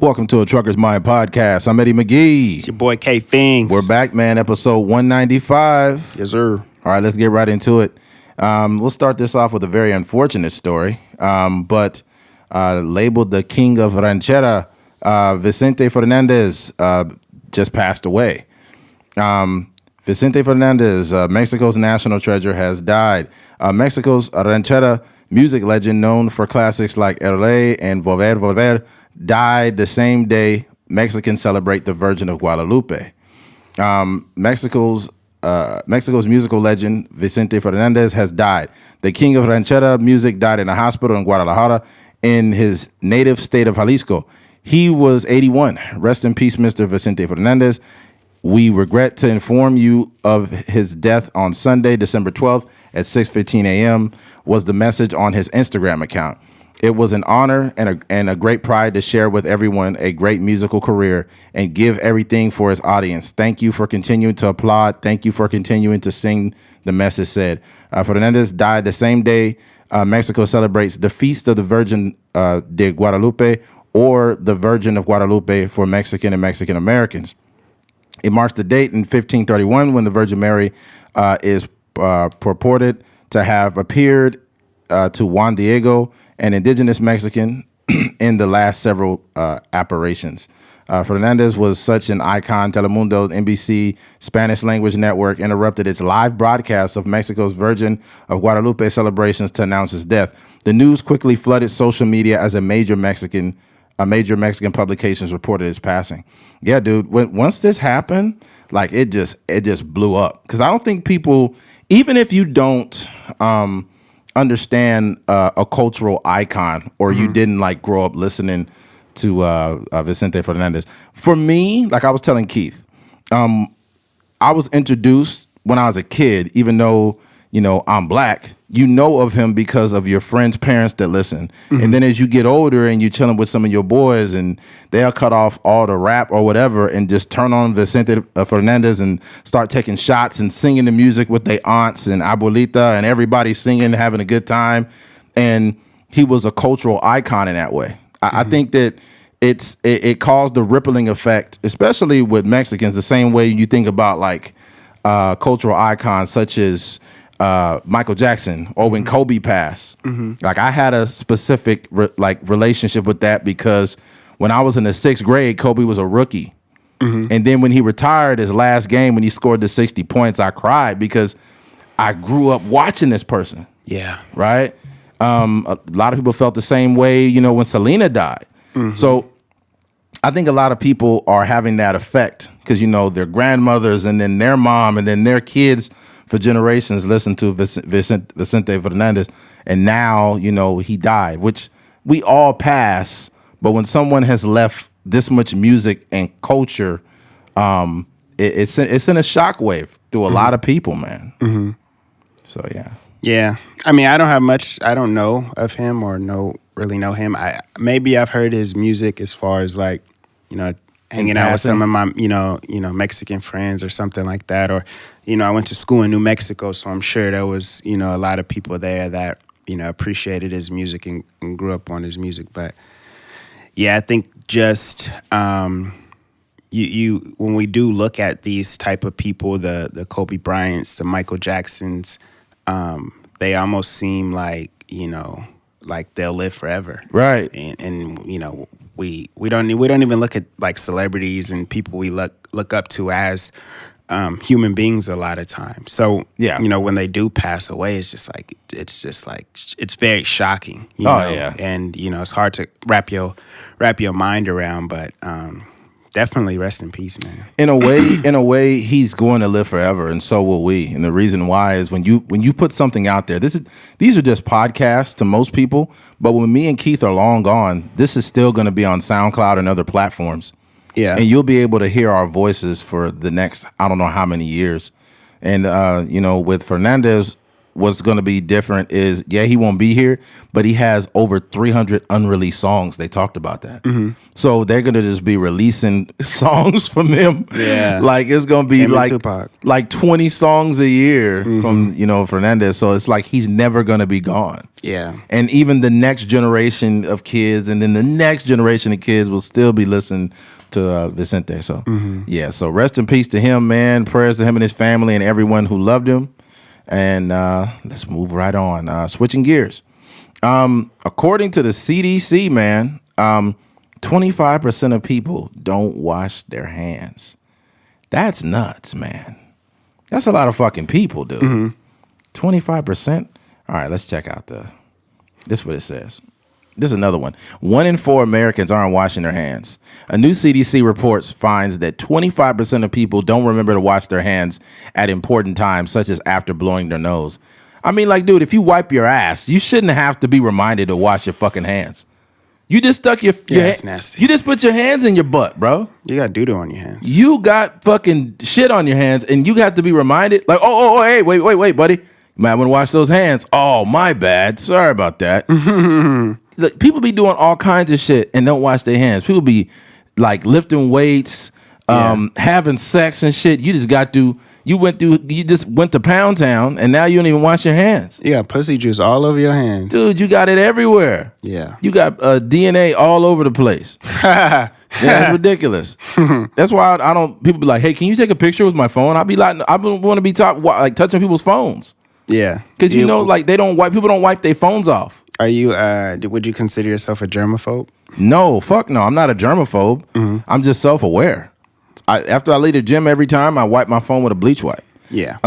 Welcome to a Trucker's Mind podcast. I'm Eddie McGee. It's your boy K Fings. We're back, man. Episode 195. Yes, sir. All right, let's get right into it. We'll start this off with a very unfortunate story, but labeled the king of Ranchera, Vicente Fernandez, just passed away. Vicente Fernandez, Mexico's national treasure, has died. Mexico's Ranchera music legend, known for classics like El Rey and Volver, Volver, died the same day Mexicans celebrate the Virgin of Guadalupe. Mexico's musical legend, Vicente Fernandez, has died. The king of ranchera music died in a hospital in Guadalajara in his native state of Jalisco. He was 81. Rest in peace, Mr. Vicente Fernandez. We regret to inform you of his death on Sunday, December 12th at 6:15 a.m. was the message on his Instagram account. It was an honor and a great pride to share with everyone a great musical career and give everything for his audience. Thank you for continuing to applaud. Thank you for continuing to sing, the message said. Fernandez died the same day Mexico celebrates the Feast of the Virgin de Guadalupe, or the Virgin of Guadalupe for Mexican and Mexican Americans. It marks the date in 1531 when the Virgin Mary is purported to have appeared to Juan Diego, an indigenous Mexican, in the last several apparitions. Fernandez was such an icon. Telemundo, NBC Spanish language network, interrupted its live broadcast of Mexico's Virgin of Guadalupe celebrations to announce his death. The news quickly flooded social media as major Mexican publications reported his passing. Yeah, dude. Once this happened, like it just blew up. Because I don't think people, even if you don't understand a cultural icon, or you didn't like grow up listening to Vicente Fernandez. For me, like I was telling Keith, I was introduced when I was a kid, even though, you know, I'm black, you know of him because of your friends' parents that listen. Mm-hmm. And then as you get older and you're chilling with some of your boys and they'll cut off all the rap or whatever and just turn on Vicente Fernandez and start taking shots and singing the music with their aunts and abuelita and everybody singing, having a good time. And he was a cultural icon in that way. I think that it caused the rippling effect, especially with Mexicans, the same way you think about like cultural icons such as Michael Jackson, or when Kobe passed. Like I had a specific relationship with that because when I was in the 6th grade, Kobe was a rookie. And then when he retired, his last game, when he scored the 60 points, I cried because I grew up watching this person. Yeah. Right? A lot of people felt the same way, you know, when Selena died. So I think a lot of people are having that effect because, you know, their grandmothers and then their mom and then their kids for generations listened to Vicente Fernandez. And now, you know, he died, which we all pass. But when someone has left this much music and culture, it's in a shockwave through a lot of people, man. So, yeah. Yeah. I mean, I don't have much, I don't know of him or really know him. Maybe I've heard his music as far as like, you know, hanging out with some of my, you know, Mexican friends or something like that. Or, you know, I went to school in New Mexico, so I'm sure there was, you know, a lot of people there that, you know, appreciated his music and grew up on his music. But yeah, I think just you when we do look at these type of people, the Kobe Bryants, the Michael Jacksons, they almost seem like, you know, like they'll live forever. Right. And you know, we don't even look at like celebrities and people we look up to as human beings a lot of times. So yeah, you know, when they do pass away, it's it's very shocking. You know? Yeah. And you know, it's hard to wrap your mind around, but definitely rest in peace, man. In a way, he's going to live forever, and so will we. And the reason why is when you put something out there. These are just podcasts to most people, but when me and Keith are long gone, this is still going to be on SoundCloud and other platforms. Yeah, and you'll be able to hear our voices for the next I don't know how many years. And you know, with Fernandez, what's going to be different is, he won't be here, but he has over 300 unreleased songs. They talked about that. So they're going to just be releasing songs from him. Yeah. Like it's going to be Him and Tupac. like 20 songs a year from, Fernandez. So it's like he's never going to be gone. Yeah. And even the next generation of kids and then the next generation of kids will still be listening to Vicente. So, so rest in peace to him, man. Prayers to him and his family and everyone who loved him. And let's move right on. Switching gears. According to the CDC, man, 25% of people don't wash their hands. That's nuts, man. That's a lot of fucking people, dude. 25%? All right, let's check out this is what it says. This is another one. 1 in 4 Americans aren't washing their hands. A new CDC report finds that 25% of people don't remember to wash their hands at important times, such as after blowing their nose. I mean, like, dude, if you wipe your ass, you shouldn't have to be reminded to wash your fucking hands. You just stuck your it's nasty. You just put your hands in your butt, bro. You got doo-doo on your hands. You got fucking shit on your hands, and you have to be reminded, like, hey, wait, buddy. You might want to wash those hands. Oh, my bad. Sorry about that. Look, people be doing all kinds of shit and don't wash their hands. People be like lifting weights, having sex and shit. You just went to Pound Town and now you don't even wash your hands. You got pussy juice all over your hands. Dude, you got it everywhere. Yeah. You got DNA all over the place. Yeah, it's ridiculous. That's why I don't, people be like, hey, can you take a picture with my phone? I'll be like, I don't want to be touching people's phones. Yeah. Because like people don't wipe their phones off. Are you, would you consider yourself a germaphobe? No, fuck no. I'm not a germaphobe. I'm just self-aware. After I leave the gym every time, I wipe my phone with a bleach wipe. Yeah.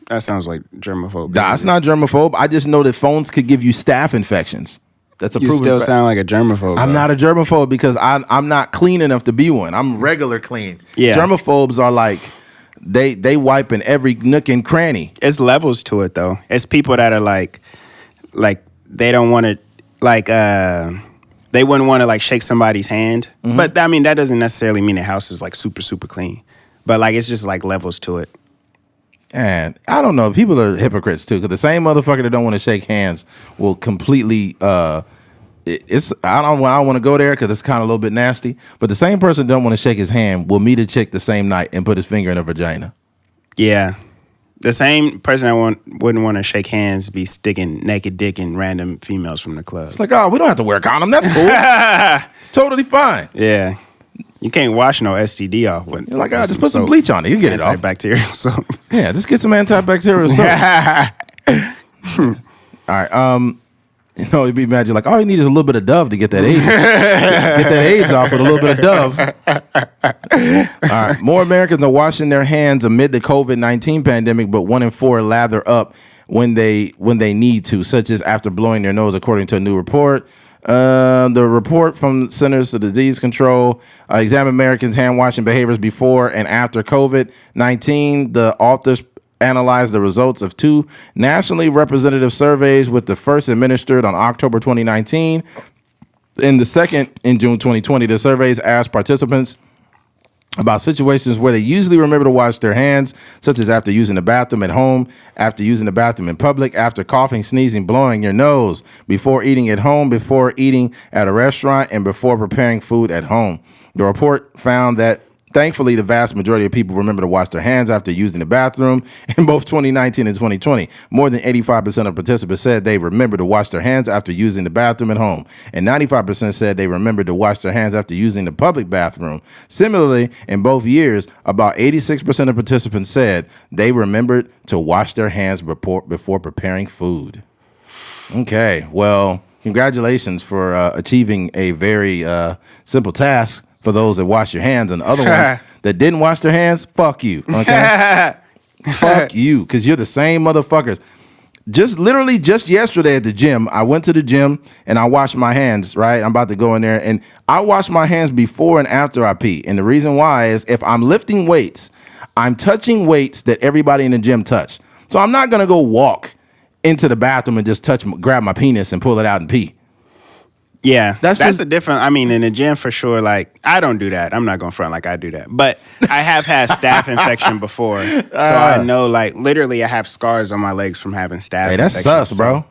That sounds like germaphobe. Nah, it's not germaphobe. I just know that phones could give you staph infections. That's a proven You still fact. sound like a germaphobe. I'm not a germaphobe because I'm not clean enough to be one. I'm regular clean. Yeah. Germaphobes are like, they wipe in every nook and cranny. It's levels to it, though. It's people that are like they don't want to, they wouldn't want to, shake somebody's hand. But, I mean, that doesn't necessarily mean the house is, super, super clean. But, it's just, levels to it. And I don't know. People are hypocrites, too, because the same motherfucker that don't want to shake hands will completely, I don't want to go there because it's kind of a little bit nasty. But the same person that don't want to shake his hand will meet a chick the same night and put his finger in her vagina. Yeah. The same person wouldn't want to shake hands be sticking naked dick in random females from the club. It's like, oh, we don't have to wear a condom. That's cool. It's totally fine. Yeah. You can't wash no STD off. With, it's like, just put some bleach on it. You can get it off. Antibacterial soap. Yeah, just get some antibacterial soap. All right. It'd be mad. You're like, all you need is a little bit of Dove to get that AIDS. Get that AIDS off with a little bit of Dove. All right. More Americans are washing their hands amid the COVID-19 pandemic, but 1 in 4 lather up when they need to, such as after blowing their nose, according to a new report. The report from Centers for Disease Control examined Americans' hand washing behaviors before and after COVID-19. The authors analyzed the results of 2 nationally representative surveys, with the first administered on October 2019 and the second in June 2020. The surveys asked participants about situations where they usually remember to wash their hands, such as after using the bathroom at home, after using the bathroom in public, after coughing, sneezing, blowing your nose, before eating at home, before eating at a restaurant, and before preparing food at home. The report found that thankfully, the vast majority of people remember to wash their hands after using the bathroom in both 2019 and 2020. More than 85% of participants said they remember to wash their hands after using the bathroom at home, and 95% said they remember to wash their hands after using the public bathroom. Similarly, in both years, about 86% of participants said they remembered to wash their hands before preparing food. Okay, well, congratulations for achieving a very simple task. For those that wash your hands, and the other ones that didn't wash their hands, fuck you, okay? Fuck you, because you're the same motherfuckers. Just yesterday at the gym, I went to the gym and I washed my hands, right? I'm about to go in there, and I wash my hands before and after I pee. And the reason why is if I'm lifting weights, I'm touching weights that everybody in the gym touch. So I'm not going to go walk into the bathroom and just grab my penis and pull it out and pee. Yeah, that's just a different. I mean, in the gym for sure. Like, I don't do that. I'm not going to front like I do that. But I have had staph infection before, so I know. Like, literally, I have scars on my legs from having staph. Hey, that's infection, sus, bro.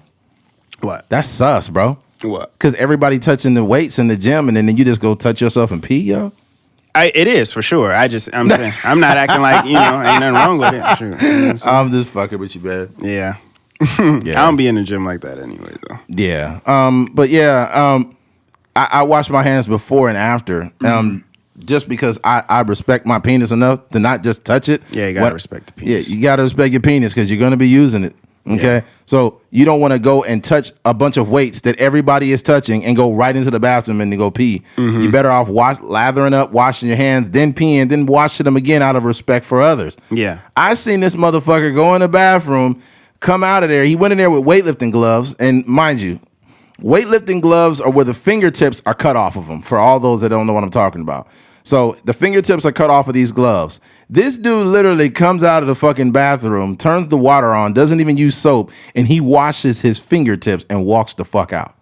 What? That's sus, bro. What? Because everybody touching the weights in the gym, and then you just go touch yourself and pee, yo. It is for sure. I'm saying I'm not acting like ain't nothing wrong with it. Sure. You know I'm just fucking with you, man. Yeah. I don't be in the gym like that anyway, though. Yeah. But yeah, I wash my hands before and after. Just because I respect my penis enough to not just touch it. Yeah, you gotta respect the penis. Yeah, you gotta respect your penis because you're gonna be using it. Okay, Yeah. so you don't want to go and touch a bunch of weights that everybody is touching and go right into the bathroom and to go pee. You're better off lathering up, washing your hands, then peeing, then washing them again out of respect for others. Yeah. I seen this motherfucker go in the bathroom, come out of there. He went in there with weightlifting gloves, and mind you, weightlifting gloves are where the fingertips are cut off of them. For all those that don't know what I'm talking about. So the fingertips are cut off of these gloves. This dude literally comes out of the fucking bathroom, turns the water on, doesn't even use soap, and he washes his fingertips and walks the fuck out.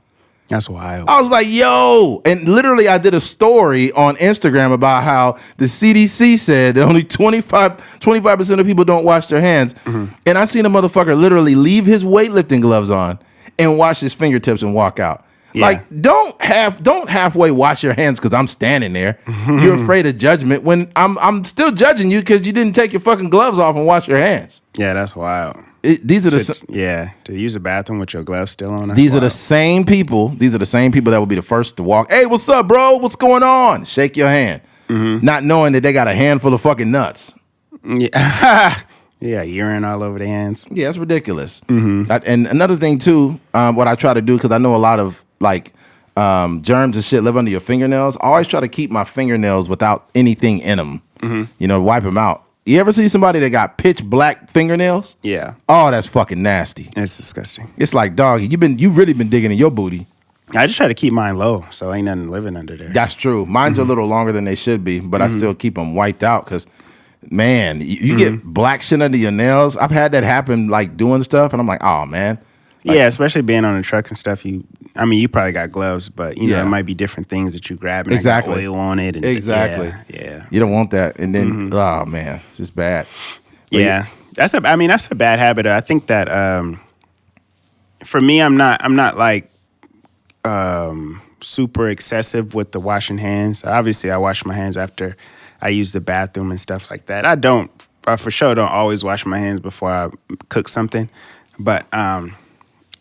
That's wild. I was like, yo. And literally I did a story on Instagram about how the CDC said that only 25% of people don't wash their hands. And I seen a motherfucker literally leave his weightlifting gloves on and wash his fingertips and walk out. Yeah. Like, don't halfway wash your hands because I'm standing there. You're afraid of judgment when I'm still judging you because you didn't take your fucking gloves off and wash your hands. Yeah, that's wild. These are to use a bathroom with your gloves still on. These are the same people. These are the same people that will be the first to walk. Hey, what's up, bro? What's going on? Shake your hand, not knowing that they got a handful of fucking nuts. Yeah. Yeah, urine all over the hands. Yeah, it's ridiculous. And another thing too, what I try to do because I know a lot of like germs and shit live under your fingernails. I always try to keep my fingernails without anything in them. You know, wipe them out. You ever see somebody that got pitch black fingernails? Yeah. Oh, that's fucking nasty. It's disgusting. It's like, dog, you really been digging in your booty. I just try to keep mine low, so ain't nothing living under there. That's true. Mine's a little longer than they should be, but I still keep them wiped out because, man, you get black shit under your nails. I've had that happen, like doing stuff, and I'm like, oh man. Like, yeah, especially being on a truck and stuff. You probably got gloves, but you know it might be different things that you grab and got oil on it. And yeah. You don't want that, and then oh man, it's just bad. But yeah, that's a bad habit. I think that for me, I'm not like super excessive with the washing hands. Obviously, I wash my hands after I use the bathroom and stuff like that. I for sure don't always wash my hands before I cook something, but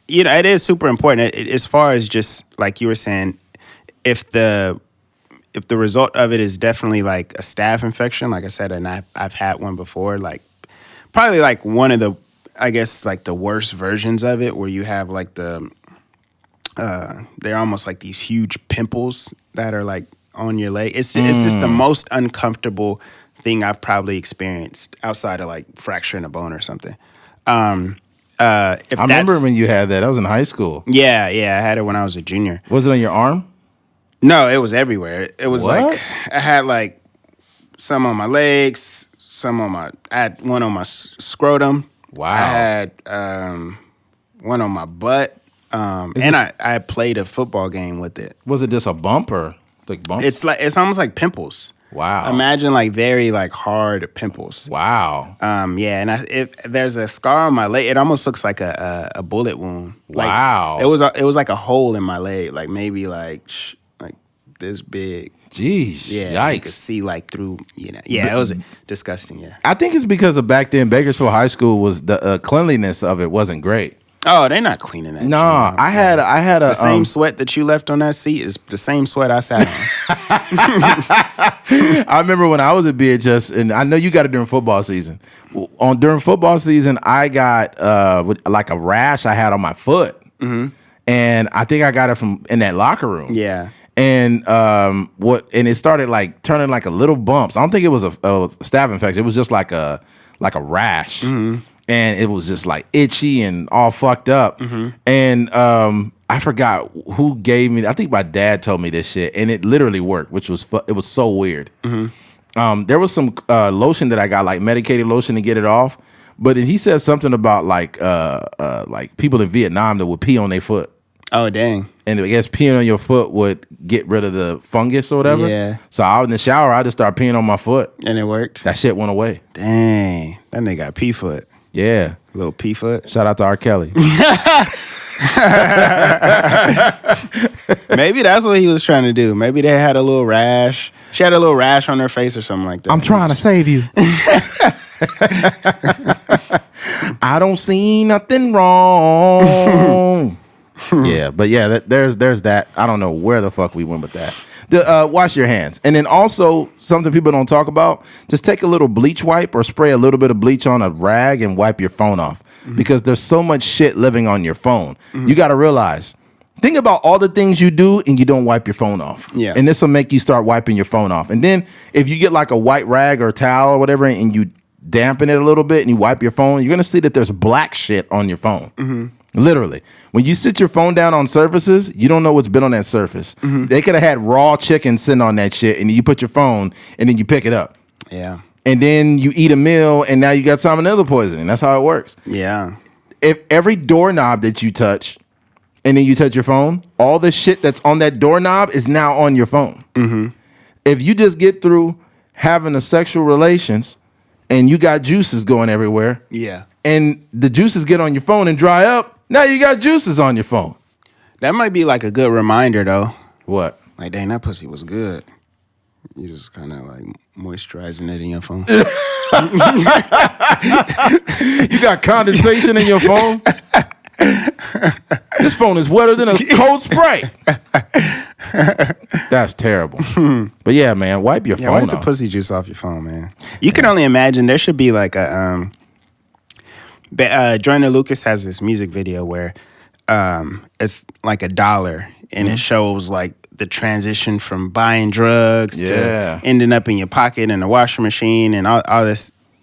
it is super important as far as just like you were saying, if the result of it is definitely like a staph infection, like I said, and I've had one before, like probably like one of the, I guess like the worst versions of it, where you have like they're almost like these huge pimples that are like on your leg. It's just the most uncomfortable thing I've probably experienced outside of like fracturing a bone or something. I remember when you had that. That was in high school. Yeah, I had it when I was a junior. Was it on your arm? No, it was everywhere. It was What? like I had like some on my legs, I had one on my scrotum. Wow. I had one on my butt. And I played a football game with it. Was it just a bump or like bump? It's almost like pimples. Wow. Imagine like very like hard pimples. Wow. Yeah, and if there's a scar on my leg, it almost looks like a bullet wound. Like, Wow. It was like a hole in my leg, like maybe like this big. Jeez. Yeah. You Yikes. could see like through. Yeah, it was disgusting. Yeah. I think it's because of back then Bakersfield High School was the cleanliness of it wasn't great. Oh, they're not cleaning that. No, joint. I had a The same sweat that you left on that seat is the same sweat I sat on. I remember when I was at BHS, and I know you got it during football season. During football season, I got like a rash I had on my foot, and I think I got it from in that locker room. Yeah. And and it started like turning like a little bumps. I don't think it was a staph infection. It was just like a rash. And it was just like itchy and all fucked up. And I forgot who gave me. I think my dad told me this shit, and it literally worked, which was it was so weird. There was some lotion that I got, like medicated lotion, to get it off. But then he said something about like people in Vietnam that would pee on their foot. Oh dang. and I guess peeing on your foot would get rid of the fungus or whatever. Yeah. So I was in the shower, I just started peeing on my foot. And it worked? That shit went away. Dang. That nigga got pee foot. Yeah. Little pee foot. Shout out to R. Kelly. Maybe that's what he was trying to do. Maybe they had a little rash. She had a little rash on her face or something like that. I'm trying to save you. I don't see nothing wrong. Yeah, but yeah, there's that. I don't know where the fuck we went with that. Wash your hands. And then also, something people don't talk about, just take a little bleach wipe or spray a little bit of bleach on a rag and wipe your phone off. Because there's so much shit living on your phone. You got to realize, think about all the things you do and you don't wipe your phone off. Yeah. And this will make you start wiping your phone off. And then if you get like a white rag or towel or whatever and you dampen it a little bit and you wipe your phone, you're going to see that there's black shit on your phone. Literally. When you sit your phone down on surfaces, you don't know what's been on that surface. They could have had raw chicken sitting on that shit, and you put your phone, and then you pick it up. Yeah. And then you eat a meal, and now you got salmonella poisoning. That's how it works. Yeah. If every doorknob that you touch, and then you touch your phone, all the shit that's on that doorknob is now on your phone. If you just get through having a sexual relations, and you got juices going everywhere, Yeah. and the juices get on your phone and dry up, now you got juices on your phone. That might be like a good reminder, though. What? Like, dang, that pussy was good. You just kind of like moisturizing it in your phone. You got condensation in your phone? This phone is wetter than a cold spray. That's terrible. But yeah, man, wipe your phone wipe off. the pussy juice off your phone, man. You can only imagine there should be like a Joyner Lucas has this music video where it's like $1 and it shows like the transition from buying drugs to ending up in your pocket and the washer machine and all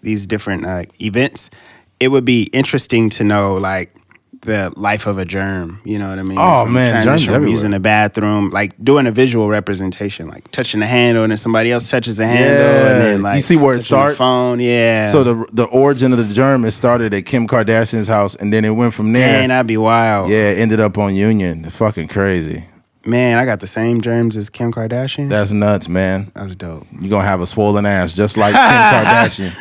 these different events. It would be interesting to know like the life of a germ, you know what I mean? Oh, man, germs everywhere. Using the bathroom, like doing a visual representation, like touching the handle and then somebody else touches the handle and then like you see where it starts? The phone, yeah. So the origin of the germ, it started at Kim Kardashian's house and then it went from there. Man, that'd be wild. Yeah, it ended up on Union. It's fucking crazy. Man, I got the same germs as Kim Kardashian. That's nuts, man. That's dope. You're going to have a swollen ass just like Kim Kardashian.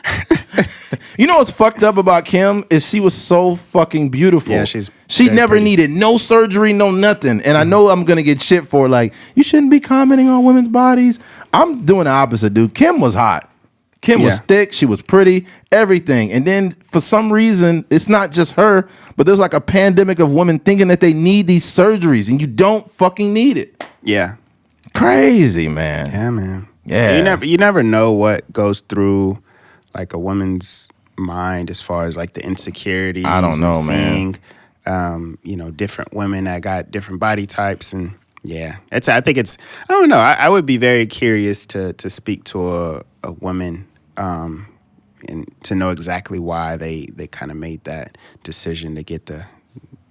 You know what's fucked up about Kim is she was so fucking beautiful. Yeah, she never pretty. needed no surgery, no nothing. And I know I'm gonna get shit for like, you shouldn't be commenting on women's bodies. I'm doing the opposite, dude. Kim was hot. Kim was thick. She was pretty. Everything. And then for some reason, it's not just her, but there's like a pandemic of women thinking that they need these surgeries, and you don't fucking need it. Yeah. Crazy, man. Yeah, man. Yeah. You never know what goes through like a woman's mind as far as like the insecurities. I don't know, seeing, different women that got different body types and I don't know. I would be very curious to speak to a woman and to know exactly why they kind of made that decision to get the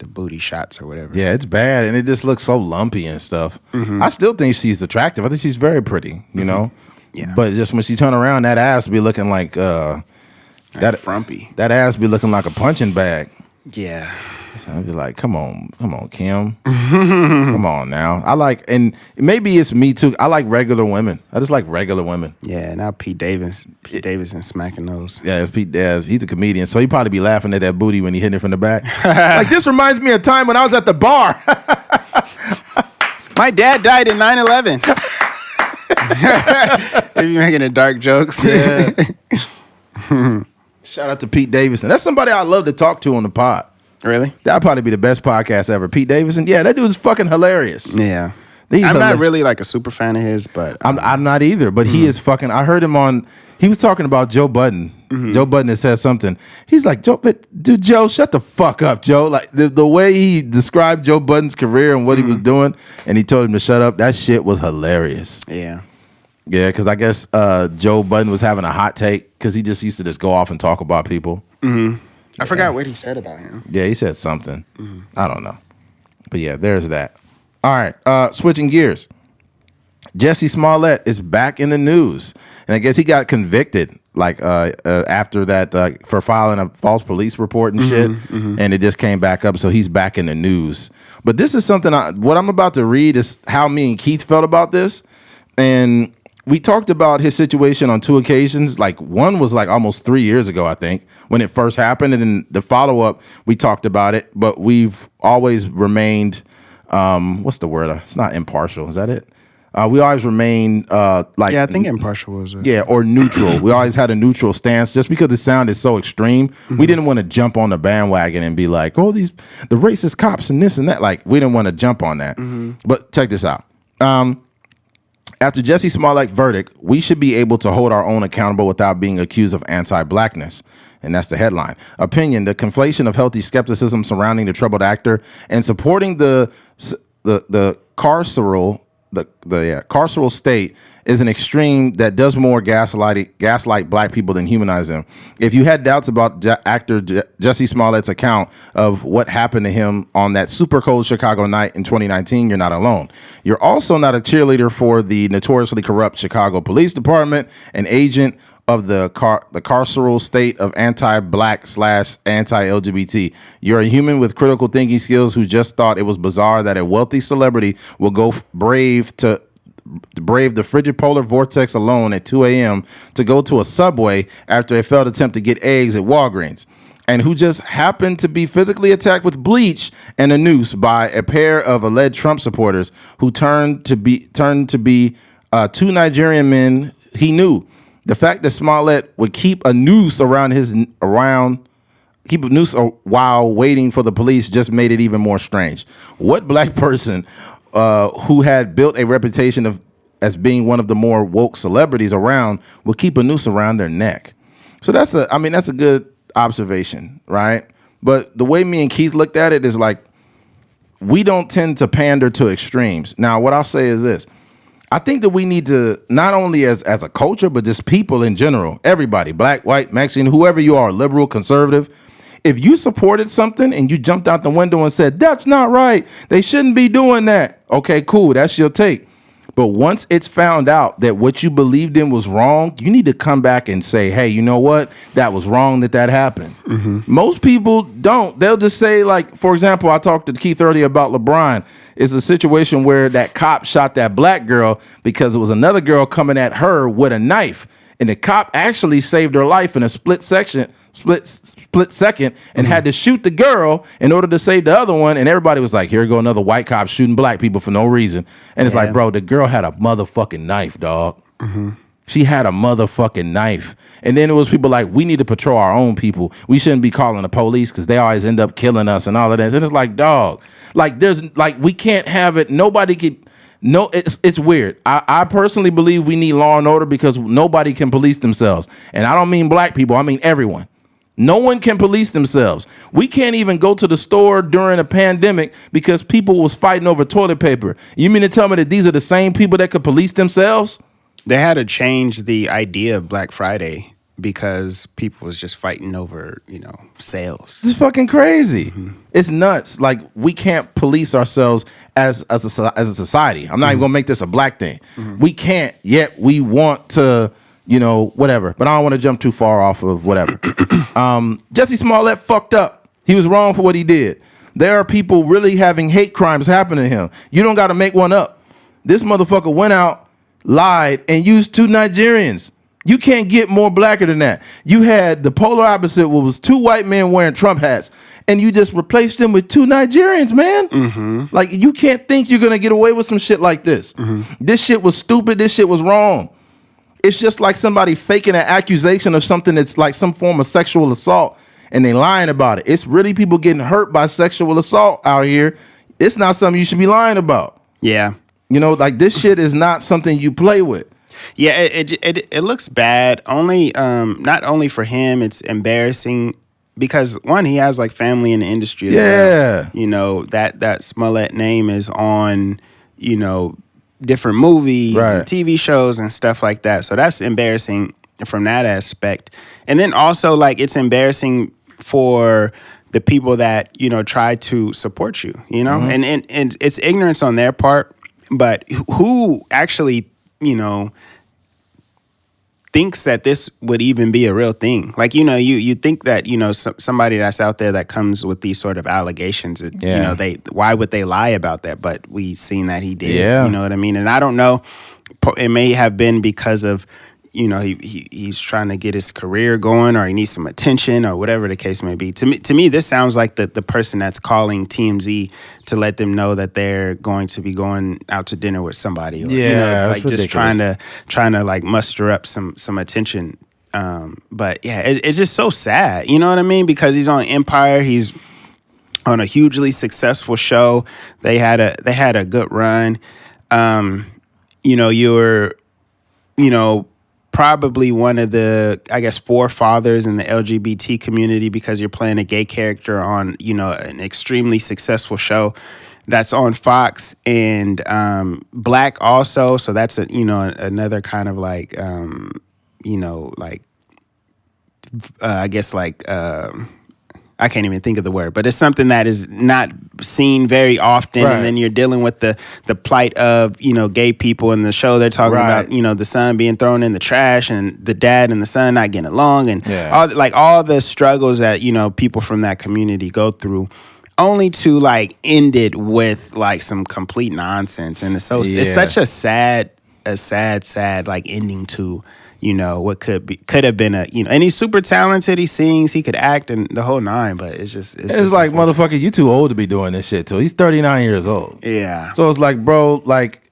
booty shots or whatever. Yeah, it's bad, and it just looks so lumpy and stuff. I still think she's attractive. I think she's very pretty, you know? Yeah. But just when she turn around, that ass be looking like that frumpy. That ass be looking like a punching bag. Yeah. I'd be like, come on, Kim. Come on now. And maybe it's me too. I like regular women. I just like regular women. Yeah, now Pete Davidson smacking those. Yeah, he's a comedian, so he probably be laughing at that booty when he hitting it from the back. Like, this reminds me of time when I was at the bar. My dad died in 9/11. If you're making the dark jokes. Yeah. Shout out to Pete Davidson. That's somebody I love to talk to on the pod. Really? That'd probably be the best podcast ever. Pete Davidson. Yeah, that dude's fucking hilarious. Yeah. I'm not really like a super fan of his, but I'm not either. But he is fucking. I heard him on. He was talking about Joe Budden. Joe Budden had said something. He's like, Joe, shut the fuck up, Joe. Like the way he described Joe Budden's career and what he was doing, and he told him to shut up. That shit was hilarious. Yeah. Yeah, because I guess Joe Budden was having a hot take because he just used to just go off and talk about people. I forgot what he said about him. Yeah, he said something. I don't know. But yeah, there's that. All right, switching gears. Jussie Smollet is back in the news. And I guess he got convicted like after that for filing a false police report and shit, and it just came back up. So he's back in the news. But this is something. What I'm about to read is how me and Keith felt about this, and we talked about his situation on 2 occasions. Like one was like almost 3 years ago, I think, when it first happened, and then the follow up we talked about it. But we've always remained, what's the word? It's not impartial. Is that it? We always remain like, yeah, I think impartial was it. Yeah, or neutral. We always had a neutral stance just because the sound is so extreme. We didn't want to jump on the bandwagon and be like, oh, the racist cops and this and that. Like, we didn't want to jump on that. But check this out. After Jussie Smollet's verdict, we should be able to hold our own accountable without being accused of anti-blackness. And that's the headline. Opinion: the conflation of healthy skepticism surrounding the troubled actor and supporting the carceral state is an extreme that does more gaslight black people than humanize them. If you had doubts about actor Jussie Smollett's account of what happened to him on that super cold Chicago night in 2019, you're not alone. You're also not a cheerleader for the notoriously corrupt Chicago Police Department, an agent of the carceral state of anti-black / anti-LGBT. You're a human with critical thinking skills who just thought it was bizarre that a wealthy celebrity will go brave the frigid polar vortex alone at 2 a.m. to go to a Subway after a failed attempt to get eggs at Walgreens, and who just happened to be physically attacked with bleach and a noose by a pair of alleged Trump supporters who turned to be 2 Nigerian men he knew. The fact that Smollett would keep a noose while waiting for the police just made it even more strange. What black person who had built a reputation as being one of the more woke celebrities around would keep a noose around their neck? So that's a good observation, right? But the way me and Keith looked at it is like, we don't tend to pander to extremes. Now, what I'll say is this. I think that we need to, not only as a culture, but just people in general, everybody, black, white, Mexican, whoever you are, liberal, conservative, if you supported something and you jumped out the window and said, that's not right, they shouldn't be doing that. Okay, cool, that's your take. But once it's found out that what you believed in was wrong, you need to come back and say, hey, you know what? That was wrong that happened. Most people don't. They'll just say, like, for example, I talked to Keith earlier about LeBron. It's a situation where that cop shot that black girl because it was another girl coming at her with a knife. And the cop actually saved her life in a split second and had to shoot the girl in order to save the other one. And everybody was like, here go another white cop shooting black people for no reason. And it's like, bro, the girl had a motherfucking knife, dog. She had a motherfucking knife. And then it was people like, we need to patrol our own people. We shouldn't be calling the police because they always end up killing us and all of that. And it's like, dog, like we can't have it. Nobody could. No, it's weird. I personally believe we need law and order because nobody can police themselves. And I don't mean black people. I mean everyone. No one can police themselves. We can't even go to the store during a pandemic because people was fighting over toilet paper. You mean to tell me that these are the same people that could police themselves? They had to change the idea of Black Friday because people was just fighting over, sales. It's fucking crazy. It's nuts. Like, we can't police ourselves as a society. I'm not even gonna make this a black thing. We can't, yet we want to, whatever. But I don't want to jump too far off of whatever. Jussie Smollett fucked up. He was wrong for what he did. There are people really having hate crimes happen to him. You don't got to make one up. This motherfucker went out, lied, and used 2 Nigerians. You can't get more blacker than that. You had the polar opposite, which was 2 white men wearing Trump hats, and you just replaced them with 2 Nigerians, man. Like, you can't think you're going to get away with some shit like this. This shit was stupid. This shit was wrong. It's just like somebody faking an accusation of something that's like some form of sexual assault, and they lying about it. It's really people getting hurt by sexual assault out here. It's not something you should be lying about. Yeah. Like, this shit is not something you play with. Yeah, it looks bad. Not only for him, it's embarrassing because one, he has like family in the industry. Yeah, well. That Smollett name is on different movies and TV shows and stuff like that. So that's embarrassing from that aspect. And then also like it's embarrassing for the people that try to support you. And it's ignorance on their part, but who actually thinks that this would even be a real thing. Like, you know, you think that, you know, somebody that's out there that comes with these sort of allegations, it's, you know, why would they lie about that? But we seen that he did. You know what I mean? And I don't know, it may have been because of, you know, he's trying to get his career going, or he needs some attention, or whatever the case may be. To me, this sounds like the person that's calling TMZ to let them know that they're going to be going out to dinner with somebody. Or, you know, like just ridiculous. trying to like muster up some attention. But yeah, it's just so sad. You know what I mean? Because he's on Empire. He's on a hugely successful show. They had a good run. You know, you're, you know, probably one of the, I guess, forefathers in the LGBT community, because you're playing a gay character on, you know, an extremely successful show that's on Fox, and Black also. So that's another kind of like, you know, like, I guess like, I can't even think of the word, but it's something that is not seen very often. Right. And then you're dealing with the plight of, you know, gay people in the show. They're talking about, you know, the son being thrown in the trash, and the dad and the son not getting along, and all the struggles that, you know, people from that community go through, only to like end it with like some complete nonsense. And it's such a sad like ending to, you know, what could have been a, you know, and he's super talented. He sings, he could act, and the whole nine. But it's just like, motherfucker, you too old to be doing this shit too. He's 39 years old. Yeah. So it's like, bro, like,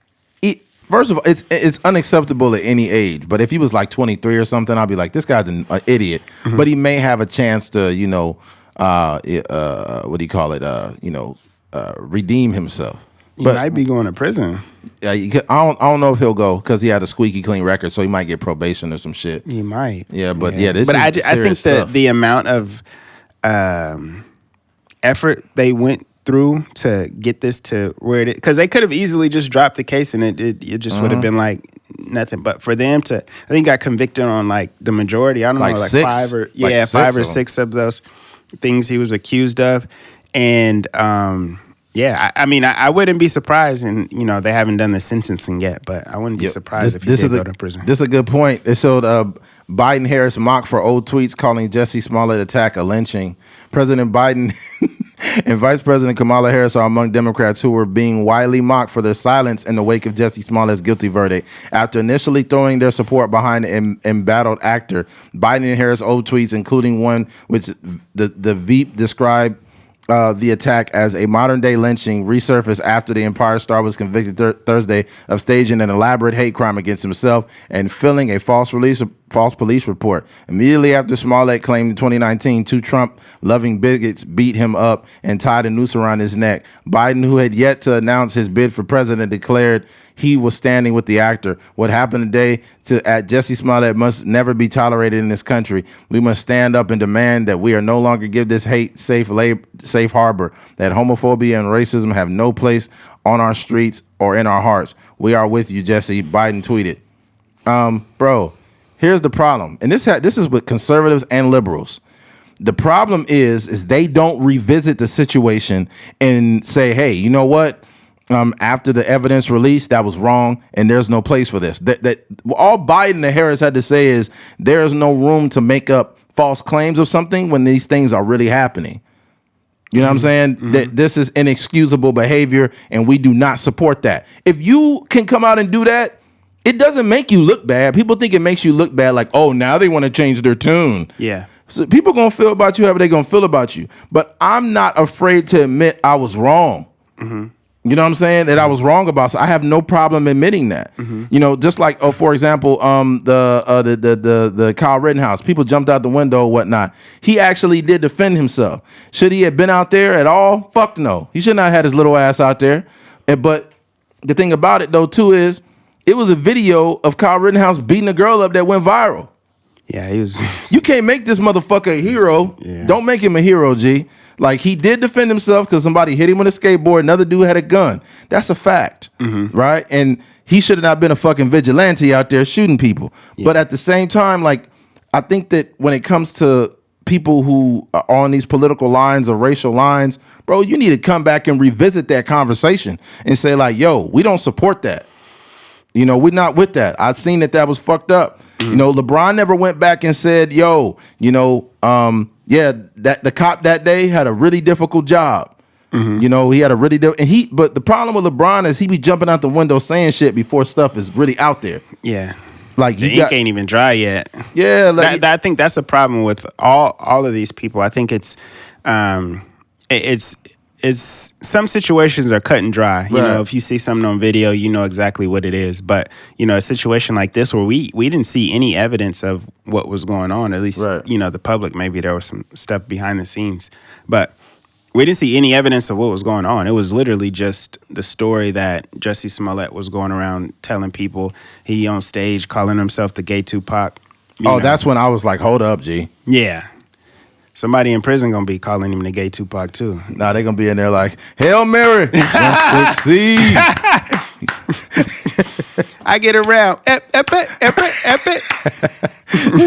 first of all, it's unacceptable at any age. But if he was like 23 or something, I'll be like, this guy's an idiot. Mm-hmm. But he may have a chance to, you know, what do you call it? You know, redeem himself. He might be going to prison. Yeah, I don't know if he'll go, because he had a squeaky clean record, so he might get probation or some shit. He might. Yeah, but this is I serious think stuff. the amount of effort they went through to get this to where it is, because they could have easily just dropped the case and it just would have been like nothing. But for them to, I think, got convicted on like the majority. I don't know, like six? five or six of those things he was accused of, and yeah, I mean, I wouldn't be surprised, and you know, they haven't done the sentencing yet, but I wouldn't be surprised if he did go to prison. This is a good point. It showed Biden-Harris mock for old tweets calling Jussie Smollet attack a lynching. President Biden and Vice President Kamala Harris are among Democrats who were being widely mocked for their silence in the wake of Jussie Smollett's guilty verdict. After initially throwing their support behind the embattled actor, Biden and Harris' old tweets, including one which the Veep described the attack as a modern-day lynching, resurfaced after the Empire star was convicted Thursday of staging an elaborate hate crime against himself and filling a false police report. Immediately after Smollett claimed in 2019 two Trump-loving bigots beat him up and tied a noose around his neck, Biden, who had yet to announce his bid for president, declared he was standing with the actor. What happened today at Jussie Smollett must never be tolerated in this country. We must stand up and demand that we are no longer give this hate safe harbor, that homophobia and racism have no place on our streets or in our hearts. We are with you, Jussie, Biden tweeted. Bro, here's the problem. And this is with conservatives and liberals. The problem is they don't revisit the situation and say, hey, you know what? After the evidence released, that was wrong, and there's no place for this. That all Biden and Harris had to say is there is no room to make up false claims of something when these things are really happening. You know what I'm saying? Mm-hmm. That this is inexcusable behavior, and we do not support that. If you can come out and do that, it doesn't make you look bad. People think it makes you look bad, like, oh, now they want to change their tune. Yeah. So people gonna feel about you however they gonna feel about you. But I'm not afraid to admit I was wrong. Mm-hmm. You know what I'm saying? That I was wrong about. So I have no problem admitting that. Mm-hmm. You know, just like, for example, the Kyle Rittenhouse. People jumped out the window, whatnot. He actually did defend himself. Should he have been out there at all? Fuck no. He should not have had his little ass out there. But the thing about it though too is, it was a video of Kyle Rittenhouse beating a girl up that went viral. Yeah, he was. You can't make this motherfucker a hero. Yeah. Don't make him a hero, G. Like, he did defend himself because somebody hit him with a skateboard. Another dude had a gun. That's a fact, right? And he should have not been a fucking vigilante out there shooting people. Yeah. But at the same time, like, I think that when it comes to people who are on these political lines or racial lines, bro, you need to come back and revisit that conversation and say, like, yo, we don't support that. You know, we're not with that. I've seen that was fucked up. You know, LeBron never went back and said, yo, that the cop that day had a really difficult job. You know, he had a really but the problem with LeBron is he be jumping out the window saying shit before stuff is really out there. Yeah. Like the ink ain't even dry yet. Yeah, like, I think that's a problem with all of these people. I think it's some situations are cut and dry. You know, if you see something on video, you know exactly what it is. But you know, a situation like this where we didn't see any evidence of what was going on. At least you know the public. Maybe there was some stuff behind the scenes, but we didn't see any evidence of what was going on. It was literally just the story that Jussie Smollet was going around telling people. He on stage calling himself the gay Tupac. You know. That's when I was like, hold up, G. Yeah. Somebody in prison gonna be calling him the gay Tupac too. Nah, they gonna be in there like, Hail Mary, let's see. I get around. Epic.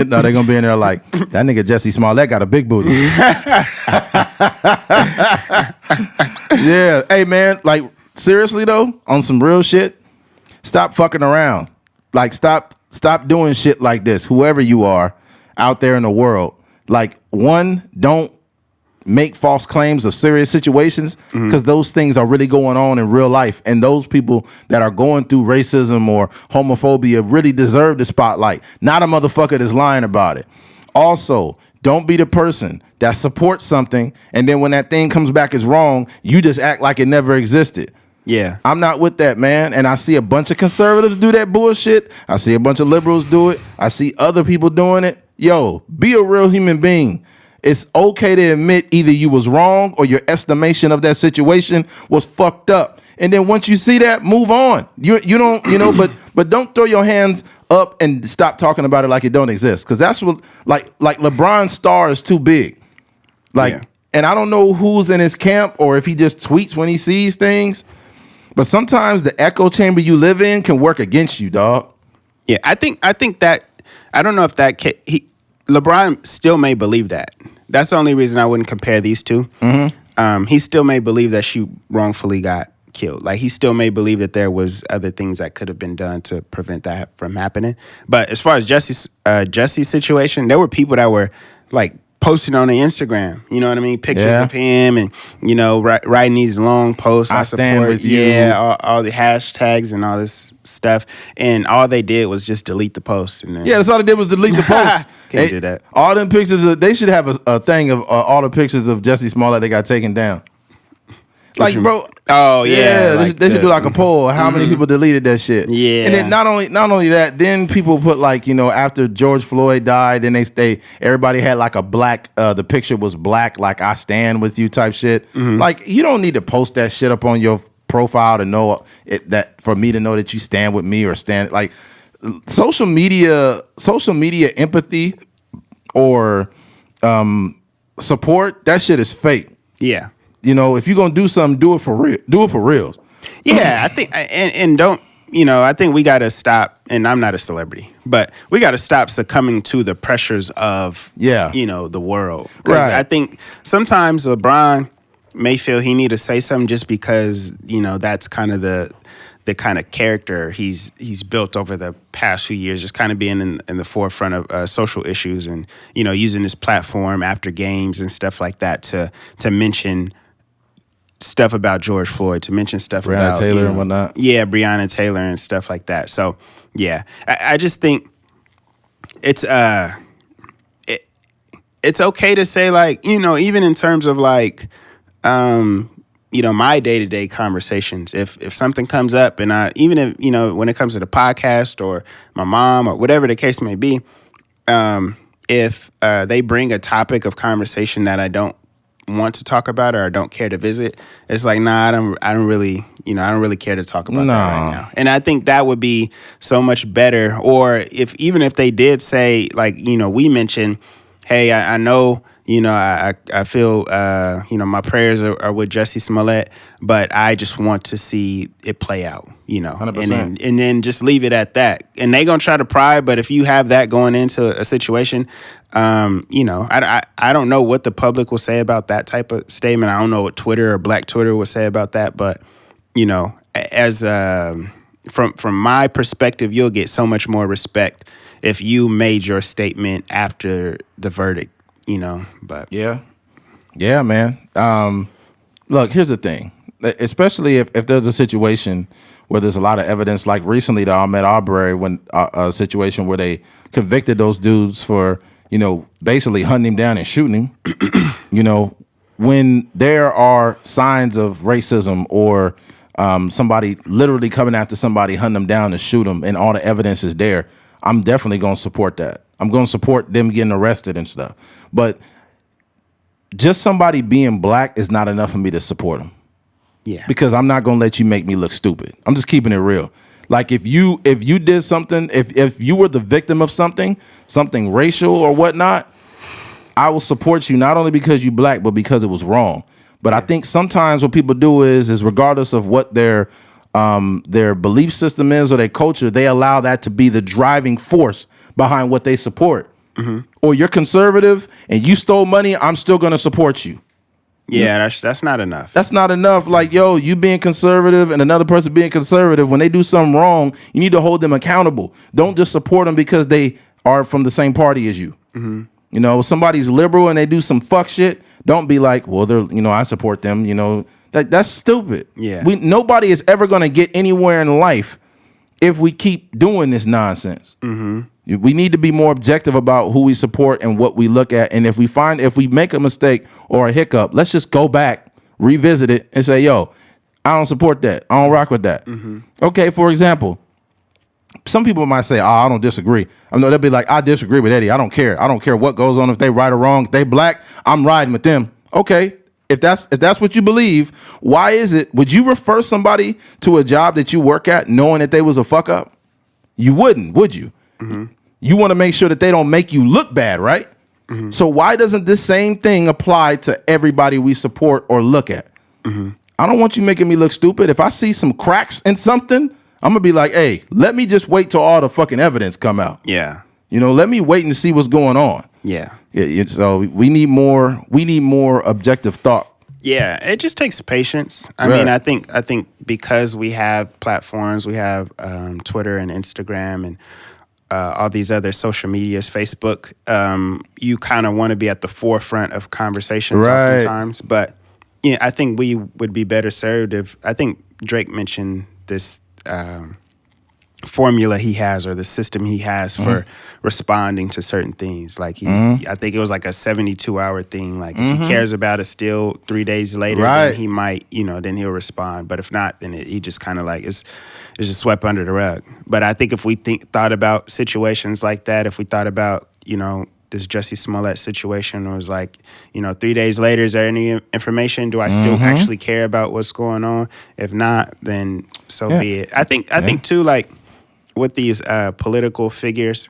No, they gonna be in there like, that nigga Jussie Smollett got a big booty. Yeah, hey man, like seriously though, on some real shit, stop fucking around. Like stop doing shit like this. Whoever you are out there in the world, like one, don't make false claims of serious situations because those things are really going on in real life, and those people that are going through racism or homophobia really deserve the spotlight, not a motherfucker that's lying about it. Also, don't be the person that supports something and then when that thing comes back as wrong, you just act like it never existed. Yeah. I'm not with that, man. And I see a bunch of conservatives do that bullshit. I see a bunch of liberals do it. I see other people doing it. Yo, be a real human being. It's okay to admit either you was wrong or your estimation of that situation was fucked up. And then once you see that, move on. You don't, but don't throw your hands up and stop talking about it like it don't exist. Cause that's what like LeBron's star is too big. And I don't know who's in his camp or if he just tweets when he sees things. But sometimes the echo chamber you live in can work against you, dog. Yeah, I think that I don't know if that LeBron still may believe that. That's the only reason I wouldn't compare these two. He still may believe that she wrongfully got killed. Like he still may believe that there was other things that could have been done to prevent that from happening. But as far as Jussie's situation, there were people that were like posting on the Instagram, you know what I mean? Pictures of him and, you know, writing these long posts. I stand with you. Yeah, all the hashtags and all this stuff. And all they did was just delete the post. And then, that's all they did was delete the post. Can't do that. All them pictures, they should have a thing of all the pictures of Jussie Smollett that got taken down. Like, bro. Oh, yeah. They should do like a poll. How many people deleted that shit? Yeah. And then not only that, then people put like, you know, after George Floyd died, then everybody had like a black, the picture was black, like I stand with you type shit. Like, you don't need to post that shit up on your profile to know that for me to know that you stand with me or stand like social media empathy or support, that shit is fake. Yeah. You know, if you're gonna do something, do it for real. Do it for real. Yeah, I think, and don't, you know, I think we gotta stop. And I'm not a celebrity, but we gotta stop succumbing to the pressures of, you know, the world. Because I think sometimes LeBron may feel he need to say something just because, you know, that's kind of the kind of character he's built over the past few years, just kind of being in the forefront of social issues and, you know, using his platform after games and stuff like that to mention stuff about George Floyd, to mention stuff Breonna about Taylor and whatnot. Yeah, Breonna Taylor and stuff like that. So yeah, I just think it's okay to say, like, you know, even in terms of like you know, my day-to-day conversations, if something comes up and even if, you know, when it comes to the podcast or my mom or whatever the case may be, if they bring a topic of conversation that I don't want to talk about or I don't care to visit, it's like, nah, I don't really care to talk about that right now. And I think that would be so much better. Or even if they did say, like, you know, we mentioned, hey, I know, you know, I feel, you know, my prayers are with Jussie Smollett, but I just want to see it play out, you know, 100%. And then just leave it at that. And they gonna try to pry, but if you have that going into a situation, you know, I don't know what the public will say about that type of statement. I don't know what Twitter or Black Twitter will say about that, but, you know, as from my perspective, you'll get so much more respect if you made your statement after the verdict, but Yeah, man. Look, here's the thing. Especially if there's a situation where there's a lot of evidence, like recently the Ahmaud Arbery, when a situation where they convicted those dudes for, basically hunting him down and shooting him, when there are signs of racism or somebody literally coming after somebody, hunting them down to shoot them, and all the evidence is there, I'm definitely going to support that. I'm going to support them getting arrested and stuff. But just somebody being black is not enough for me to support them. Yeah. Because I'm not going to let you make me look stupid. I'm just keeping it real. Like if you did something, if you were the victim of something racial or whatnot, I will support you not only because you black, but because it was wrong. But I think sometimes what people do is regardless of what their belief system is or their culture, they allow that to be the driving force behind what they support. Mm-hmm. Or you're conservative and you stole money, I'm still going to support you. Yeah, that's not enough. That's not enough. Like, yo, you being conservative and another person being conservative, when they do something wrong, you need to hold them accountable. Don't just support them because they are from the same party as you. Mm-hmm. If somebody's liberal and they do some fuck shit, don't be like, well, they're, I support them. That's stupid. Yeah. Nobody is ever going to get anywhere in life if we keep doing this nonsense. Mm-hmm. We need to be more objective about who we support and what we look at. And if we make a mistake or a hiccup, let's just go back, revisit it, and say, yo, I don't support that. I don't rock with that. Mm-hmm. Okay, for example, some people might say, I don't disagree. They'll be like, I disagree with Eddie. I don't care. I don't care what goes on. If they right or wrong, if they black, I'm riding with them. Okay, if that's what you believe, why is it? Would you refer somebody to a job that you work at knowing that they was a fuck up? You wouldn't, would you? Mm-hmm. You want to make sure that they don't make you look bad, right? Mm-hmm. So why doesn't this same thing apply to everybody we support or look at? Mm-hmm. I don't want you making me look stupid. If I see some cracks in something, I'm gonna be like, hey, let me just wait till all the fucking evidence come out. Yeah. Let me wait and see what's going on. Yeah. So we need more objective thought. Yeah, it just takes patience. I mean, I think because we have platforms, we have Twitter and Instagram and all these other social medias, Facebook, you kind of want to be at the forefront of conversations oftentimes. But I think we would be better served if, I think Drake mentioned this formula he has or the system he has for responding to certain things. Like I think it was like a 72-hour thing. Like if he cares about it still 3 days later, then he might, then he'll respond. But if not, then he just kind of like it's just swept under the rug. But I think if we thought about situations like that, if we thought about, this Jussie Smollet situation was like, 3 days later, is there any information? Do I still actually care about what's going on? If not, then so be it. I think too, like with these political figures,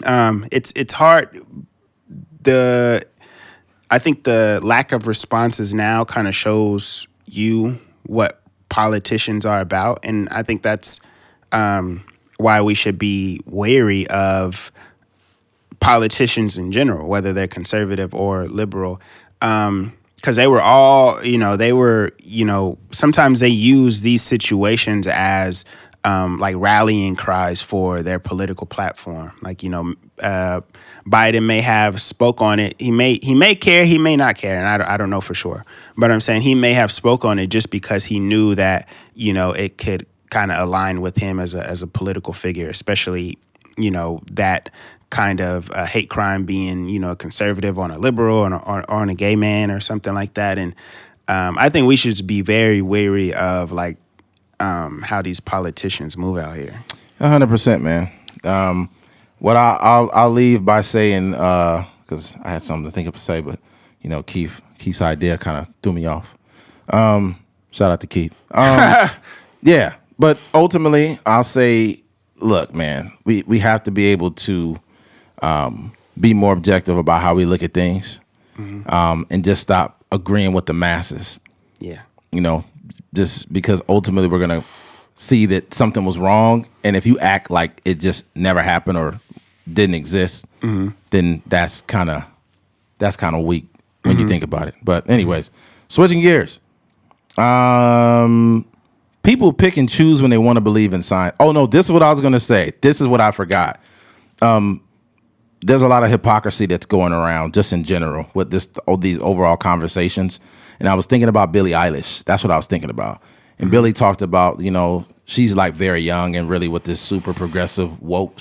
it's hard. I think the lack of responses now kind of shows you what politicians are about, and I think that's why we should be wary of politicians in general, whether they're conservative or liberal, because they were all, sometimes they use these situations as like rallying cries for their political platform. Like, Biden may have spoke on it. He may care, he may not care, and I don't know for sure. But I'm saying he may have spoke on it just because he knew that, it could kind of align with him as a political figure, especially, that kind of hate crime being, a conservative on a liberal or on a gay man or something like that. And I think we should be very wary of like how these politicians move out here. 100%, man. What I'll leave by saying, because I had something to think of to say, but Keith's idea kind of threw me off. Shout out to Keith. Yeah, but ultimately I'll say, look, man, we have to be able to be more objective about how we look at things, and just stop agreeing with the masses. Yeah. Just because ultimately we're going to see that something was wrong. And if you act like it just never happened or didn't exist, then that's kind of weak when you think about it. But anyways, switching gears. people pick and choose when they want to believe in science. Oh no, this is what I was gonna say. This is what I forgot. There's a lot of hypocrisy that's going around just in general with these overall conversations. And I was thinking about Billie Eilish. That's what I was thinking about. And Billie talked about, she's like very young and really with this super progressive woke,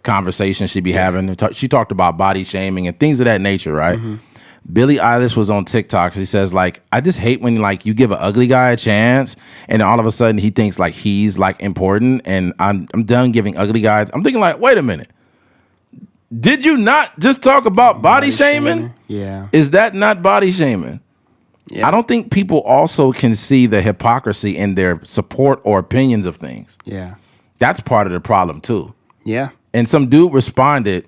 conversation she be having. She talked about body shaming and things of that nature, right? Billie Eilish was on TikTok. She says, like, I just hate when like you give an ugly guy a chance and all of a sudden he thinks like he's like important, and I'm done giving ugly guys. I'm thinking like, wait a minute. Did you not just talk about body shaming? Yeah. Is that not body shaming? Yeah. I don't think people also can see the hypocrisy in their support or opinions of things. Yeah. That's part of the problem too. Yeah. And some dude responded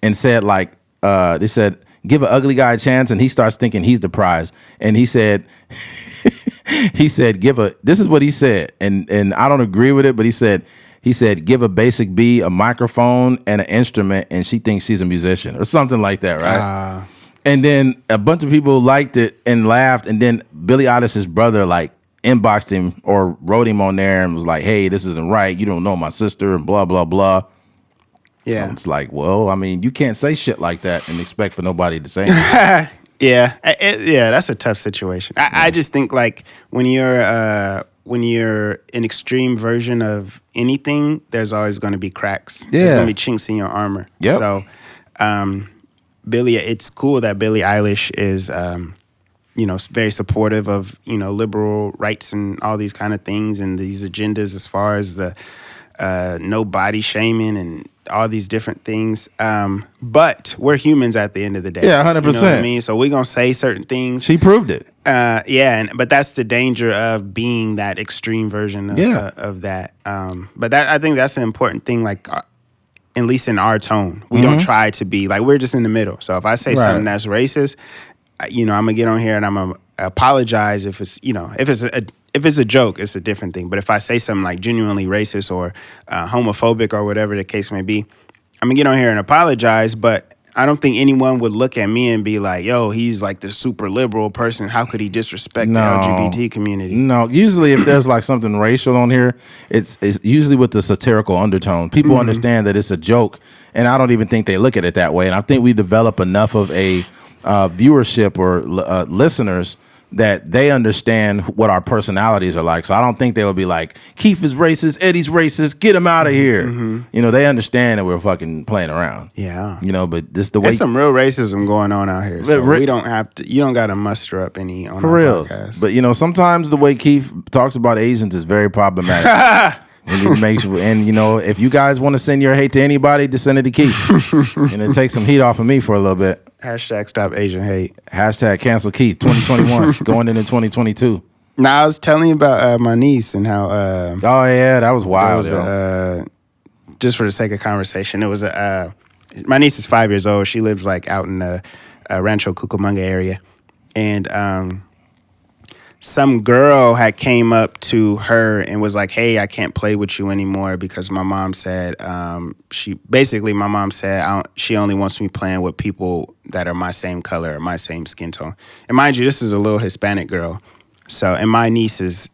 and said like, they said, give an ugly guy a chance, and he starts thinking he's the prize. And he said, this is what he said. And I don't agree with it, but he said, give a basic B a microphone and an instrument, and she thinks she's a musician or something like that, right? And then a bunch of people liked it and laughed, and then Billie Eilish's brother like inboxed him or wrote him on there and was like, hey, this isn't right. You don't know my sister and blah, blah, blah. Yeah. So it's like, well, I mean, you can't say shit like that and expect for nobody to say anything. Yeah, that's a tough situation. I just think like when you're an extreme version of anything, there's always going to be cracks. Yeah. There's going to be chinks in your armor. Yep. So, it's cool that Billie Eilish is, very supportive of, liberal rights and all these kind of things and these agendas as far as the no body shaming and all these different things. But we're humans at the end of the day. Yeah, 100%. You know what I mean? So we're going to say certain things. She proved it. But that's the danger of being that extreme version of that. But I think that's an important thing, like, at least in our tone. We don't try to be, like, we're just in the middle. So if I say something that's racist, I'm going to get on here and I'm going to apologize if it's, if it's a joke, it's a different thing. But if I say something like genuinely racist or homophobic or whatever the case may be, I'm going to get on here and apologize. But I don't think anyone would look at me and be like, yo, he's like the super liberal person. How could he disrespect the LGBT community? No, usually if there's like something racial on here, it's usually with the satirical undertone. People understand that it's a joke, and I don't even think they look at it that way. And I think we develop enough of a viewership or listeners that they understand what our personalities are like. So I don't think they will be like, Keith is racist, Eddie's racist, get him out of here. They understand that we're fucking playing around. Yeah. But this the way. There's some real racism going on out here. So we don't have to, you don't got to muster up any on our podcast. But, sometimes the way Keith talks about Asians is very problematic. And if you guys want to send your hate to anybody, just send it to Keith. And it takes some heat off of me for a little bit. Hashtag stop Asian hate. Hashtag cancel Keith 2021 going into 2022. Now I was telling you about my niece and how. Oh yeah, that was wild. Just for the sake of conversation, it was my niece is 5 years old. She lives like out in the Rancho Cucamonga area, and some girl had came up to her and was like, hey, I can't play with you anymore because my mom said, my mom said she only wants me playing with people that are my same color or my same skin tone. And mind you, this is a little Hispanic girl. So, and my niece is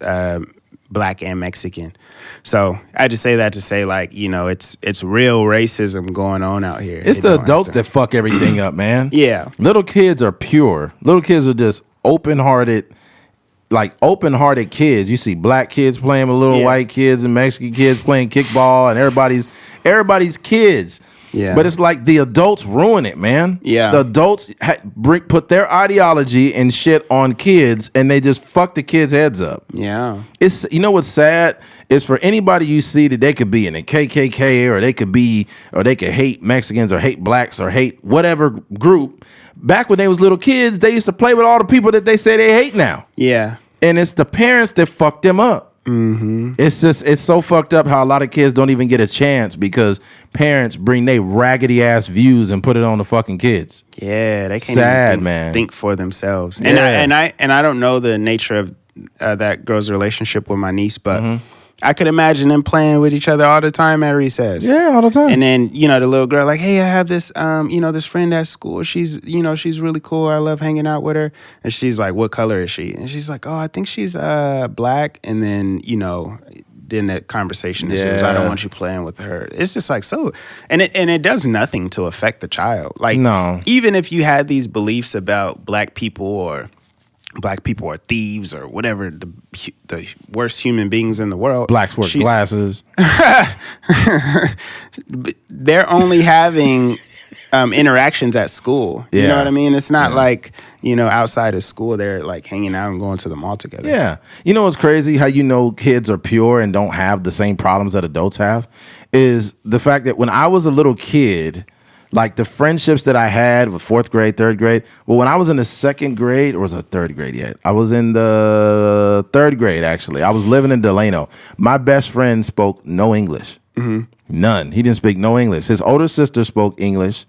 Black and Mexican. So I just say that to say, like, it's real racism going on out here. It's the adults that fuck everything up, man. Yeah. Little kids are pure. Little kids are just open-hearted kids. You see black kids playing with little white kids and Mexican kids playing kickball, and everybody's kids. Yeah. But it's like the adults ruin it, man. Yeah. The adults put their ideology and shit on kids, and they just fuck the kids' heads up. Yeah. It's what's sad is for anybody you see that they could be in a KKK or they could hate Mexicans or hate blacks or hate whatever group. Back when they was little kids, they used to play with all the people that they say they hate now. Yeah. And it's the parents that fucked them up. It's so fucked up how a lot of kids don't even get a chance because parents bring their raggedy ass views and put it on the fucking kids. Yeah, they can't even think for themselves. Yeah. And I don't know the nature of that girl's relationship with my niece, but I could imagine them playing with each other all the time at recess. Yeah, all the time. And then, the little girl like, hey, I have this, this friend at school. She's really cool. I love hanging out with her. And she's like, what color is she? And she's like, oh, I think she's black. And then, then that conversation is, I don't want you playing with her. It's just like, so, and it does nothing to affect the child. Like, no. Even if you had these beliefs about black people are thieves or whatever, the worst human beings in the world. Blacks wear glasses. They're only having interactions at school. You know what I mean? It's not like, outside of school, they're like hanging out and going to the mall together. Yeah. You know what's crazy? How kids are pure and don't have the same problems that adults have is the fact that when I was a little kid, like the friendships that I had with 4th grade, 3rd grade. Well, when I was in the 2nd grade, or was it 3rd grade yet? I was in the 3rd grade, actually. I was living in Delano. My best friend spoke no English. Mm-hmm. None. He didn't speak no English. His older sister spoke English,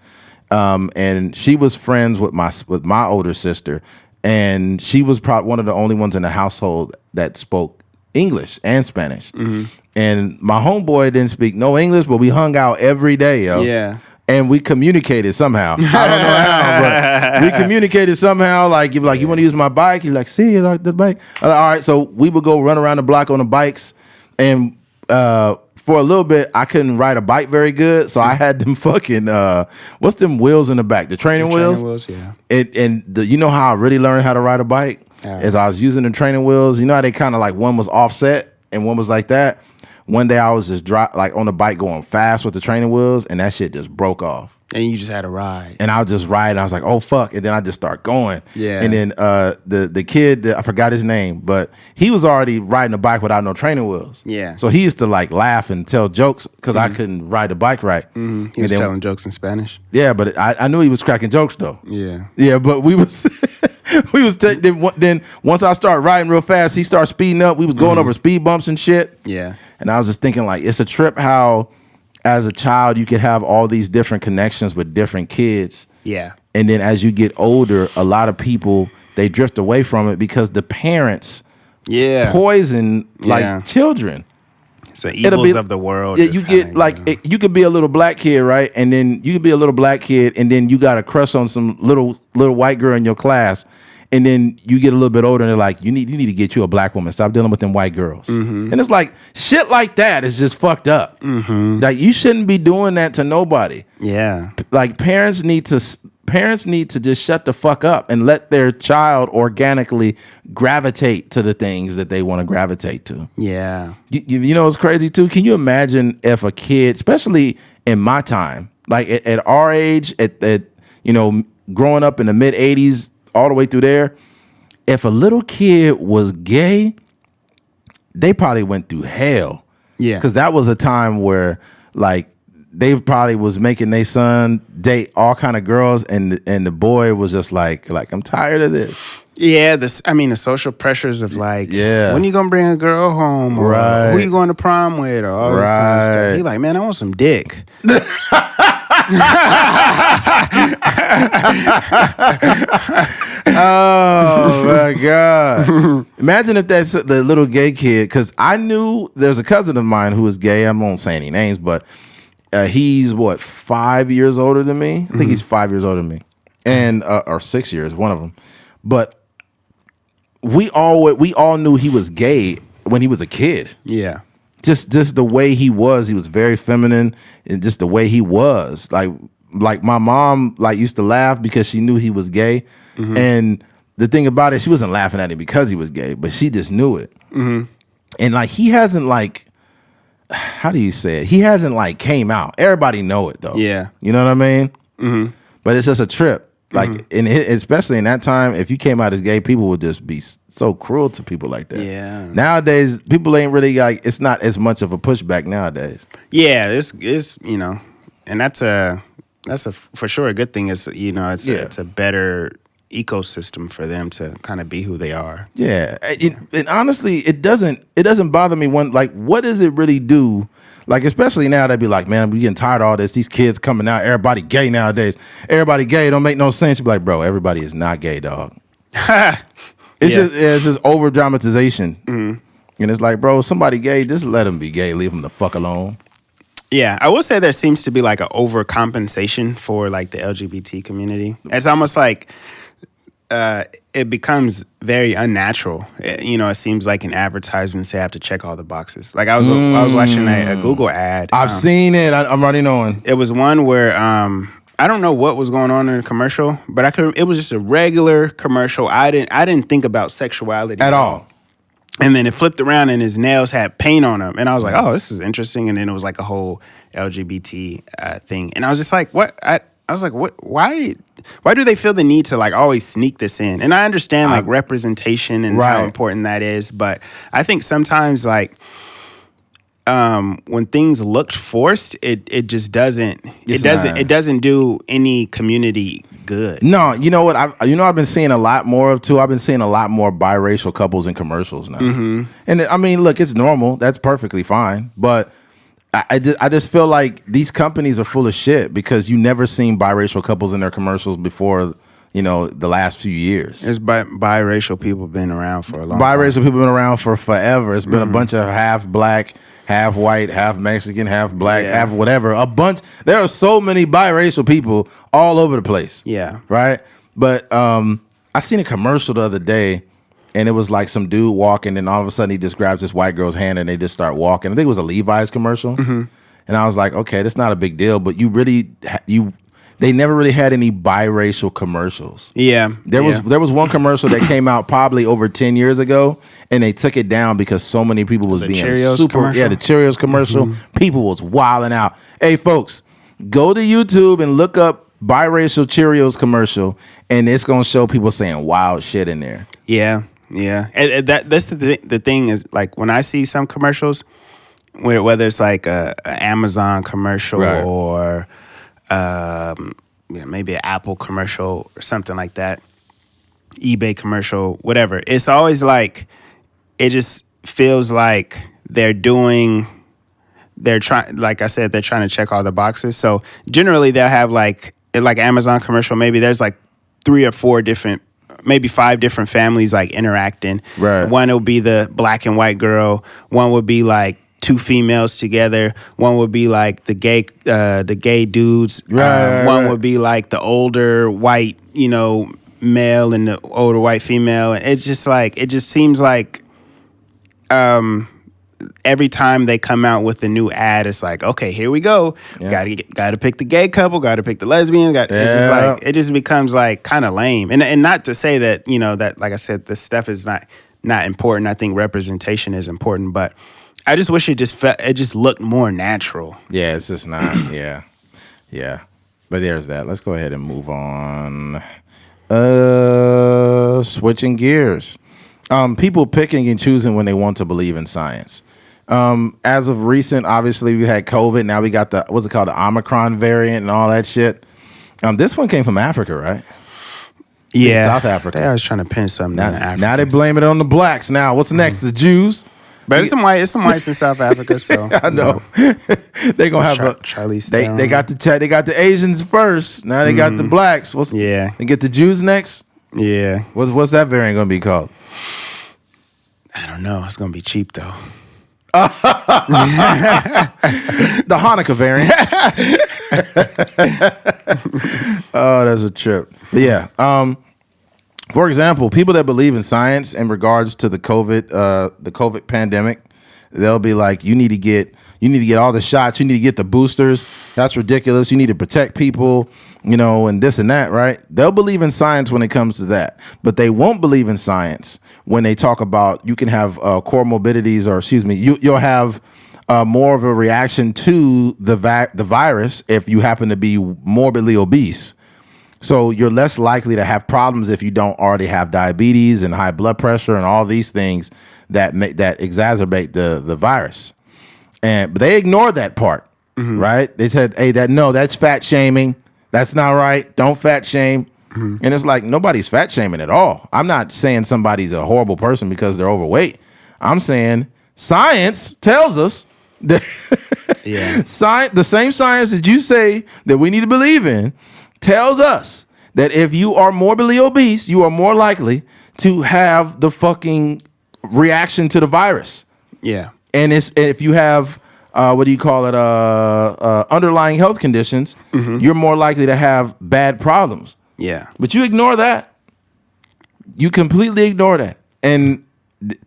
and she was friends with my older sister. And she was probably one of the only ones in the household that spoke English and Spanish. Mm-hmm. And my homeboy didn't speak no English, but we hung out every day, yo. Yeah. And we communicated somehow. I don't know how, but we communicated somehow. Like, you want to use my bike? You're like, see, you like the bike? All right, so we would go run around the block on the bikes. And for a little bit, I couldn't ride a bike very good. So I had them fucking, what's them wheels in the back? The training wheels? Training wheels, yeah. You know how I really learned how to ride a bike? As I was using the training wheels. You know how they kind of like one was offset and one was like that? One day I was just on the bike going fast with the training wheels, and that shit just broke off. And you just had to ride. And I was just riding. I was like, oh, fuck. And then I just start going. Yeah. And then the kid, I forgot his name, but he was already riding a bike without no training wheels. Yeah. So he used to like laugh and tell jokes because I couldn't ride the bike right. Mm-hmm. He was telling jokes in Spanish. Yeah, but I knew he was cracking jokes though. Yeah. Yeah, but we was... then once I started riding real fast, he started speeding up. We was going over speed bumps and shit. Yeah. And I was just thinking, like, it's a trip how, as a child, you could have all these different connections with different kids. Yeah. And then as you get older, a lot of people, they drift away from it because the parents poison, like, children. It's the evils of the world. Yeah, you get, like, you could be a little black kid, right? And then you could be a little black kid, and then you got a crush on some little white girl in your class. And then you get a little bit older and they're like, you need to get you a black woman. Stop dealing with them white girls. Mm-hmm. And it's like, shit like that is just fucked up. Mm-hmm. Like, you shouldn't be doing that to nobody. Yeah. Like, parents need to just shut the fuck up and let their child organically gravitate to the things that they want to gravitate to. Yeah. You know what's crazy too? Can you imagine if a kid, especially in my time, like at our age, at growing up in the mid 80s, all the way through there, if a little kid was gay, they probably went through hell. Yeah. Because that was a time where, like, they probably was making their son date all kind of girls, and the boy was just like, I'm tired of this. Yeah, the social pressures of like, when you gonna bring a girl home, or who you going to prom with, or all this kind of stuff. He like, man, I want some dick. Oh my God. Imagine if that's the little gay kid, because I knew there's a cousin of mine who is gay. I won't say any names, but he's 5 years older than me. I think he's 5 years older than me, and or 6 years, one of them. But we all knew he was gay when he was a kid. Yeah. Just the way he was very feminine, and just the way he was. Like my mom used to laugh because she knew he was gay. Mm-hmm. And the thing about it, she wasn't laughing at him because he was gay, but she just knew it. Mm-hmm. And like, he hasn't how do you say it? He hasn't came out. Everybody know it though. Yeah. You know what I mean? Mm-hmm. But it's just a trip. Especially in that time, if you came out as gay, people would just be so cruel to people like that. Yeah. Nowadays, people ain't really it's not as much of a pushback nowadays. Yeah, it's and that's a for sure a good thing. It's it's a better ecosystem for them to kind of be who they are. Yeah, and honestly, it doesn't bother me what does it really do? Like, especially now, they'd be like, man, we getting tired of all this. These kids coming out, everybody gay nowadays. Everybody gay, don't make no sense. You'd be like, bro, everybody is not gay, dog. It's just over dramatization. Mm-hmm. And it's like, bro, somebody gay, just let them be gay. Leave them the fuck alone. Yeah, I will say there seems to be like an overcompensation for like the LGBT community. It's almost like it becomes very unnatural. It seems like an advertisement say I have to check all the boxes. Like I was watching a Google ad. I've seen it. I'm already knowing. It was one where I don't know what was going on in the commercial, but it was just a regular commercial. I didn't think about sexuality At all. And then it flipped around and his nails had paint on them. And I was like, oh, this is interesting. And then it was like a whole LGBT thing. And I was just like, what? I was like, what? Why do they feel the need to like always sneak this in? And I understand like representation and how important that is. But I think sometimes like when things looked forced, it just doesn't. It doesn't do any community good. No, you know what? I've been seeing a lot more of too. I've been seeing a lot more biracial couples in commercials now. Mm-hmm. And I mean, look, it's normal. That's perfectly fine. But I just feel like these companies are full of shit because you never seen biracial couples in their commercials before. The last few years. It's biracial people been around for a long time. Biracial people been around for forever. It's been a bunch of half black, half white, half Mexican, half black, half whatever. A bunch. There are so many biracial people all over the place. Yeah. Right? But I seen a commercial the other day, and it was like some dude walking, and all of a sudden he just grabs this white girl's hand, and they just start walking. I think it was a Levi's commercial. Mm-hmm. And I was like, okay, that's not a big deal, but they never really had any biracial commercials. Yeah. There was one commercial that came out probably over 10 years ago, and they took it down because so many people was being Cheerios super. Commercial? Yeah, the Cheerios commercial. Mm-hmm. People was wilding out. Hey, folks, go to YouTube and look up biracial Cheerios commercial, and it's gonna show people saying wild shit in there. Yeah, yeah. And that's the thing is like when I see some commercials, whether it's like a Amazon commercial or maybe an Apple commercial or something like that, eBay commercial, whatever. It's always like, it just feels like they're trying, like I said, they're trying to check all the boxes. So generally they'll have like Amazon commercial, maybe there's like 3 or 4 different, maybe 5 different families like interacting. Right. One will be the black and white girl. One would be like 2 females together. One would be like the gay dudes. One would be like the older white, male and the older white female. And it's just like, it just seems like every time they come out with a new ad, it's like, okay, here we go. Yeah. Got to pick the gay couple. Got to pick the lesbian. It's just like, it just becomes like kind of lame. And not to say that that, like I said, this stuff is not important. I think representation is important, but I just wish it just looked more natural. Yeah, it's just not. Yeah. But there's that. Let's go ahead and move on. Switching gears. People picking and choosing when they want to believe in science. As of recent, obviously we had COVID. Now we got what's it called, the Omicron variant and all that shit. This one came from Africa, right? Yeah, South Africa. They always trying to pin something on the Africans. Now they blame it on the blacks. Now what's next? The Jews. But it's some whites in South Africa, so I know. They gonna have Charlize. They got the Asians first. Now they got the blacks. They get the Jews next. Yeah. What's that variant gonna be called? I don't know. It's gonna be cheap though. The Hanukkah variant. Oh, that's a trip. But yeah. For example, people that believe in science in regards to the COVID pandemic, they'll be like, you need to get all the shots, you need to get the boosters. That's ridiculous. You need to protect people, and this and that, right? They'll believe in science when it comes to that, but they won't believe in science when they talk about you can have comorbidities, or you'll have more of a reaction to the virus if you happen to be morbidly obese. So you're less likely to have problems if you don't already have diabetes and high blood pressure and all these things that exacerbate the virus. But they ignored that part, right? They said, "Hey, that's fat shaming. That's not right. Don't fat shame." Mm-hmm. And it's like nobody's fat shaming at all. I'm not saying somebody's a horrible person because they're overweight. I'm saying science tells us that the same science that you say that we need to believe in tells us that if you are morbidly obese, you are more likely to have the fucking reaction to the virus. Yeah. And if you have what do you call it? Underlying health conditions, you're more likely to have bad problems. Yeah. But you ignore that. You completely ignore that. And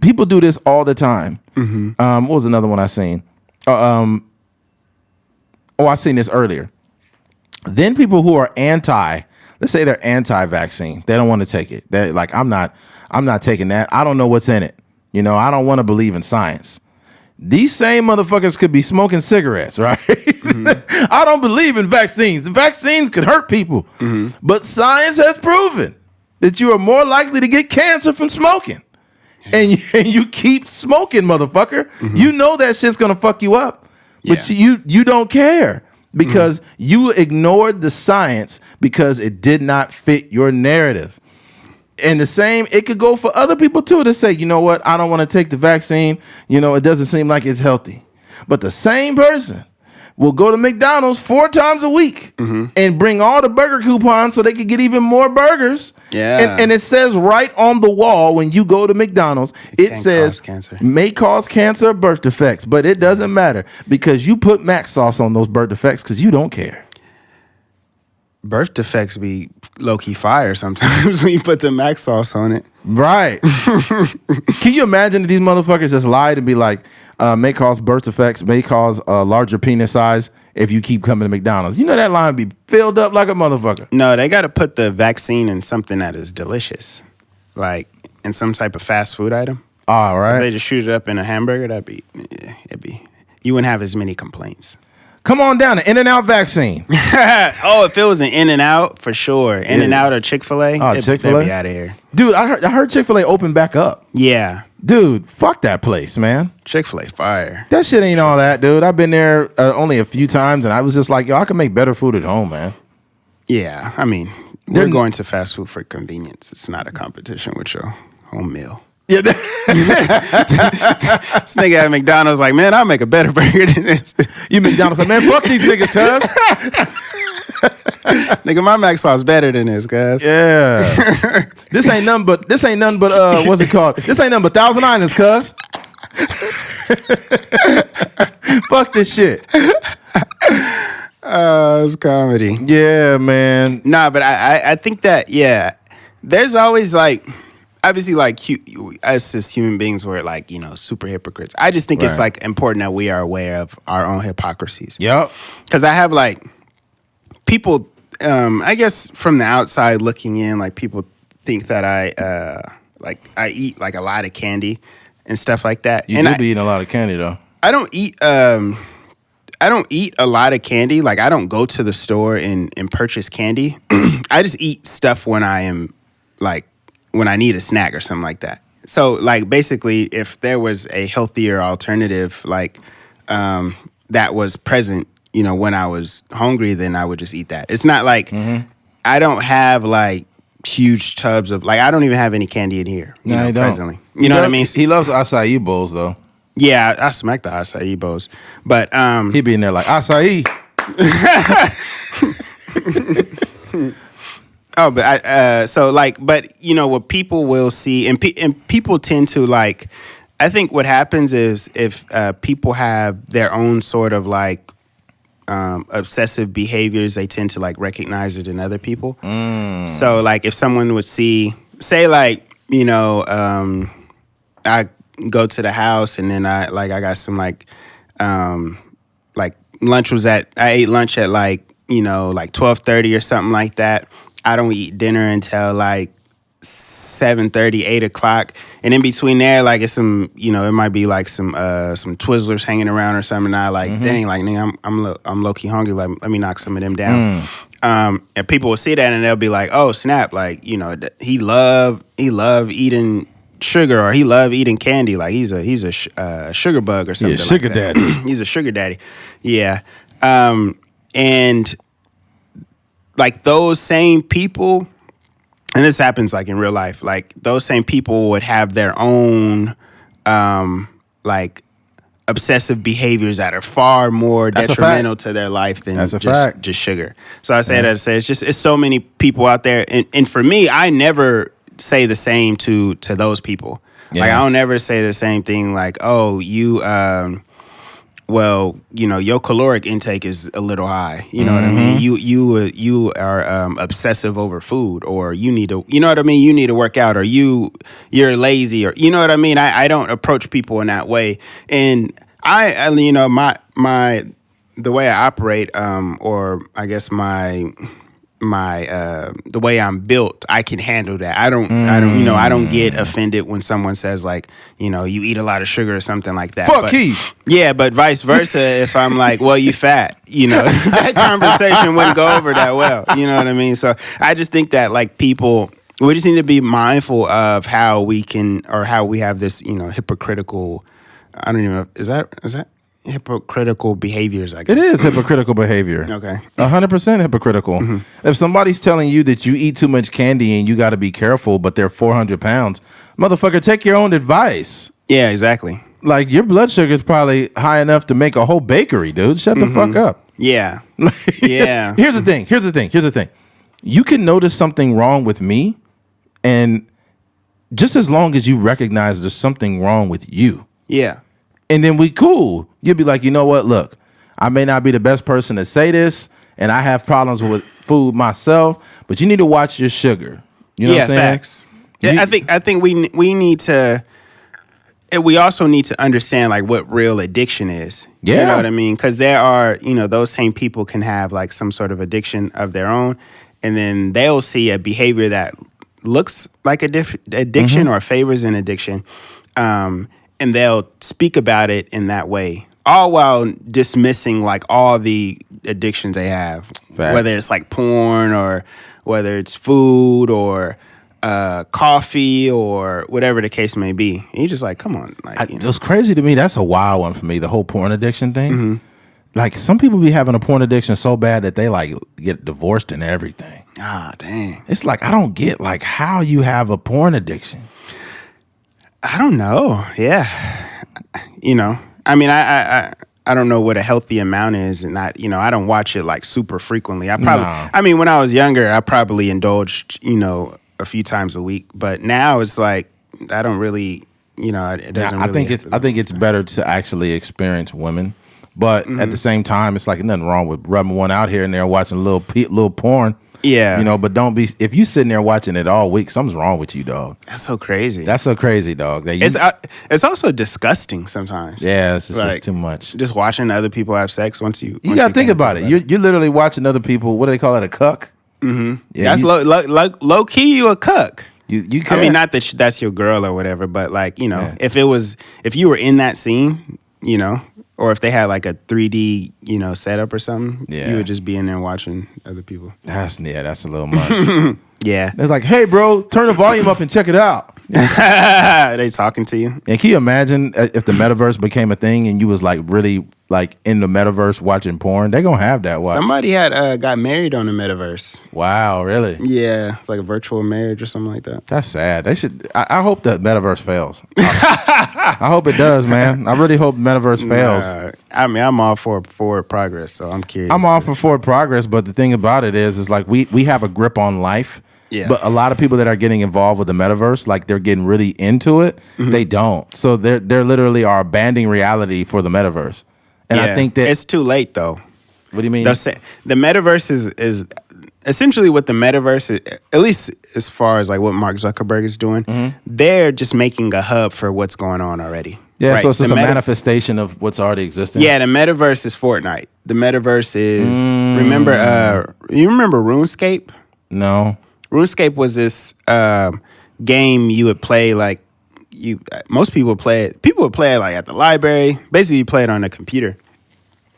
people do this all the time. What was another one I seen? I seen this earlier. Then people who are let's say they're anti-vaccine. They don't want to take it. They're like, I'm not taking that. I don't know what's in it. You know, I don't want to believe in science. These same motherfuckers could be smoking cigarettes, right? I don't believe in vaccines. Vaccines could hurt people. But science has proven that you are more likely to get cancer from smoking. And you keep smoking, motherfucker. You know that shit's going to fuck you up. But you don't care because you ignored the science because it did not fit your narrative. And the same, it could go for other people too to say, you know what, I don't want to take the vaccine. You know, it doesn't seem like it's healthy. But the same person will go to McDonald's 4 times a week and bring all the burger coupons so they can get even more burgers. Yeah. And it says right on the wall when you go to McDonald's, it says may cause cancer or birth defects. But it doesn't matter because you put Mac sauce on those birth defects because you don't care. Birth defects be low-key fire sometimes when you put the Mac sauce on it. Right. Can you imagine that these motherfuckers just lied and be like, may cause birth defects, may cause a larger penis size if you keep coming to McDonald's? You know that line be filled up like a motherfucker. No, they got to put the vaccine in something that is delicious, like in some type of fast food item. All right. If they just shoot it up in a hamburger, you wouldn't have as many complaints. Come on down, the In-N-Out vaccine. Oh, if it was an In-N-Out, for sure. In-N-Out or Chick-fil-A. Oh, Chick-fil-A? Be out of here. Dude, I heard Chick-fil-A open back up. Yeah. Dude, fuck that place, man. Chick-fil-A fire. That shit ain't all that, dude. I've been there only a few times, and I was just like, yo, I can make better food at home, man. Yeah, I mean, we're going to fast food for convenience. It's not a competition with your home meal. Yeah. This nigga at McDonald's like, man, I'll make a better burger than this. You McDonald's like, man, fuck these niggas, cuz. Nigga, my Mac sauce better than this, cuz. Yeah. This ain't nothing but what's it called? This ain't nothing but Thousand Islands, cuz. Fuck this shit. It's comedy. Yeah, man. Nah, but I think that, yeah, there's always like, obviously, like, us as human beings, we're like, you know, super hypocrites. I just think it's like important that we are aware of our own hypocrisies. Yep. Because I have like people, I guess from the outside looking in, like people think that I eat like a lot of candy and stuff like that. You do be eating a lot of candy though. I don't eat a lot of candy. Like I don't go to the store and purchase candy. I just eat stuff when I am like, when I need a snack or something like that. So like basically if there was a healthier alternative like that was present, you know, when I was hungry, then I would just eat that. It's not like I don't have like huge tubs of like I don't even have any candy in here. You know, presently. You know what I mean? He loves acai bowls though. Yeah, I smack the acai bowls. But he be in there like acai. Oh, but so like, but you know what people will see, and people tend to like. I think what happens is if people have their own sort of like obsessive behaviors, they tend to like recognize it in other people. So like, if someone would say like, you know, I go to the house and then I got some like lunch I ate lunch at like, you know, like 12:30 or something like that. I don't eat dinner until like 7:30, 8 o'clock. And in between there, like it's some, you know, it might be like some Twizzlers hanging around or something. And I like, dang, like nigga, I'm low key hungry. Like, let me knock some of them down. And people will see that and they'll be like, oh snap, like, you know, he love eating sugar or he love eating candy. Like he's a sugar bug or something. Yeah, sugar like that. daddy. He's a sugar daddy. Yeah. And like those same people, and this happens like in real life, like those same people would have their own like obsessive behaviors that are far more detrimental to their life than just sugar. So I say that to say it's so many people out there, and for me, I never say the same to those people. Like I don't ever say the same thing. Like, oh, you. Well, you know, your caloric intake is a little high. You know what I mean? You are obsessive over food, or you need to, you know what I mean? You need to work out, or you're lazy, or you know what I mean? I don't approach people in that way. And I you know, the way I operate, or I guess my the way I'm built, I can handle that. I don't you know, I don't get offended when someone says like, you know, you eat a lot of sugar or something like that. Fuck Keith. Yeah, but vice versa, if I'm like, well, you fat, you know, that conversation wouldn't go over that well. You know what I mean? So I just think that like people, we just need to be mindful of how we can, or how we have this, you know, hypocritical, I don't even know, is that hypocritical behaviors, I guess. It is hypocritical behavior. Okay. 100% hypocritical. If somebody's telling you that you eat too much candy and you got to be careful, but they're 400 pounds, motherfucker, take your own advice. Yeah, exactly. Like, your blood sugar is probably high enough to make a whole bakery, dude. Shut the fuck up. Yeah. Yeah. Here's the thing. You can notice something wrong with me, and just as long as you recognize there's something wrong with you. Yeah. And then we cool. You'll be like, you know what? Look, I may not be the best person to say this, and I have problems with food myself, but you need to watch your sugar. You know what I'm saying? Facts. I think we need to. We also need to understand like what real addiction is. Yeah. You know what I mean? Because there are, you know, those same people can have like some sort of addiction of their own, and then they'll see a behavior that looks like addiction or favors an addiction. And they'll speak about it in that way, all while dismissing like all the addictions they have, Facts. Whether it's like porn or whether it's food or coffee or whatever the case may be. And you're just like, come on. Like, It was crazy to me. That's a wild one for me, the whole porn addiction thing. Like, some people be having a porn addiction so bad that they like get divorced and everything. Ah, dang. It's like, I don't get like how you have a porn addiction. I don't know. Yeah. You know, I mean, I don't know what a healthy amount is, and I don't watch it like super frequently. I mean, when I was younger, I probably indulged, you know, a few times a week, but now it's like, I don't really, you know, it doesn't I really. think it's better to actually experience women, but at the same time, it's like nothing wrong with rubbing one out here and there, watching a little porn. Yeah. You know, but don't be, if you sitting there watching it all week, something's wrong with you, dog. That's so crazy. That's so crazy, dog. It's also disgusting sometimes. Yeah, it's just Like, too much. Just watching other people have sex You got to think about it. You're literally watching other people, what do they call it, a cuck? Mm-hmm. Yeah, that's low key, you a cuck. You can. I mean, not that that's your girl or whatever, but like, you know, if you were in that scene, you know, or if they had like a 3D, you know, setup or something, you would just be in there watching other people. That's a little much. Yeah. It's like, hey, bro, turn the volume up and check it out. They talking to you. And can you imagine if the metaverse became a thing and you was like really like in the metaverse watching porn? They gonna have that. Watch. Somebody had got married on the metaverse. Wow, really? Yeah, it's like a virtual marriage or something like that. That's sad. They should. I hope the metaverse fails. I hope it does, man. I really hope the metaverse fails. I mean, I'm all for forward progress, so I'm curious. I'm all for forward progress, but the thing about it is like we have a grip on life. Yeah. But a lot of people that are getting involved with the metaverse, like they're getting really into it, they don't. So they're literally are abandoning reality for the metaverse. And I think that it's too late, though. What do you mean? The metaverse is essentially what the metaverse is, at least as far as like what Mark Zuckerberg is doing. They're just making a hub for what's going on already. Yeah, right? So it's just a manifestation of what's already existing. Yeah, the metaverse is Fortnite. The metaverse is remember RuneScape? No. RuneScape was this game you would play like most people would play it. People would play it like at the library. Basically, you play it on a computer,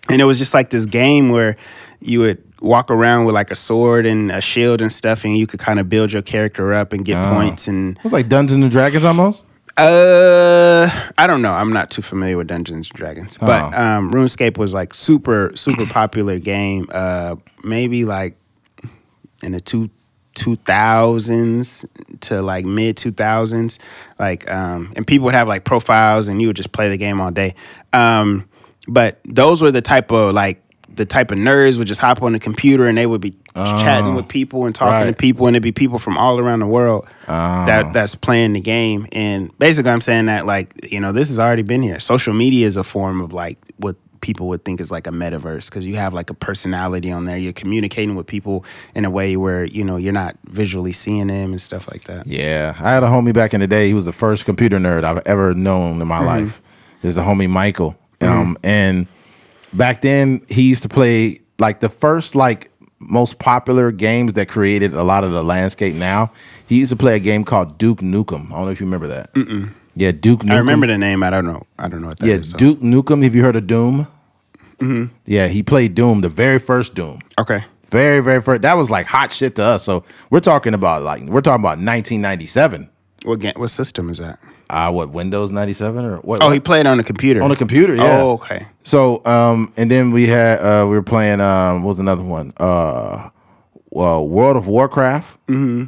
and it was just like this game where you would walk around with like a sword and a shield and stuff, and you could kind of build your character up and get points. And it was like Dungeons and Dragons almost. I don't know. I'm not too familiar with Dungeons and Dragons, but RuneScape was like super popular game. Maybe like in the 2000s to like mid 2000s, like and people would have like profiles and you would just play the game all day. But those were the type of like the type of nerds would just hop on the computer and they would be chatting with people and talking to people, and it'd be people from all around the world that's playing the game. And basically, I'm saying that, like, this has already been here. Social media is a form of like what people would think is like a metaverse, because you have like a personality on there. You're communicating with people in a way where you're not visually seeing them and stuff like that. Yeah, I had a homie back in the day. He was the first computer nerd I've ever known in my life. There's a homie Michael, and back then he used to play like the first like most popular games that created a lot of the landscape. Now he used to play a game called Duke Nukem. I don't know if you remember that. Yeah, Duke Nukem. I remember the name. I don't know what that is. Yeah, Duke Nukem. Have you heard of Doom? Yeah, he played Doom, the very first Doom. Okay. Very, very first. That was like hot shit to us. So we're talking about 1997. What system is that? What, Windows 97 or what? Oh, he played on the computer. On the computer, yeah. Oh, okay. So and then we were playing what was another one? World of Warcraft. I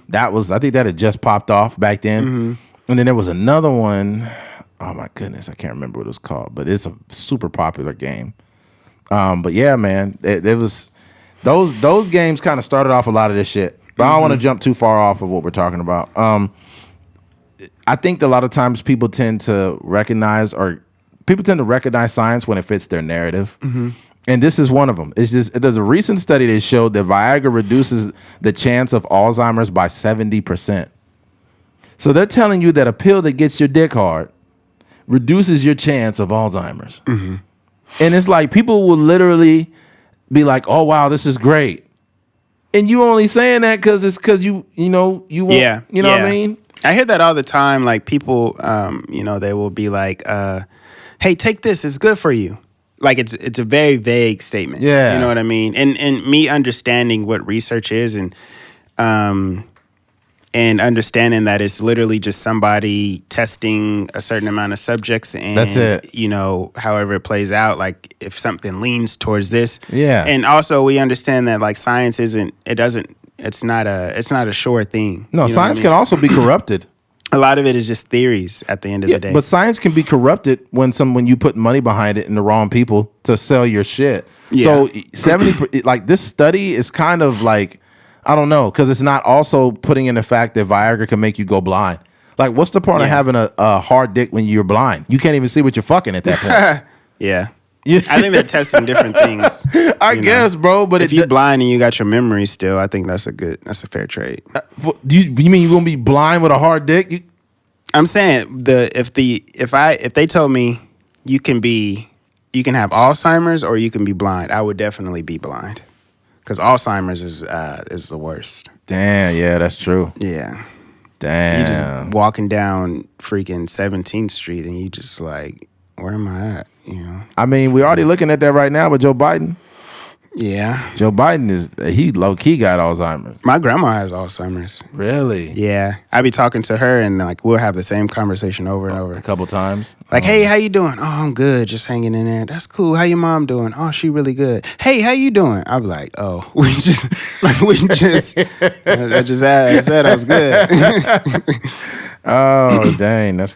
think that had just popped off back then. And then there was another one. Oh my goodness, I can't remember what it was called, but it's a super popular game. But yeah, man, it was those games kind of started off a lot of this shit. But I don't want to jump too far off of what we're talking about. I think a lot of times people tend to recognize science when it fits their narrative. And this is one of them. There's a recent study that showed that Viagra reduces the chance of Alzheimer's by 70%. So they're telling you that a pill that gets your dick hard reduces your chance of Alzheimer's. And it's like people will literally be like, "Oh wow, this is great," and you only saying that because you want, what I mean? I hear that all the time. Like people, they will be like, "Hey, take this; it's good for you." Like it's a very vague statement. Yeah, you know what I mean. And me understanding what research is and understanding that it's literally just somebody testing a certain amount of subjects, and that's it. However it plays out, like if something leans towards this. Yeah. And also we understand that like science it's not a sure thing. No, science can also be corrupted. A lot of it is just theories at the end of the day. But science can be corrupted when you put money behind it and the wrong people to sell your shit. Yeah. So 70 like this study is kind of like, I don't know, because it's not also putting in the fact that Viagra can make you go blind. Like, what's the point of having a hard dick when you're blind? You can't even see what you're fucking at that point. Yeah. I think they're testing different things. I guess, bro. But if you're blind and you got your memory still, I think that's a fair trade. Do you mean you're gonna be blind with a hard dick? I'm saying if they told me you can have Alzheimer's or you can be blind, I would definitely be blind. Because Alzheimer's is the worst. Damn, yeah, that's true. Yeah. Damn. You just walking down freaking 17th Street and you just like, where am I at? I mean, we're already looking at that right now with Joe Biden. Yeah. Joe Biden he low-key got Alzheimer's. My grandma has Alzheimer's. Really? Yeah. I be talking to her and like we'll have the same conversation over and over. A couple times. Like, hey, how you doing? Oh, I'm good. Just hanging in there. That's cool. How your mom doing? Oh, she really good. Hey, how you doing? I'll be like, oh, I said I was good. Oh dang, that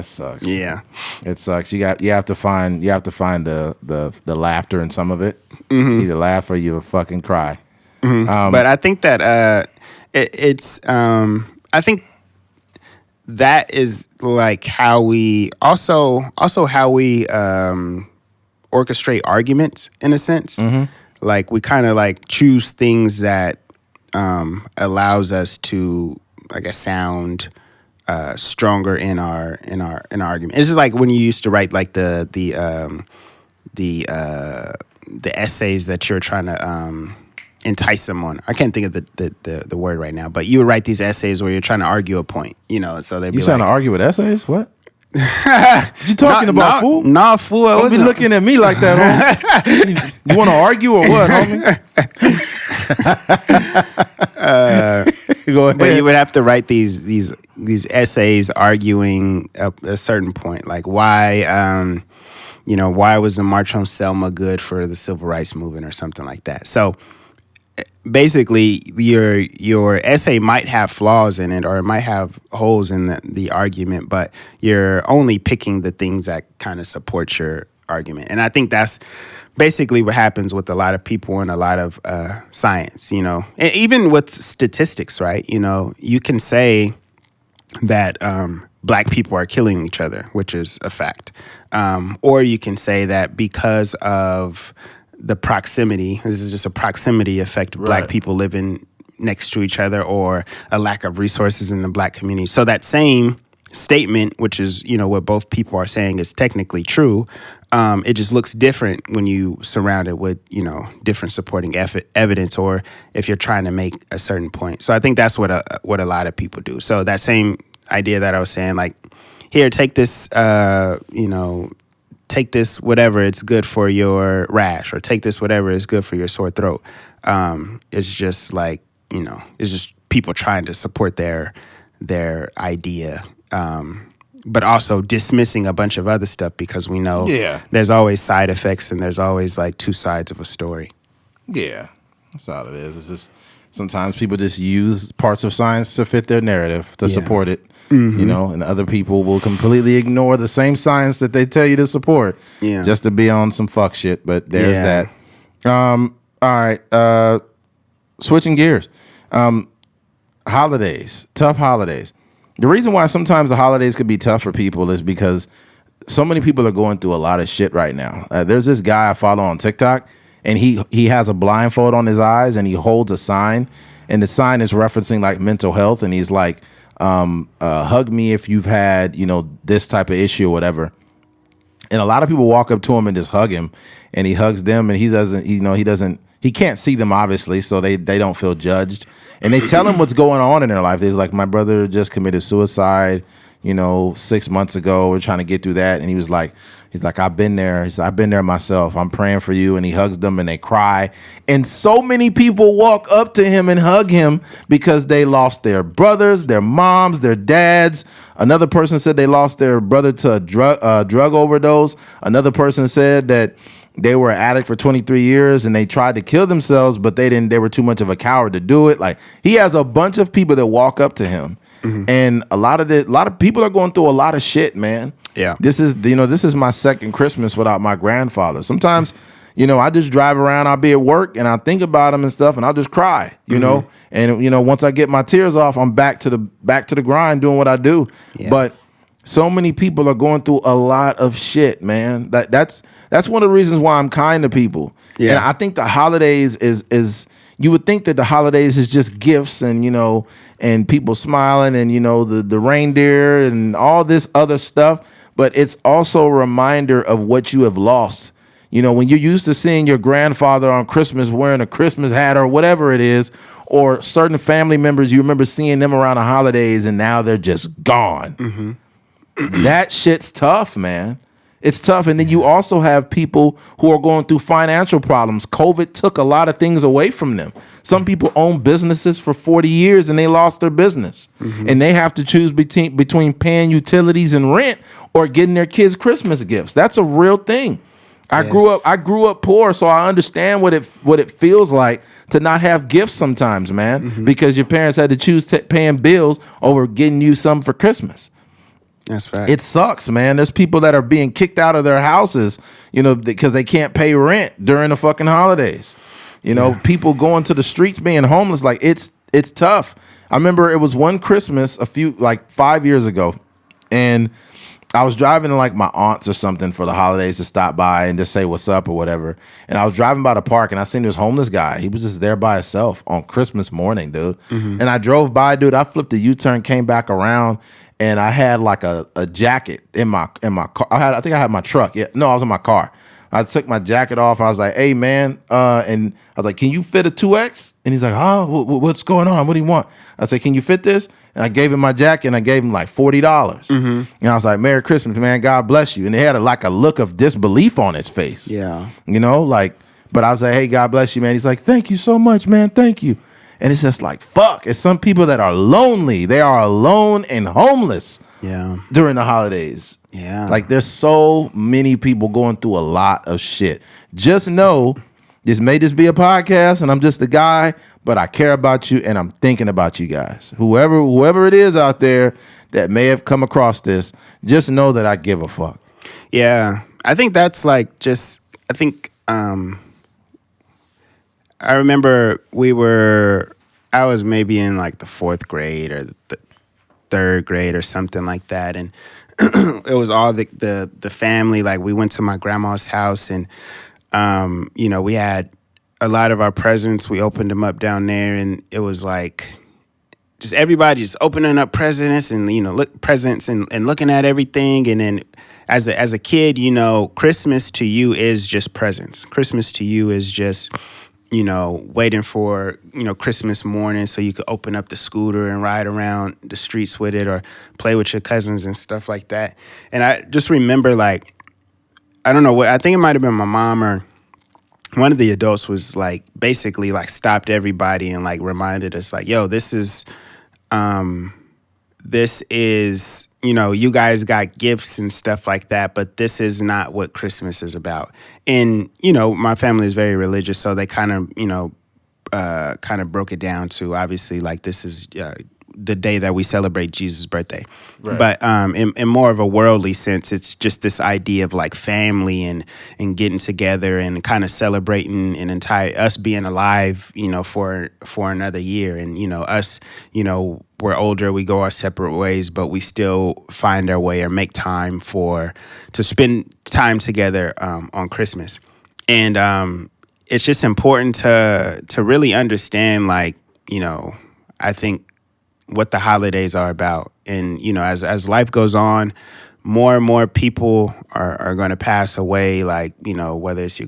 sucks. Yeah, it sucks. You have to find the laughter in some of it. Either laugh or you fucking cry. But I think that it's I think that is like how we also how we orchestrate arguments in a sense. Like we kind of like choose things that allows us to, I guess, sound stronger in our argument. It's just like when you used to write like the essays that you're trying to entice someone. I can't think of the word right now, but you would write these essays where you're trying to argue a point. So they'd be trying to argue with essays? What? You talking about, fool? Nah, fool. Don't be looking at me like that, homie. You want to argue or what, homie? Go ahead. But you would have to write these essays arguing a certain point, like why why was the March on Selma good for the civil rights movement or something like that. So basically, your essay might have flaws in it or it might have holes in the argument, but you're only picking the things that kind of support your argument. And I think that's basically what happens with a lot of people and a lot of science, you know, and even with statistics, right? You know, you can say that black people are killing each other, which is a fact. Or you can say that because of the proximity, this is just a proximity effect of black people living next to each other, or a lack of resources in the black community. So that same statement, which is, you know, what both people are saying is technically true, it just looks different when you surround it with, you know, different supporting evidence, or if you're trying to make a certain point. So I think that's what a lot of people do. So that same idea that I was saying, like, here, take this, you know, take this whatever, it's good for your rash, or take this whatever, it's good for your sore throat. It's just like, you know, it's just people trying to support their idea, but also dismissing a bunch of other stuff, because we know there's always side effects and there's always like two sides of a story. Yeah, that's all it is. It's just sometimes people just use parts of science to fit their narrative, to support it. You know, and other people will completely ignore the same science that they tell you to support, just to be on some fuck shit. But there's that. All right, switching gears. Holidays, tough holidays. The reason why sometimes the holidays could be tough for people is because so many people are going through a lot of shit right now. There's this guy I follow on TikTok, and he has a blindfold on his eyes, and he holds a sign, and the sign is referencing like mental health, and he's like, hug me if you've had, you know, this type of issue or whatever. And a lot of people walk up to him and just hug him, and he hugs them, and he can't see them, obviously, so they don't feel judged. And they tell him what's going on in their life. They're like, my brother just committed suicide, you know, 6 months ago. We're trying to get through that. And he's like, I've been there. I've been there myself. I'm praying for you. And he hugs them and they cry. And so many people walk up to him and hug him because they lost their brothers, their moms, their dads. Another person said they lost their brother to a drug overdose. Another person said that they were an addict for 23 years and they tried to kill themselves, but they didn't. They were too much of a coward to do it. Like, he has a bunch of people that walk up to him, and a lot of people are going through a lot of shit, man. Yeah, this is my second Christmas without my grandfather. Sometimes, you know, I just drive around. I'll be at work and I think about him and stuff, and I'll just cry. You know, and you know, once I get my tears off, I'm back to the grind doing what I do. Yeah. But so many people are going through a lot of shit, man. That's one of the reasons why I'm kind to people. Yeah. And I think the holidays is you would think that the holidays is just gifts and, you know, and people smiling and, you know, the reindeer and all this other stuff. But it's also a reminder of what you have lost. You know, when you're used to seeing your grandfather on Christmas wearing a Christmas hat or whatever it is, or certain family members, you remember seeing them around the holidays and now they're just gone. That shit's tough, man. It's tough. And then you also have people who are going through financial problems. COVID took a lot of things away from them. Some people own businesses for 40 years and they lost their business. And they have to choose between paying utilities and rent or getting their kids Christmas gifts. That's a real thing. I grew up poor, so I understand what it feels like to not have gifts sometimes, man, because your parents had to choose paying bills over getting you something for Christmas. That's fact. It sucks, man. There's people that are being kicked out of their houses, you know, because they can't pay rent during the fucking holidays. You know, people going to the streets being homeless. Like, it's tough. I remember it was one Christmas 5 years ago, and I was driving to like my aunt's or something for the holidays to stop by and just say what's up or whatever. And I was driving by the park and I seen this homeless guy. He was just there by himself on Christmas morning, dude. And I drove by, dude. I flipped a U-turn, came back around, and I had like a jacket in my car. I think I had my truck. Yeah, no, I was in my car. I took my jacket off. And I was like, "Hey, man," and I was like, "Can you fit a 2X?" And he's like, "Oh, what's going on? What do you want?" I said, "Can you fit this?" And I gave him my jacket, and I gave him like $40. And I was like, "Merry Christmas, man. God bless you." And he had a look of disbelief on his face. Yeah, you know, like. But I was like, "Hey, God bless you, man." He's like, "Thank you so much, man. Thank you." And it's just like, fuck. It's some people that are lonely. They are alone and homeless. Yeah. During the holidays. Yeah. Like, there's so many people going through a lot of shit. Just know, this may just be a podcast, and I'm just a guy, but I care about you, and I'm thinking about you guys. Whoever it is out there that may have come across this, just know that I give a fuck. Yeah. I think that's like just. I think I remember I was maybe in like the fourth grade or the third grade or something like that, and it was all the family. Like we went to my grandma's house, and we had a lot of our presents. We opened them up down there, and it was like just everybody just opening up presents and presents and looking at everything. And then as a kid, Christmas to you is just presents. Christmas to you is just waiting for Christmas morning so you could open up the scooter and ride around the streets with it or play with your cousins and stuff like that. And I just remember, like, I don't know what, I think it might have been my mom or one of the adults was like basically like stopped everybody and like reminded us like, yo, this is you guys got gifts and stuff like that, but this is not what Christmas is about. And my family is very religious, so they kind of broke it down to obviously like this is the day that we celebrate Jesus' birthday. Right. But in more of a worldly sense, it's just this idea of like family and getting together and kind of celebrating us being alive, for another year. And, us, we're older, we go our separate ways, but we still find our way or make time to spend time together on Christmas. And it's just important to really understand, like, I think what the holidays are about. And, as life goes on, more and more people are going to pass away, like, whether it's your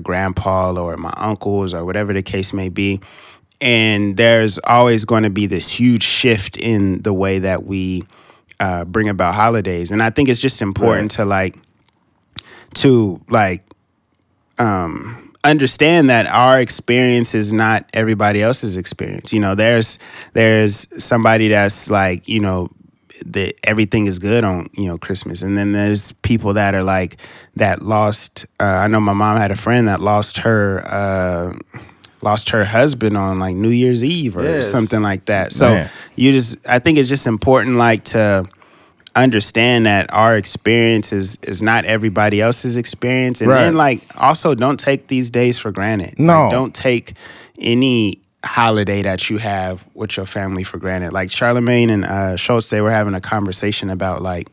grandpa or my uncles or whatever the case may be. And there's always going to be this huge shift in the way that we bring about holidays. And I think it's just important to understand that our experience is not everybody else's experience. There's somebody that's like, that everything is good on, Christmas. And then there's people that are like, that lost, I know my mom had a friend that lost her husband on like New Year's Eve or something like that. So I think it's just important, like, to understand that our experience is not everybody else's experience. And then, like, also don't take these days for granted. No. Like, don't take any holiday that you have with your family for granted. Like Charlemagne and Schultz, they were having a conversation about like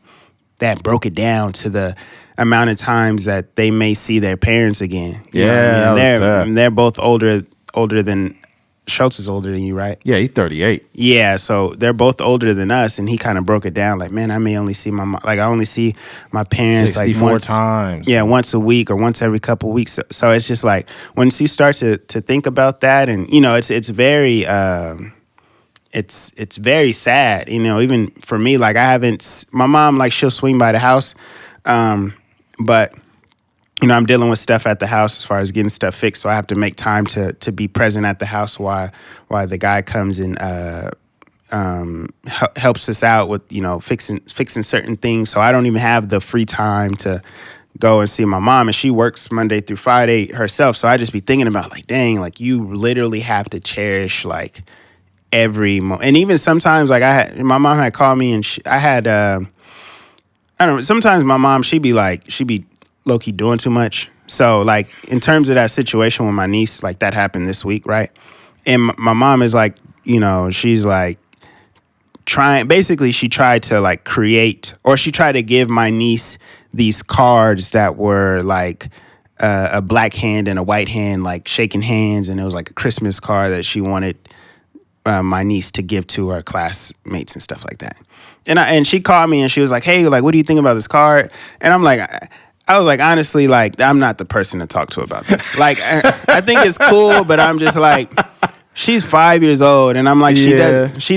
that, broke it down to the amount of times that they may see their parents again. They're both older than Schultz is older than you, right? Yeah, he's 38. Yeah, so they're both older than us, and he kind of broke it down like, man, I may only see I only see my parents 64 like once, times. Yeah, once a week or once every couple of weeks. So it's just like once you start to think about that, and it's very it's very sad. Even for me, like my mom, like, she'll swing by the house, but I'm dealing with stuff at the house as far as getting stuff fixed, so I have to make time to be present at the house while the guy comes and helps us out with fixing certain things. So I don't even have the free time to go and see my mom, and she works Monday through Friday herself. So I just be thinking about like, dang, like you literally have to cherish like every moment. And even sometimes, like my mom had called me, and I don't know. Sometimes my mom, she'd be low-key doing too much. So, like, in terms of that situation with my niece, like, that happened this week, right? And my mom is like, she's like she tried to like create, or she tried to give my niece these cards that were like a black hand and a white hand, like shaking hands. And it was like a Christmas card that she wanted my niece to give to her classmates and stuff like that. And she called me and she was like, hey, like, what do you think about this card? And I'm like, I was like, honestly, like, I'm not the person to talk to about this. Like, I think it's cool, but I'm just like, she's 5 years old, and I'm like, she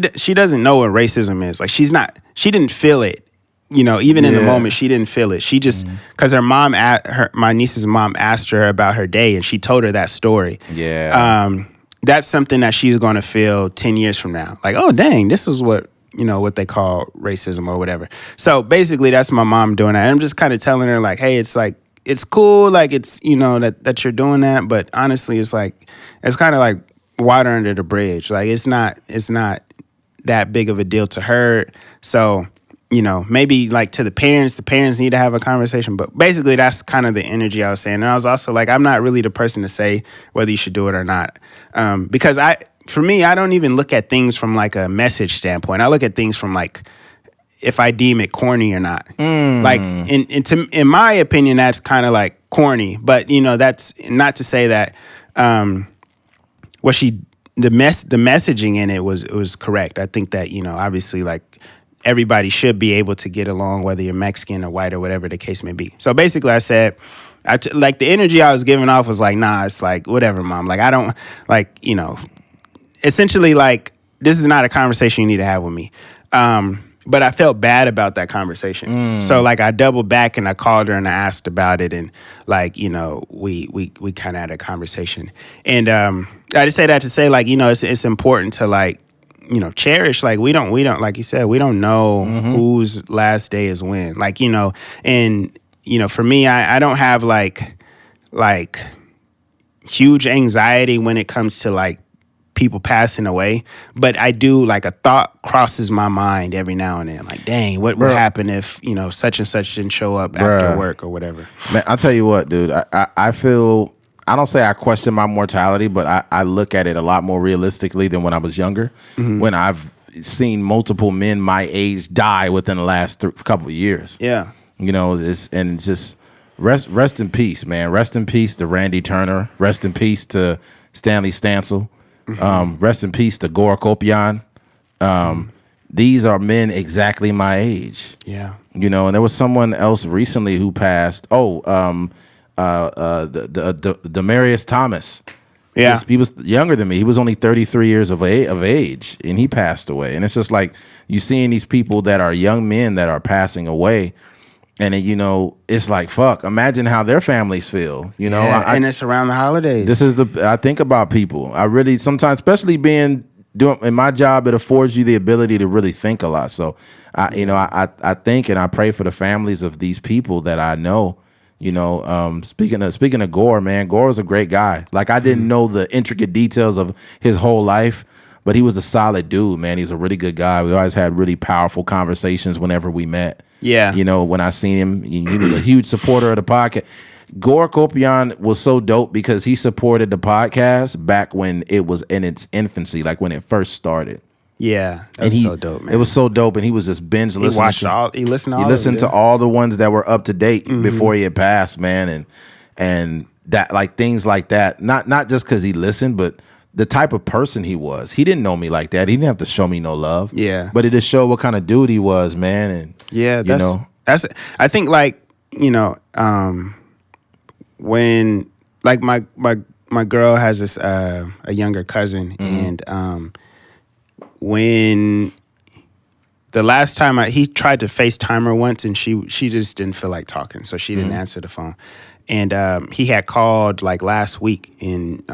doesn't know what racism is. Like, she didn't feel it, even in the moment, she didn't feel it. She just, because my niece's mom asked her about her day, and she told her that story. Yeah. That's something that she's going to feel 10 years from now. Like, oh, dang, this is what they call racism or whatever. So basically that's my mom doing that. And I'm just kind of telling her like, hey, it's like, it's cool. Like it's, that you're doing that. But honestly, it's like, it's kind of like water under the bridge. Like it's not that big of a deal to her. So maybe like to the parents need to have a conversation. But basically, that's kind of the energy I was saying. And I was also like, I'm not really the person to say whether you should do it or not. Because for me, I don't even look at things from like a message standpoint. I look at things from like, if I deem it corny or not. Like, in my opinion, that's kind of like corny. But, that's not to say that the messaging in it was correct. I think that, obviously, like, everybody should be able to get along, whether you're Mexican or white or whatever the case may be. So basically, I said, like, the energy I was giving off was like, nah, it's like, whatever, mom. Like, I don't, like, essentially, like, this is not a conversation you need to have with me. But I felt bad about that conversation. So like I doubled back and I called her and I asked about it, and like, we kind of had a conversation. And I just say that to say, like, it's important to, like, cherish, like, we don't like you said, we don't know whose last day is when, like, and for me, I don't have like huge anxiety when it comes to like people passing away, but I do, like, a thought crosses my mind every now and then, like, dang, what would happen if such and such didn't show up after work or whatever. Man, I'll tell you what, dude, I feel, I don't say I question my mortality, but I look at it a lot more realistically than when I was younger, when I've seen multiple men my age die within the last couple of years. Yeah. It's just rest in peace, man. Rest in peace to Randy Turner. Rest in peace to Stanley Stansel. Rest in peace to Gore Kopian. These are men exactly my age. Yeah. And there was someone else recently who passed. The Demarius Thomas. Yeah. He was younger than me. He was only 33 years of age, and he passed away. And it's just like you seeing these people that are young men that are passing away. And then, it's like, fuck, imagine how their families feel, Yeah, and it's around the holidays. I think about people. I really, sometimes, especially doing in my job, it affords you the ability to really think a lot. So, I think and I pray for the families of these people that I know. Speaking of Gore, man, Gore was a great guy. Like, I didn't know the intricate details of his whole life, but he was a solid dude, man. He's a really good guy. We always had really powerful conversations whenever we met. Yeah. When I seen him, he was a huge supporter of the podcast. Gore Kopian was so dope because he supported the podcast back when it was in its infancy, like when it first started. Yeah, that's so dope, man. It was so dope, and he was just binge listening. He listened to all the ones that were up to date before he had passed, man, and that, like, things like that. Not just because he listened, but the type of person he was. He didn't know me like that. He didn't have to show me no love. Yeah, but it just showed what kind of dude he was, man. And yeah, that's. I think, like, when, like, my girl has this a younger cousin, and when the last time he tried to FaceTime her once, and she just didn't feel like talking, so she didn't answer the phone. And he had called like last week, and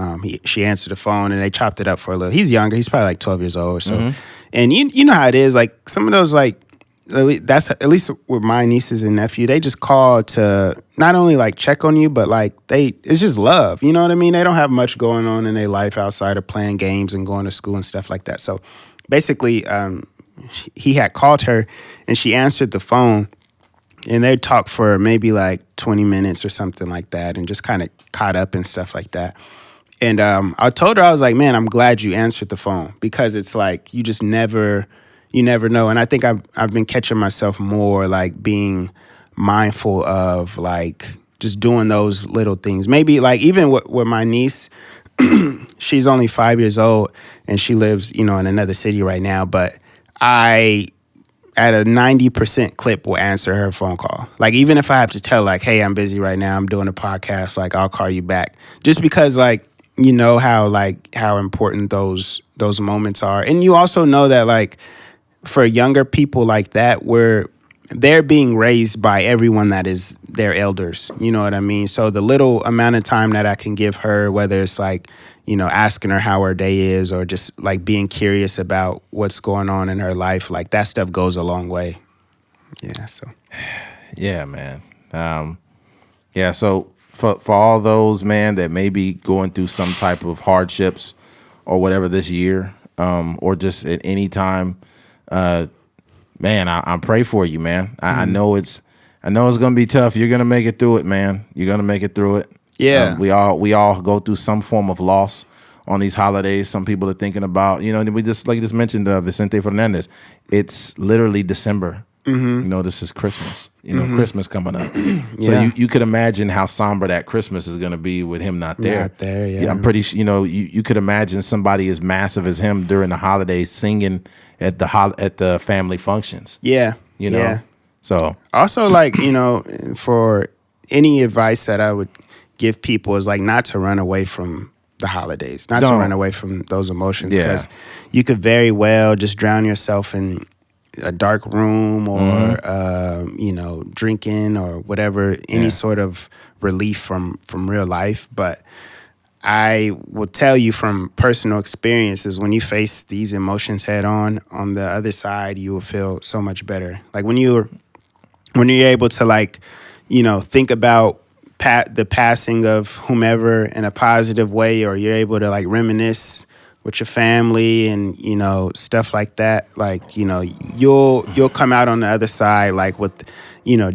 she answered the phone, and they chopped it up for a little. He's younger; he's probably like 12 years old or so. And you know how it is. Like, some of those, like, that's at least with my nieces and nephew, they just call to not only like check on you, but like it's just love. You know what I mean? They don't have much going on in their life outside of playing games and going to school and stuff like that. So basically, he had called her, and she answered the phone, and they talked for maybe like 20 minutes or something like that, and just kind of caught up and stuff like that. And I told her, I was like, man, I'm glad you answered the phone, because it's like you never know. And I think I've been catching myself more, like, being mindful of, like, just doing those little things. Maybe, like, even with my niece, she's only 5 years old, and she lives, in another city right now. But I, at a 90% clip, will answer her phone call. Like, even if I have to tell, like, hey, I'm busy right now, I'm doing a podcast, like, I'll call you back. Just because, like, how important those moments are. And you also know that, like, for younger people like that, they're being raised by everyone that is their elders. You know what I mean? So the little amount of time that I can give her, whether it's like, asking her how her day is, or just like being curious about what's going on in her life, like, that stuff goes a long way. Yeah. So. Yeah, man. Yeah. So for all those, man, that may be going through some type of hardships or whatever this year, or just at any time, Man, I pray for you, man. I know it's gonna be tough. You're gonna make it through it, man. You're gonna make it through it. Yeah. We all go through some form of loss on these holidays. Some people are thinking about, we just like you just mentioned Vicente Fernandez. It's literally December. This is Christmas. Christmas coming up. So you could imagine how somber that Christmas is going to be with him not there. Not there, yeah. I'm pretty sure, you could imagine somebody as massive as him during the holidays singing at the family functions. Yeah. Yeah. So also, like, for any advice that I would give people is like not to run away from the holidays, not to run away from those emotions, because you could very well just drown yourself in a dark room or drinking or whatever, any sort of relief from real life. But I will tell you from personal experiences, when you face these emotions head on the other side, you will feel so much better. Like when you're able to, like, think about the passing of whomever in a positive way, or you're able to like reminisce with your family and stuff like that, like you'll come out on the other side like with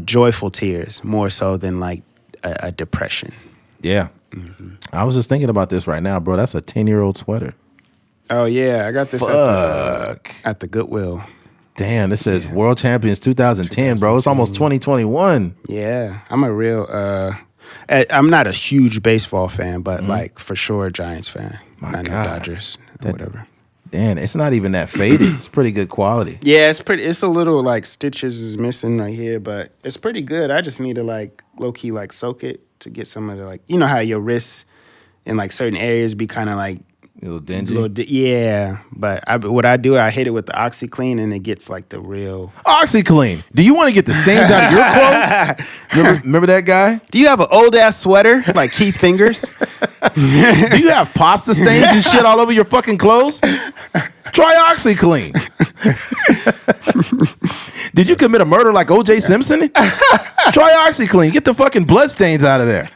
joyful tears more so than like a depression. Yeah. I was just thinking about this right now, bro. That's a 10-year-old sweater. Oh yeah, I got this at the Goodwill. Damn, this says World Champions 2010, bro. It's almost 2021. Yeah, I'm a real I'm not a huge baseball fan, but like for sure a Giants fan. My not God. Dodgers or whatever. Damn, it's not even that faded. It's pretty good quality. Yeah, it's a little like stitches is missing right here, but it's pretty good. I just need to like low key like soak it to get some of the, like, how your wrists in like certain areas be kind of like A little dingy. Yeah, but what I do, I hit it with the OxyClean and it gets like the real OxyClean. Do you want to get the stains out of your clothes? Remember that guy? Do you have an old ass sweater like Keith Fingers? Do you have pasta stains and shit all over your fucking clothes? Try OxyClean. Did you commit a murder like O.J. Simpson? Try OxyClean. Get the fucking blood stains out of there.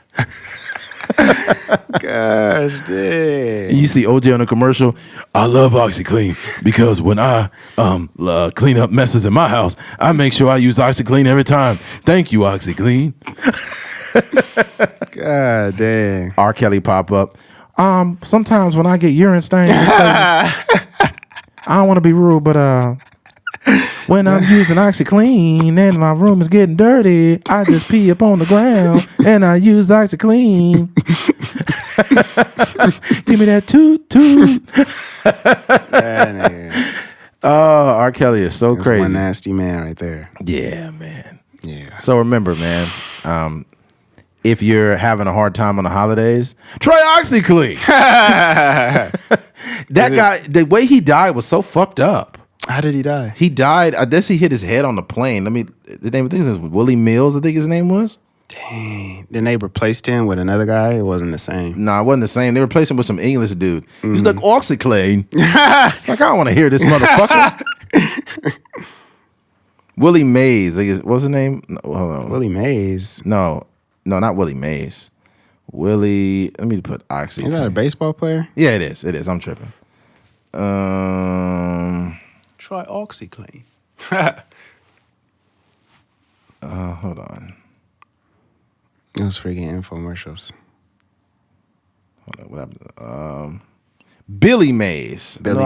Gosh, dang. And you see OJ on a commercial. I love OxyClean because when I clean up messes in my house, I make sure I use OxyClean every time. Thank you, OxyClean. God dang. R. Kelly pop up. Sometimes when I get urine stains, I don't want to be rude, but when I'm using OxyClean and my room is getting dirty, I just pee up on the ground and I use OxyClean. Give me that toot toot. R. Kelly is so That's crazy. one nasty man right there. Yeah, man. Yeah. So remember, man, if you're having a hard time on the holidays, try OxyClean. That guy, the way he died was so fucked up. How did he die? He died. I guess he hit his head on the plane. The name of things is Willie Mills. I think his name was. Dang. Then they replaced him with another guy. It wasn't the same. No, it wasn't the same. They replaced him with some English dude. He's like OxyClean. It's like, I don't want to hear this motherfucker. Willie Mays. What's his name? No, hold on. Willie Mays. No, not Willie Mays. Willie. Let me put OxyClean. Is that a baseball player? Yeah, it is. It is. I'm tripping. Try OxyClean. Hold on. Those freaking infomercials. Hold on. What happened? Billy Mays. I know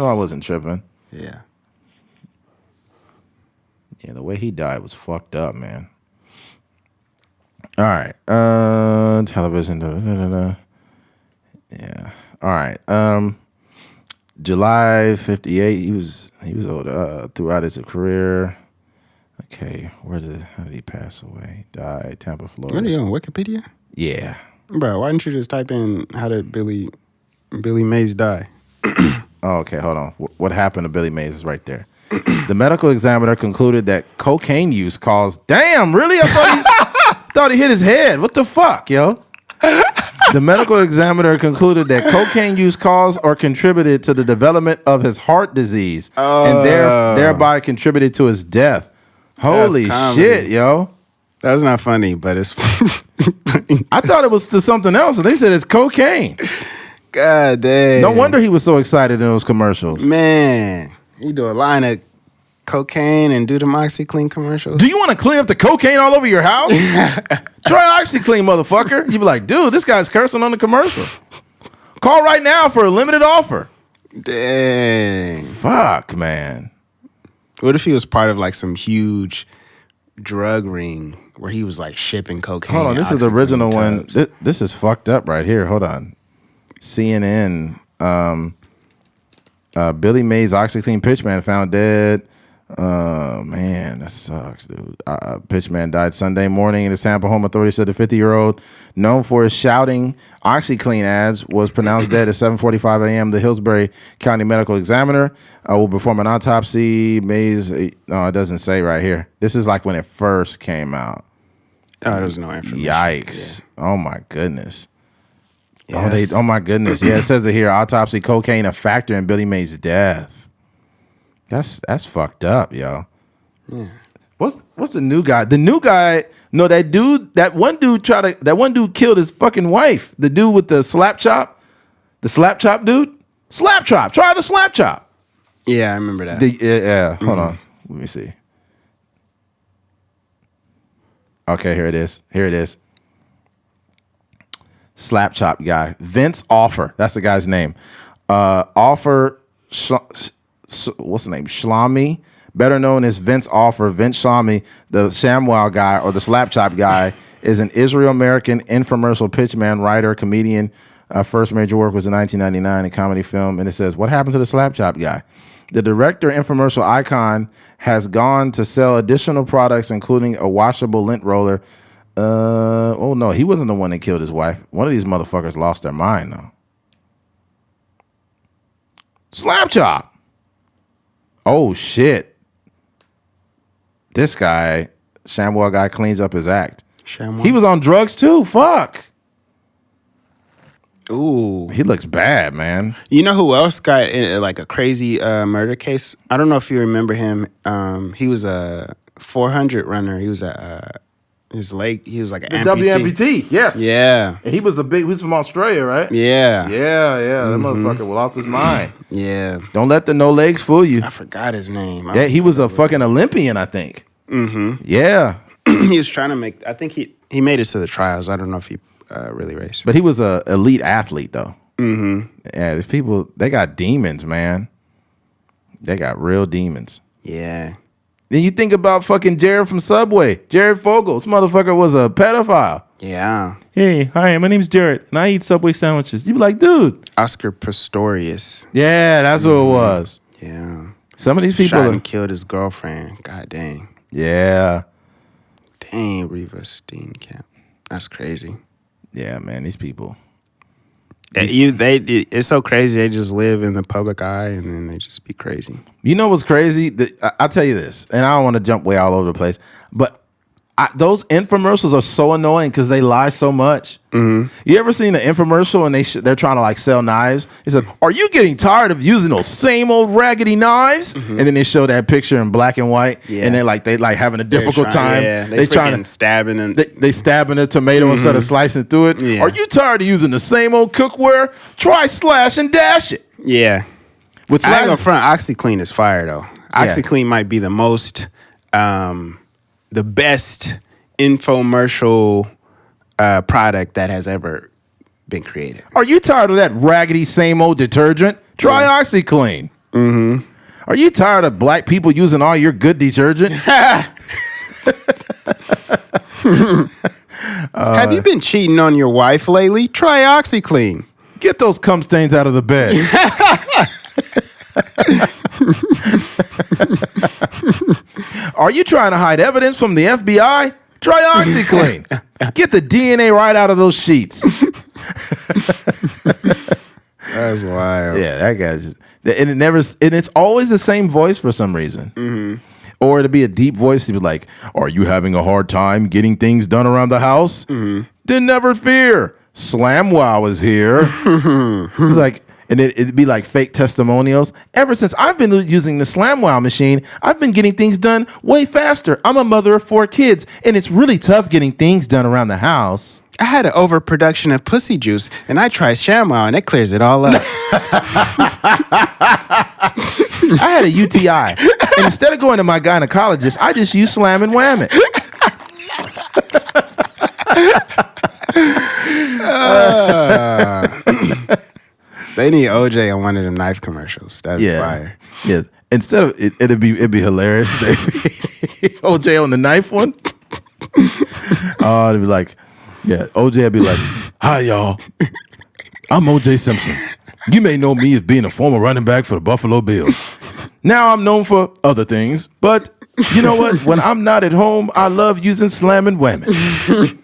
I wasn't tripping. Yeah. Yeah, the way he died was fucked up, man. All right. Television. Yeah. All right. July 58. He was old throughout his career. Okay, how did he pass away? He died Tampa, Florida. What are you on Wikipedia? Yeah. Bro, why didn't you just type in how did Billy Mays die? Oh, okay, hold on. What happened to Billy Mays is right there. The medical examiner concluded that cocaine use caused. Damn, really? I thought he hit his head. What the fuck, yo? The medical examiner concluded that cocaine use caused or contributed to the development of his heart disease and thereby contributed to his death. Holy shit, yo. That's not funny, but it's funny. I thought it was to something else, and they said it's cocaine. God damn. No wonder he was so excited in those commercials. Man, he do a line of cocaine and do the OxyClean commercials. Do you want to clean up the cocaine all over your house? Try OxyClean, motherfucker. You be like, dude, this guy's cursing on the commercial. Call right now for a limited offer. Dang. Fuck, man. What if he was part of like some huge drug ring where he was like shipping cocaine? Hold on, this is the original one. This is fucked up right here. Hold on. CNN. Billy Mays OxyClean pitchman found dead. Man, that sucks, dude. Pitchman died Sunday morning in his Tampa home. Authorities said the 50-year-old, known for his shouting OxyClean ads, was pronounced dead at 7:45 a.m. The Hillsbury County Medical Examiner will perform an autopsy. Mays, no, it doesn't say right here. This is like when it first came out. Oh, there's no information. Yikes! Yeah. Oh my goodness. Yes. Oh my goodness. Yeah, it says it here. Autopsy: cocaine a factor in Billy Mays' death. That's fucked up, yo. Yeah. What's the new guy? The new guy, no, that one dude killed his fucking wife. The dude with the slap chop. The slap chop dude? Slap chop. Try the slap chop. Yeah, I remember that. Hold on. Let me see. Okay, here it is. Slap chop guy. Vince Offer. That's the guy's name. Offer what's the name? Shlami, better known as Vince Offer. Vince Shlami, the ShamWow guy or the slap chop guy, is an Israel-American infomercial pitchman, writer, comedian. First major work was in 1999, a comedy film. And it says, what happened to the slap chop guy? The director infomercial icon has gone to sell additional products, including a washable lint roller. Oh no, he wasn't the one that killed his wife. One of these motherfuckers lost their mind though. Slap chop. Oh shit. This guy, ShamWow guy, cleans up his act. ShamWow? He was on drugs too. Fuck. Ooh. He looks bad, man. You know who else got in like a crazy murder case? I don't know if you remember him. He was a 400 runner. He was his leg. He was like an WMPT. Yes. Yeah. And he was from Australia, right? Yeah. Yeah. That motherfucker lost his mind. Yeah. Don't let the no legs fool you. I forgot his name. Yeah, he was a fucking Olympian, I think. Mm-hmm. Yeah. He was trying to make. I think he made it to the trials. I don't know if he really raced. But he was a elite athlete, though. Mm-hmm. Yeah, these people, they got demons, man. They got real demons. Yeah. Then you think about fucking Jared from Subway. Jared Fogle. This motherfucker was a pedophile. Yeah. Hey, hi, my name's Jared, and I eat Subway sandwiches. You be like, dude. Oscar Pistorius. Yeah, that's who it was. Yeah. Some of these people shot and killed his girlfriend. God dang. Yeah. Dang, Reva Steenkamp. That's crazy. Yeah, man, these people. It's so crazy. They just live in the public eye, and then they just be crazy. You know what's crazy? I'll tell you this, and I don't want to jump way all over the place, but those infomercials are so annoying because they lie so much. Mm-hmm. You ever seen an infomercial and they're trying to like sell knives? He said, "Are you getting tired of using those same old raggedy knives?" Mm-hmm. And then they show that picture in black and white, and they having a difficult time. Yeah, they trying to stabbing and they stabbing a tomato instead of slicing through it. Yeah. Are you tired of using the same old cookware? Try slash and dash it. Yeah. With I ain't gonna front. OxyClean is fire though. OxyClean might be the most. The best infomercial product that has ever been created. Are you tired of that raggedy same old detergent? Try OxyClean. Mm-hmm. Are you tired of black people using all your good detergent? Have you been cheating on your wife lately? Try OxyClean. Get those cum stains out of the bed. Are you trying to hide evidence from the FBI? Try OxyClean. Get the DNA right out of those sheets. That's wild. Yeah, that guy's. And it's always the same voice for some reason. Mm-hmm. Or it'll be a deep voice to be like, "Are you having a hard time getting things done around the house? Mm-hmm. Then never fear. SlamWow is here." It's like. And it'd be like fake testimonials. Ever since I've been using the SlamWow machine, I've been getting things done way faster. I'm a mother of 4 kids, and it's really tough getting things done around the house. I had an overproduction of pussy juice, and I tried ShamWow, and it clears it all up. I had a UTI. And instead of going to my gynecologist, I just use Slam and Wham It. They need OJ on one of them knife commercials. That'd be fire. Yes. Instead of it'd be hilarious. OJ on the knife one. Oh, it'd be like, yeah, OJ would be like, "Hi y'all, I'm OJ Simpson. You may know me as being a former running back for the Buffalo Bills. Now I'm known for other things, but you know what? When I'm not at home, I love using Slam and Wham It."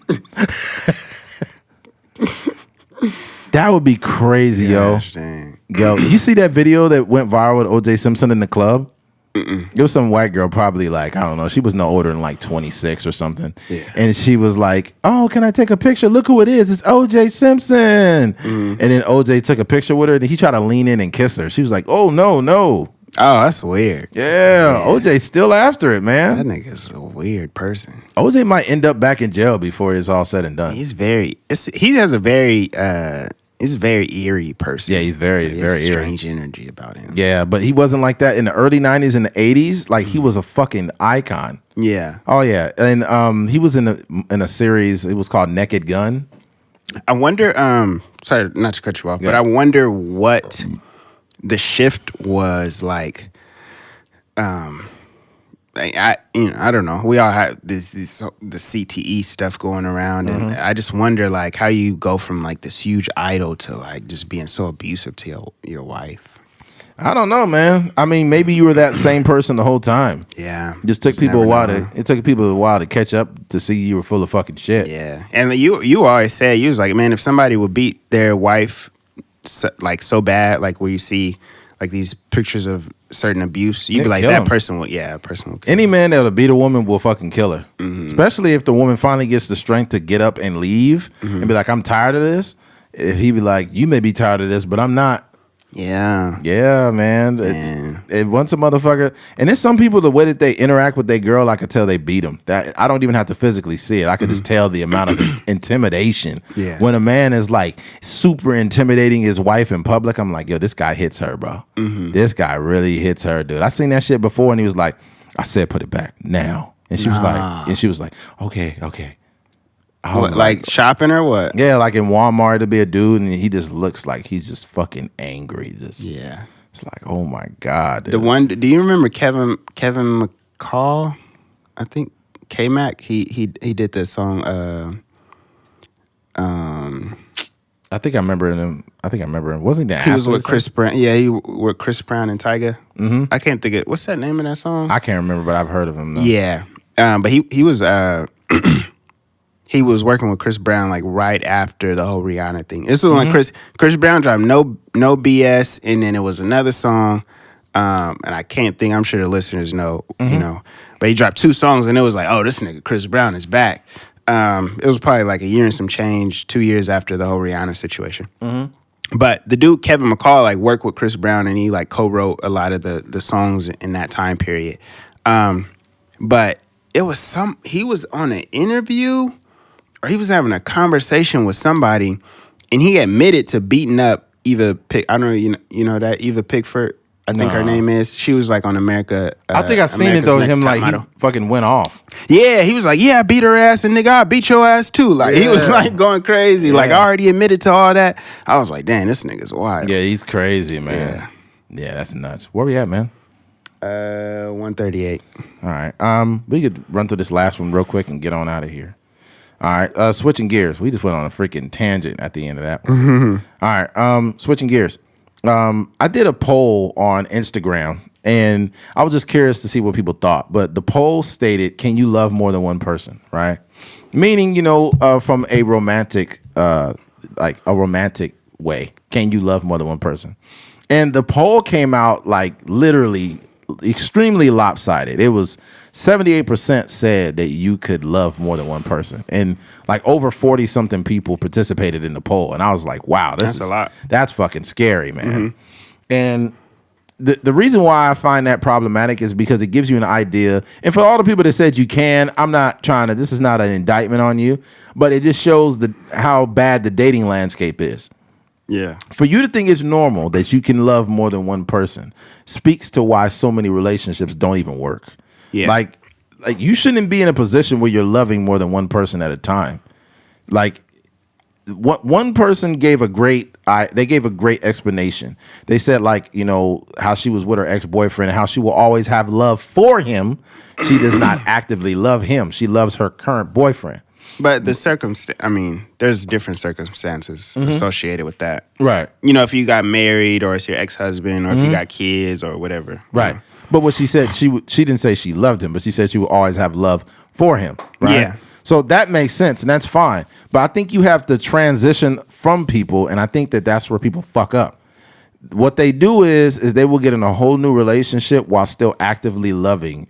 That would be crazy, yo. Dang. Yo, you see that video that went viral with OJ Simpson in the club? It was some white girl, probably like, I don't know, she was no older than like 26 or something. Yeah. And she was like, "Oh, can I take a picture? Look who it is. It's OJ Simpson." And then OJ took a picture with her and he tried to lean in and kiss her. She was like, "Oh, no. Oh, that's weird. Yeah, OJ's still after it, man. That nigga's a weird person. OJ might end up back in jail before it's all said and done. He's a very eerie person. Yeah, he's very eerie. Strange energy about him. Yeah, but he wasn't like that in the early 90s and the 80s. Like, he was a fucking icon. Yeah. Oh, yeah. And he was in a series, it was called Naked Gun. I wonder, sorry not to cut you off, but I wonder what the shift was like. I don't know. We all have the CTE stuff going around, and I just wonder like how you go from like this huge idol to like just being so abusive to your wife. I don't know, man. I mean, maybe you were that same person the whole time. Yeah, Just took people a while to catch up to see you were full of fucking shit. Yeah, and you always said, you was like, man, if somebody would beat their wife so bad, like where you see like these pictures of certain abuse, you'd be like, that person will kill Any man that'll beat a woman will fucking kill her. Especially if the woman finally gets the strength to get up and leave and be like, "I'm tired of this." If he be like, "You may be tired of this, but I'm not." Yeah, man. It once a motherfucker, and there's some people, the way that they interact with their girl, I could tell they beat them. That I don't even have to physically see it. I could just tell the amount of intimidation. Yeah. When a man is like super intimidating his wife in public, I'm like, yo, this guy hits her, bro. This guy really hits her, dude. I seen that shit before, and he was like, "I said put it back now," and she was like, okay. I was like shopping or what? Yeah, like in Walmart to be a dude, and he just looks like he's just fucking angry. Yeah, it's like, oh my god. Dude. The one. Do you remember Kevin McCall? I think K-Mac. He did that song. I think I remember him. Wasn't that? He was with Chris Brown. Yeah, he with Chris Brown and Tyga. I can't think of what's that name of that song. I can't remember, but I've heard of him. Though. Yeah, but he was he was working with Chris Brown like right after the whole Rihanna thing. This was when Chris Brown dropped no BS, and then it was another song, and I can't think. I'm sure the listeners know, you know, but he dropped 2 songs, and it was like, oh, this nigga Chris Brown is back. It was probably like a year and some change, 2 years after the whole Rihanna situation. But the dude Kevin McCall like worked with Chris Brown, and he like co-wrote a lot of the songs in that time period. But it was he was on an interview, or he was having a conversation with somebody, and he admitted to beating up Eva I don't know, you know that Eva Pickford, I think her name is. She was like on America. I think I seen America's it though. Him like model. He fucking went off. Yeah, he was like, "Yeah, I beat her ass, and nigga, I beat your ass too." Like he was like going crazy. Yeah. Like I already admitted to all that. I was like, "Damn, this nigga's wild." Yeah, he's crazy, man. Yeah, that's nuts. Where we at, man? 138. All right. We could run through this last one real quick and get on out of here. All right. Switching gears. We just went on a freaking tangent at the end of that one. All right. Switching gears. I did a poll on Instagram, and I was just curious to see what people thought. But the poll stated, "Can you love more than one person?" Right? Meaning, you know, from a romantic, like a romantic way. Can you love more than one person? And the poll came out like literally extremely lopsided. It was 78% said that you could love more than one person, and like over 40 something people participated in the poll. And I was like, wow, that's a lot. That's fucking scary, man. And the reason why I find that problematic is because it gives you an idea. And for all the people that said you can, I'm not trying to, this is not an indictment on you, but it just shows how bad the dating landscape is. Yeah. For you to think it's normal that you can love more than one person speaks to why so many relationships don't even work. Yeah. Like you shouldn't be in a position where you're loving more than one person at a time. Like one person gave a great explanation. They said, like, you know, how she was with her ex-boyfriend and how she will always have love for him. She does not actively love him. She loves her current boyfriend. But there's different circumstances associated with that. Right. You know, if you got married or it's your ex-husband or if you got kids or whatever. Right. But what she said, she didn't say she loved him, but she said she will always have love for him. Right? Yeah. So that makes sense, and that's fine. But I think you have to transition from people, and I think that's where people fuck up. What they do is they will get in a whole new relationship while still actively loving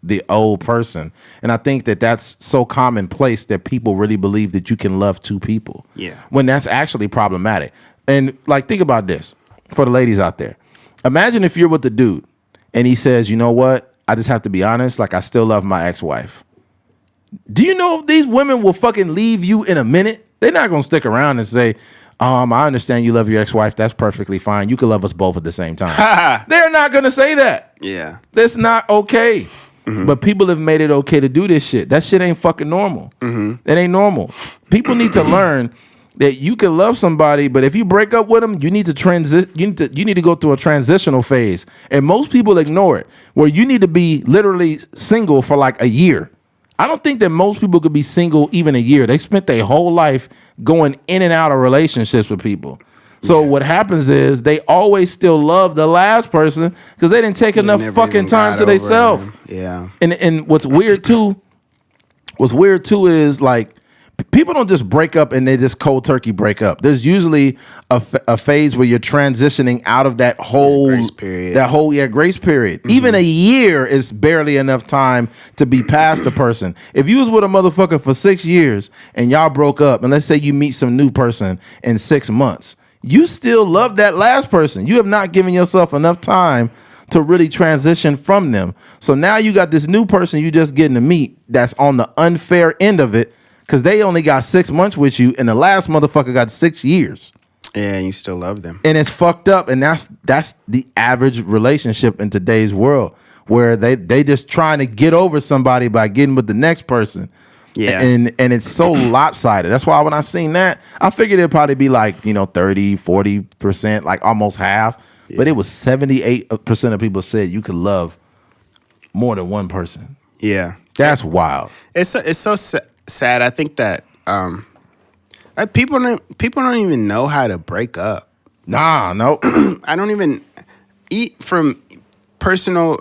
the old person. And I think that's so commonplace that people really believe that you can love two people. Yeah. When that's actually problematic. And like, think about this for the ladies out there. Imagine if you're with the dude and he says, you know what? I just have to be honest. Like, I still love my ex-wife. Do you know if these women will fucking leave you in a minute? They're not going to stick around and say, I understand you love your ex-wife. That's perfectly fine. You can love us both at the same time. They're not going to say that. Yeah. That's not okay. But people have made it okay to do this shit. That shit ain't fucking normal. It ain't normal. People need to learn that you can love somebody, but if you break up with them, you need to you need to go through a transitional phase. And most people ignore it, where you need to be literally single for like a year. I don't think that most people could be single even a year. They spent their whole life going in and out of relationships with people. So what happens is they always still love the last person because they didn't take enough fucking time to themselves. Yeah. And what's weird too is, like, people don't just break up and they just cold turkey break up. There's usually a phase where you're transitioning out of that whole grace period. Grace period. Even a year is barely enough time to be past a person. If you was with a motherfucker for 6 years and y'all broke up, and let's say you meet some new person in 6 months, you still love that last person. You have not given yourself enough time to really transition from them. So now you got this new person you just getting to meet that's on the unfair end of it, because they only got 6 months with you, and the last motherfucker got 6 years. Yeah, and you still love them. And it's fucked up, and that's the average relationship in today's world, where they just trying to get over somebody by getting with the next person. Yeah. And it's so lopsided. That's why when I seen that, I figured it'd probably be like, 30, 40%, like almost half. Yeah. But it was 78% of people said you could love more than one person. Yeah. That's wild. It's so sad. I think that people don't even know how to break up. Nah, no. I don't even eat from personal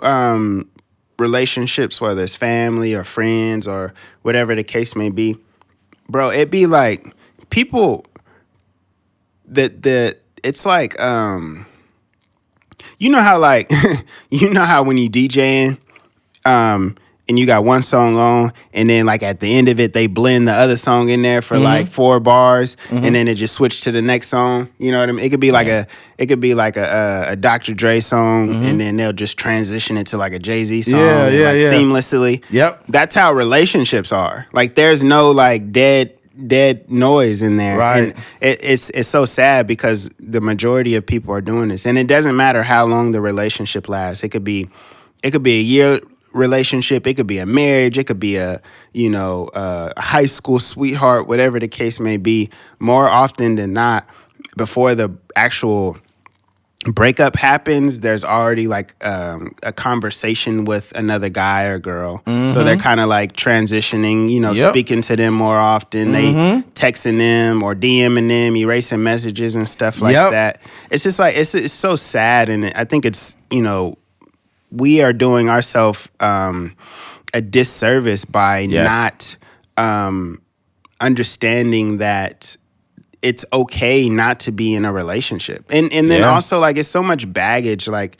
relationships, whether it's family or friends or whatever the case may be. Bro, it'd be like people that it's like you know how like you know how when you DJing and you got one song on, and then like at the end of it, they blend the other song in there for like 4 bars, and then it just switch to the next song. You know what I mean? It could be like a Dr. Dre song, and then they'll just transition it to like a Jay-Z song, seamlessly. Yep, that's how relationships are. Like there's no like dead noise in there, right? And it's so sad because the majority of people are doing this, and it doesn't matter how long the relationship lasts. It could be a year relationship, it could be a marriage, it could be a high school sweetheart, whatever the case may be. More often than not, before the actual breakup happens, there's already like a conversation with another guy or girl. So they're kind of like transitioning, speaking to them more often. They texting them or DMing them, erasing messages and stuff like that. It's just like it's so sad, and I think it's we are doing ourselves a disservice by not understanding that it's okay not to be in a relationship. And then also, like, it's so much baggage. Like,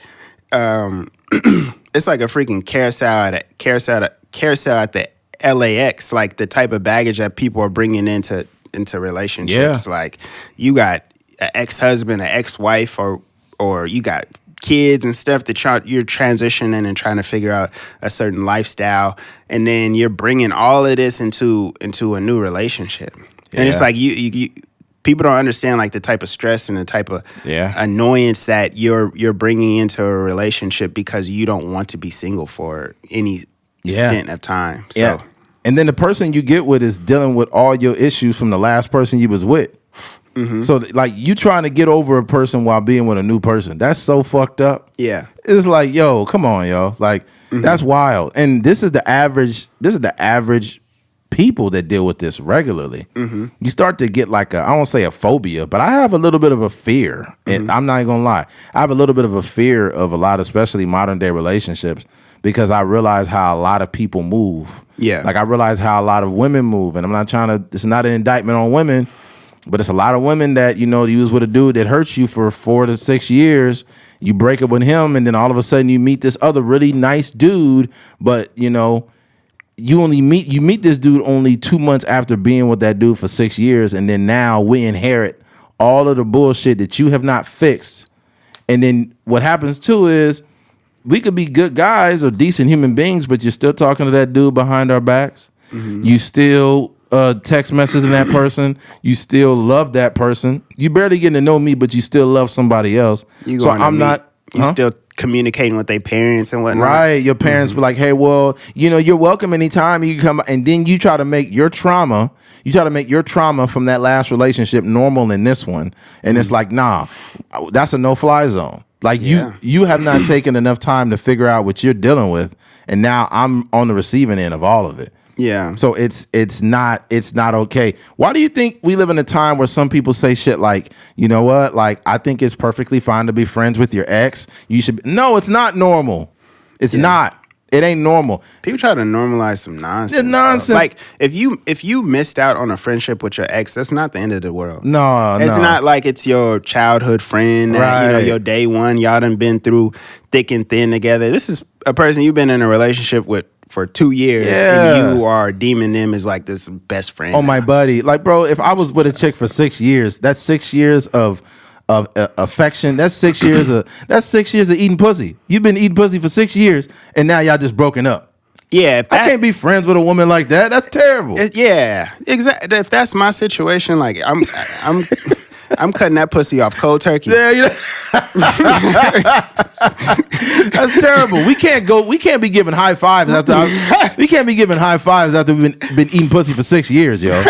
it's like a freaking carousel at the LAX, like the type of baggage that people are bringing into relationships. Yeah. Like, you got an ex-husband, an ex-wife, or you got kids and stuff that you're transitioning and trying to figure out a certain lifestyle, and then you're bringing all of this into a new relationship. And it's like you people don't understand like the type of stress and the type of annoyance that you're bringing into a relationship because you don't want to be single for any stint of time. So, and then the person you get with is dealing with all your issues from the last person you was with. Mm-hmm. So like you trying to get over a person while being with a new person. That's so fucked up. Yeah. It's like, yo, come on, yo. Like that's wild. And this is the average people that deal with this regularly. You start to get like I won't say a phobia, but I have a little bit of a fear. And I'm not even gonna lie. I have a little bit of a fear of a lot, especially modern day relationships, because I realize how a lot of people move. Yeah. Like I realize how a lot of women move. And I'm not trying to, it's not an indictment on women, but it's a lot of women that, you was with a dude that hurts you for 4 to 6 years. You break up with him, and then all of a sudden you meet this other really nice dude, but you meet this dude only 2 months after being with that dude for 6 years, and then now we inherit all of the bullshit that you have not fixed. And then what happens too is we could be good guys or decent human beings, but you're still talking to that dude behind our backs. You still text messaging that person. You still love that person. You barely getting to know me, but you still love somebody else. You still communicating with their parents and whatnot. Right. Your parents be like, hey, well, you're welcome anytime you can come. And then you try to make your trauma from that last relationship normal in this one. And it's like, nah, that's a no-fly zone. Like you have not taken enough time to figure out what you're dealing with. And now I'm on the receiving end of all of it. Yeah. So it's not okay. Why do you think we live in a time where some people say shit like, you know what? Like, I think it's perfectly fine to be friends with your ex. You should be. No, it's not normal. It's not. It ain't normal. People try to normalize some nonsense. It's nonsense. Like if you missed out on a friendship with your ex, that's not the end of the world. No, it's not like it's your childhood friend. That, your day one. Y'all done been through thick and thin together. This is a person you've been in a relationship with for 2 years, and you are deeming them as like this best friend. Oh, my buddy. Like, bro, if I was with a chick for 6 years, that's 6 years of affection. That's 6 years of eating pussy. You've been eating pussy for 6 years, and now y'all just broken up. Yeah, I can't be friends with a woman like that. That's terrible. Yeah, exactly. If that's my situation, like I'm cutting that pussy off cold turkey. Yeah. That's terrible. We can't be giving high fives after we've been eating pussy for 6 years, yo.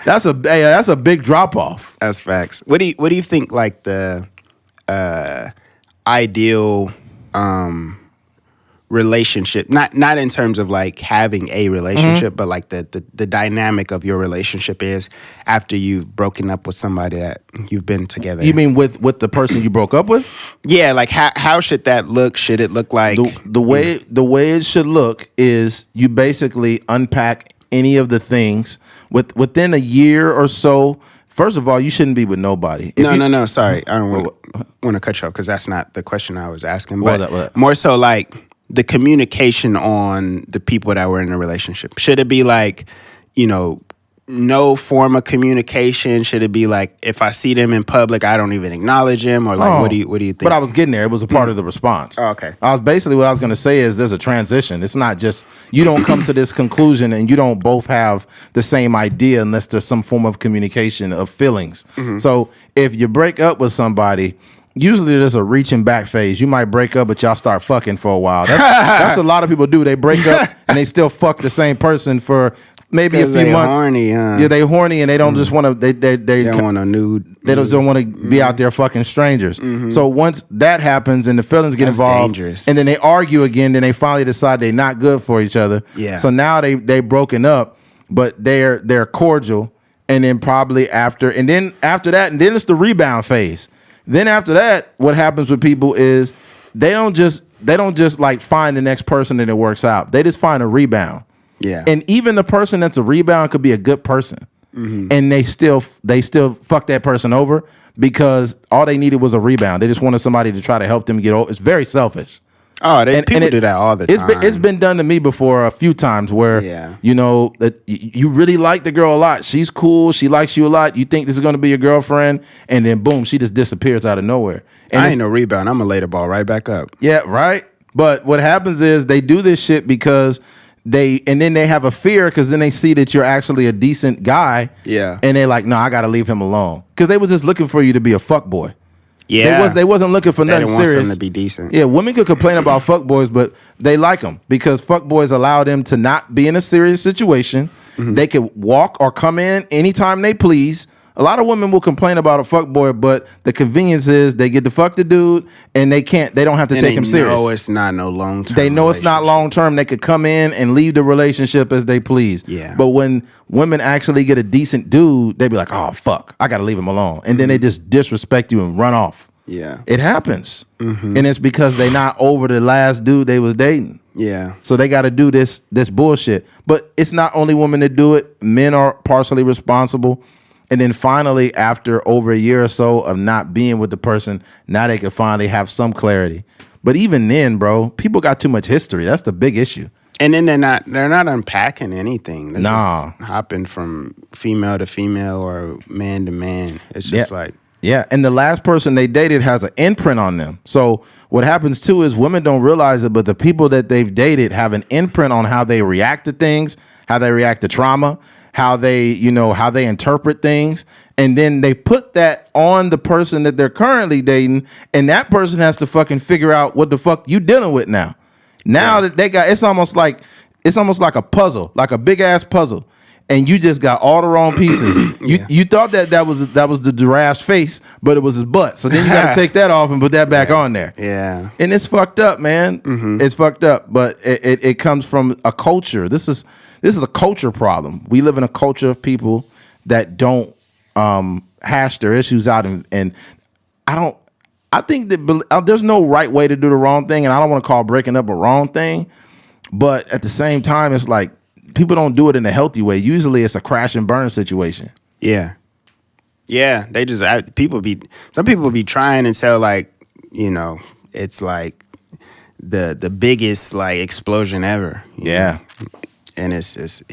That's a big drop off. That's facts. What do you think like the ideal relationship, not in terms of like having a relationship, but like the dynamic of your relationship is after you've broken up with somebody that you've been together? You mean with the person you broke up with? Yeah, like how should that look? Should it look like the way it should look is you basically unpack any of the things within a year or so. First of all, you shouldn't be with nobody. No. Sorry, I don't want to cut you off because that's not the question I was asking. But more so like the communication on the people that were in a relationship. Should it be like, no form of communication? Should it be like if I see them in public, I don't even acknowledge them, or like what do you think? But I was getting there. It was a part of the response. Oh, okay. What I was going to say is there's a transition. It's not just you don't come to this conclusion and you don't both have the same idea unless there's some form of communication of feelings. So if you break up with somebody, usually there's a reaching back phase. You might break up, but y'all start fucking for a while. That's what a lot of people do. They break up and they still fuck the same person for maybe a few months. Horny, huh? Yeah, they horny and they don't just want to. They don't want a nude. They don't want to be out there fucking strangers. So once that happens and the feelings get involved, dangerous. And then they argue again, then they finally decide they're not good for each other. Yeah. So now they broken up, but they're cordial, and then probably after that, and then it's the rebound phase. Then after that, what happens with people is they don't just like find the next person and it works out. They just find a rebound. Yeah. And even the person that's a rebound could be a good person. And they still fuck that person over because all they needed was a rebound. They just wanted somebody to try to help them get over. It's very selfish. Oh, people do that all the time. It's been done to me before a few times where, that you really like the girl a lot. She's cool. She likes you a lot. You think this is going to be your girlfriend. And then, boom, she just disappears out of nowhere. And I ain't no rebound. I'm going to lay the ball right back up. Yeah, right. But what happens is they do this shit because then they have a fear because then they see that you're actually a decent guy. Yeah. And they're like, no, I got to leave him alone. Because they was just looking for you to be a fuckboy. Yeah. They wasn't looking for nothing serious. They want them to be decent. Yeah, women could complain about fuckboys, but they like them because fuckboys allow them to not be in a serious situation. Mm-hmm. They could walk or come in anytime they please. A lot of women will complain about a fuckboy, but the convenience is they get to fuck the dude and they don't have to take him serious. They know it's not no long term. They know it's not long term. They could come in and leave the relationship as they please. Yeah. But when women actually get a decent dude, they be like, oh fuck, I gotta leave him alone. And then they just disrespect you and run off. Yeah. It happens. Mm-hmm. And it's because they not over the last dude they was dating. Yeah. So they gotta do this bullshit. But it's not only women that do it. Men are partially responsible. And then finally, after over a year or so of not being with the person, now they can finally have some clarity. But even then, bro, people got too much history. That's the big issue. And then they're not unpacking anything. They're just hopping from female to female or man to man. It's just Yeah, and the last person they dated has an imprint on them. So what happens too is women don't realize it, but the people that they've dated have an imprint on how they react to things, how they react to trauma, how they interpret things, and then they put that on the person that they're currently dating, and that person has to fucking figure out what the fuck you dealing with now. Now that they got, it's almost like a puzzle, like a big ass puzzle, and you just got all the wrong pieces. You thought that was the giraffe's face, but it was his butt. So then you got to take that off and put that back on there. Yeah, and it's fucked up, man. Mm-hmm. It's fucked up, but it comes from a culture. This is a culture problem. We live in a culture of people that don't hash their issues out, and I think that there's no right way to do the wrong thing, and I don't want to call breaking up a wrong thing, but at the same time, it's like people don't do it in a healthy way. Usually, it's a crash and burn situation. Yeah, they just some people be trying until it's like the biggest like explosion ever. Yeah. And it's just,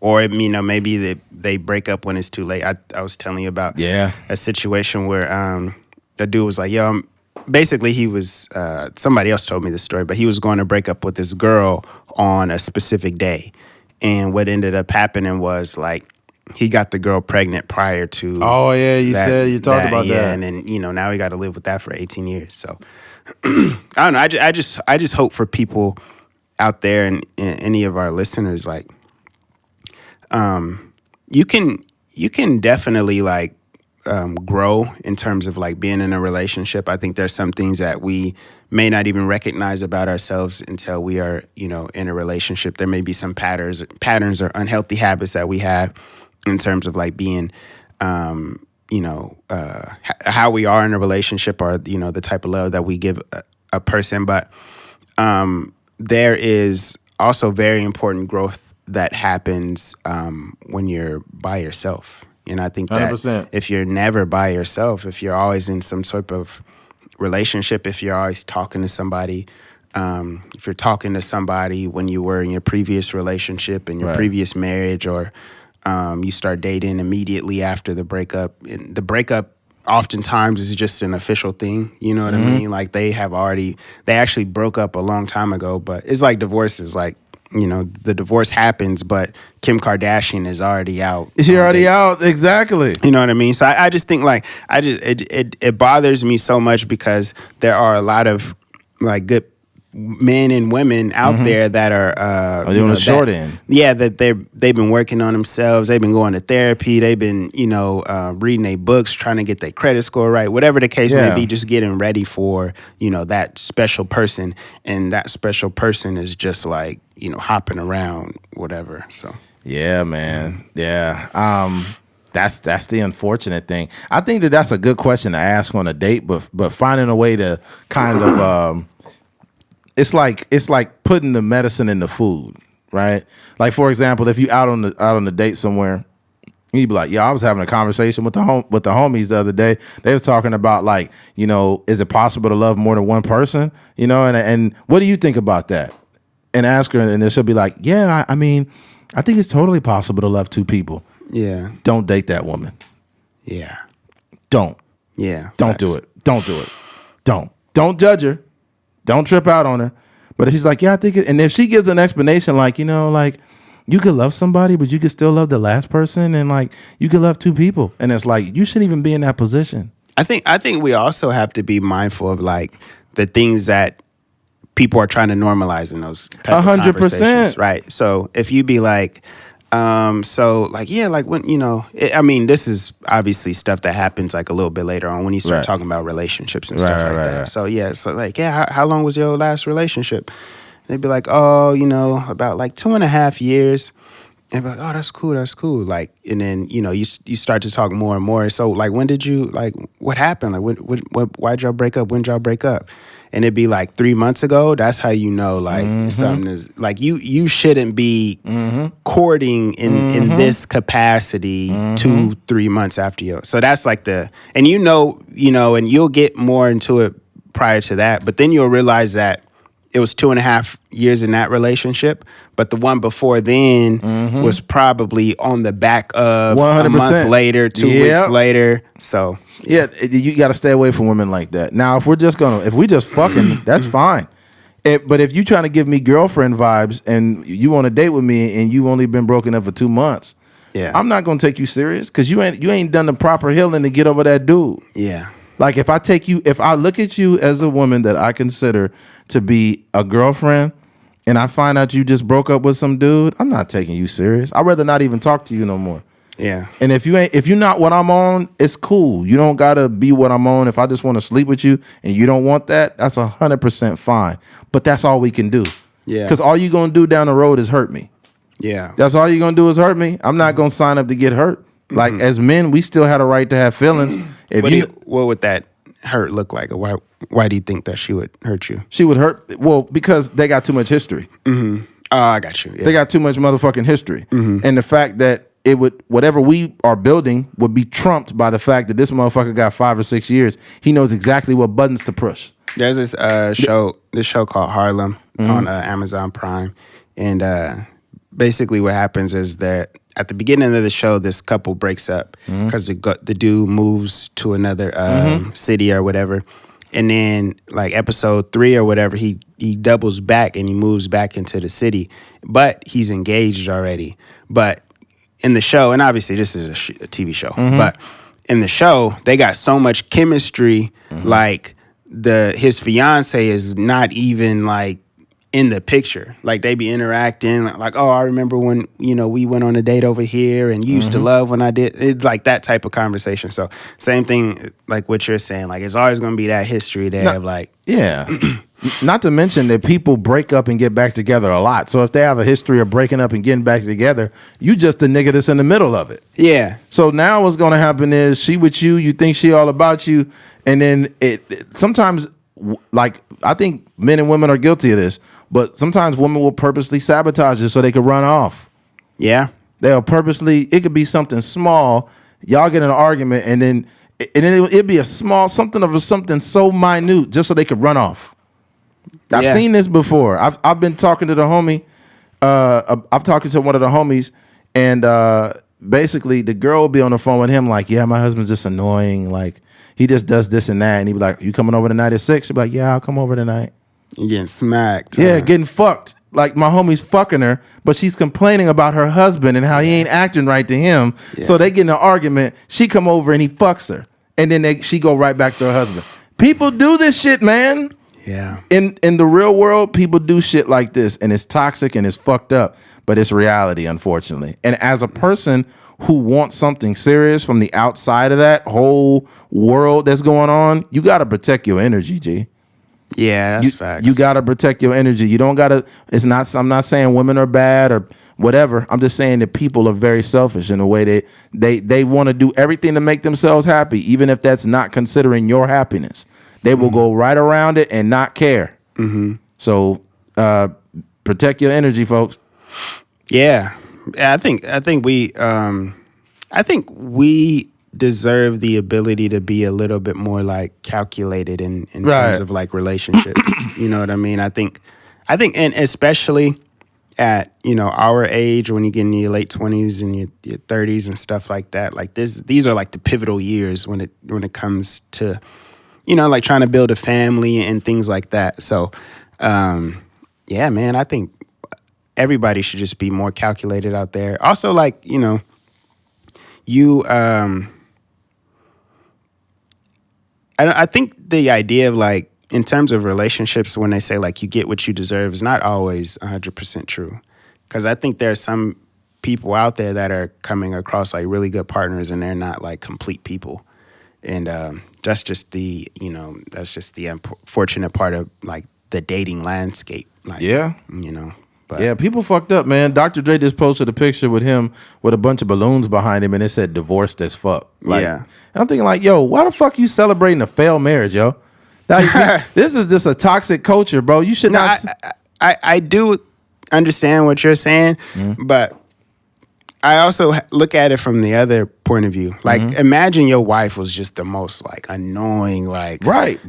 or maybe they break up when it's too late. I was telling you about a situation where the dude was like, yo, basically he was, somebody else told me this story, but he was going to break up with this girl on a specific day. And what ended up happening was like, he got the girl pregnant prior to. Oh yeah, you talked about that. And then, now he got to live with that for 18 years. So I don't know. I just hope for people out there and any of our listeners, like, you can definitely like grow in terms of like being in a relationship. I think there's some things that we may not even recognize about ourselves until we are, in a relationship. There may be some patterns or unhealthy habits that we have in terms of like being, how we are in a relationship or, the type of love that we give a person. But there is also very important growth that happens when you're by yourself. And I think that 100%. If you're never by yourself, if you're always in some sort of relationship, if you're always talking to somebody, if you're talking to somebody when you were in your previous relationship, in your previous marriage, or you start dating immediately after the breakup, and the breakup oftentimes is just an official thing, you know what I mean? Like they actually broke up a long time ago, but it's like divorces, like, the divorce happens, but Kim Kardashian is already out. She already out, exactly. You know what I mean? So I just think like, it bothers me so much because there are a lot of like good men and women out there that are doing the short end. Yeah, that they've been working on themselves. They've been going to therapy. They've been reading their books, trying to get their credit score right. Whatever the case may be, just getting ready for that special person, and that special person is just like hopping around, whatever. So yeah, man, yeah. That's the unfortunate thing. I think that's a good question to ask on a date, but finding a way to kind of it's like putting the medicine in the food, right? Like for example, if you out on the date somewhere, you'd be like, "Yo, I was having a conversation with the homies the other day. They was talking about like, is it possible to love more than one person? And what do you think about that?" And ask her, and then she'll be like, "Yeah, I mean, I think it's totally possible to love two people." Yeah. Don't date that woman. Yeah. Don't. Yeah. Don't do it. Don't do it. Don't judge her. Don't trip out on her. But she's like, yeah, I think it, and if she gives an explanation like, like you could love somebody, but you could still love the last person, and like you could love two people, and it's like you shouldn't even be in that position. I think we also have to be mindful of like the things that people are trying to normalize in those type of 100%. conversations, right? So if you be like, so like, yeah, like when, I mean, this is obviously stuff that happens like a little bit later on when you start talking about relationships and stuff like that. Right. So yeah, so like, yeah, how long was your last relationship? They'd be like, oh, about like 2.5 years. And be like, oh, that's cool. Like, and then, you start to talk more and more. So like, when did you, like, what happened? Like, why'd y'all break up? When did y'all break up? And it'd be like 3 months ago. That's how you know, like, something is, like, you shouldn't be courting in this capacity 2-3 months after you. So that's like and and you'll get more into it prior to that. But then you'll realize that it was 2.5 years in that relationship, but the one before then was probably on the back of 100%. A month later, 2 weeks later. So yeah, you got to stay away from women like that. Now, if we just fucking, that's fine. But if you trying to give me girlfriend vibes and you on a date with me and you only been broken up for 2 months, I'm not gonna take you serious because you ain't done the proper healing to get over that dude. Yeah. Like if I look at you as a woman that I consider to be a girlfriend and I find out you just broke up with some dude, I'm not taking you serious. I'd rather not even talk to you no more. Yeah. And if you're not what I'm on, it's cool. You don't gotta be what I'm on. If I just want to sleep with you and you don't want that, that's 100% fine. But that's all we can do. Yeah. Because all you're gonna do down the road is hurt me. Yeah. That's all you're gonna do is hurt me. I'm not gonna sign up to get hurt. Like as men, we still had a right to have feelings. What would that hurt look like? Or why do you think that she would hurt you? She would hurt, well, because they got too much history. Oh, I got you. Yeah. They got too much motherfucking history. And the fact that whatever we are building would be trumped by the fact that this motherfucker got 5 or 6 years. He knows exactly what buttons to push. There's this show called Harlem on Amazon Prime. And basically what happens is that at the beginning of the show, this couple breaks up because the dude moves to another city or whatever. And then like episode 3 or whatever, he doubles back and he moves back into the city. But he's engaged already. But in the show, and obviously this is a TV show, but in the show, they got so much chemistry, like his fiance is not even like in the picture. Like they be interacting like, oh, I remember when, we went on a date over here and you used to love when I did. It's like that type of conversation. So same thing like what you're saying, like it's always going to be that history there of like. Yeah. Not to mention that people break up and get back together a lot. So if they have a history of breaking up and getting back together, you just a nigga that's in the middle of it. Yeah. So now what's going to happen is she with you think she all about you. And then it sometimes, like, I think men and women are guilty of this. But sometimes women will purposely sabotage it so they could run off. Yeah. They'll purposely, it could be something small. Y'all get in an argument and then it'd be a small, something so minute just so they could run off. I've seen this before. I've been talking to the homie. I've talked to one of the homies and basically the girl will be on the phone with him like, yeah, my husband's just annoying. Like he just does this and that. And he'd be like, you coming over tonight at 6? She'd be like, yeah, I'll come over tonight. You're getting smacked. Yeah, getting fucked. Like my homie's fucking her, but she's complaining about her husband and how he ain't acting right to him. Yeah. So they get in an argument. She come over and he fucks her. And then she go right back to her husband. People do this shit, man. Yeah. In the real world, people do shit like this. And it's toxic and it's fucked up. But it's reality, unfortunately. And as a person who wants something serious from the outside of that whole world that's going on, you got to protect your energy, G. Yeah, that's facts. You gotta protect your energy. You don't gotta. I'm not saying women are bad or whatever. I'm just saying that people are very selfish in the way they want to do everything to make themselves happy, even if that's not considering your happiness. They will go right around it and not care. So protect your energy, folks. Yeah, I think we deserve the ability to be a little bit more like calculated in terms of like relationships. You know what I mean? I think and especially at, our age when you get in your late 20s and your 30s and stuff like that, like these are like the pivotal years when it comes to, like trying to build a family and things like that. So Yeah, man, I think everybody should just be more calculated out there. Also, like, you I think the idea of like in terms of relationships when they say like you get what you deserve is not always 100% true, because I think there are some people out there that are coming across like really good partners and they're not like complete people, and that's just the unfortunate part of like the dating landscape. Like, Yeah. But Yeah, people fucked up, man. Dr. Dre just posted a picture with him with a bunch of balloons behind him, and it said "divorced as fuck." Like, Yeah. I'm thinking like, yo, why the fuck you celebrating a failed marriage, yo? This is just a toxic culture, bro. You should not. I do understand what you're saying, but I also look at it from the other point of view. Like, imagine your wife was just the most like annoying, like, Right.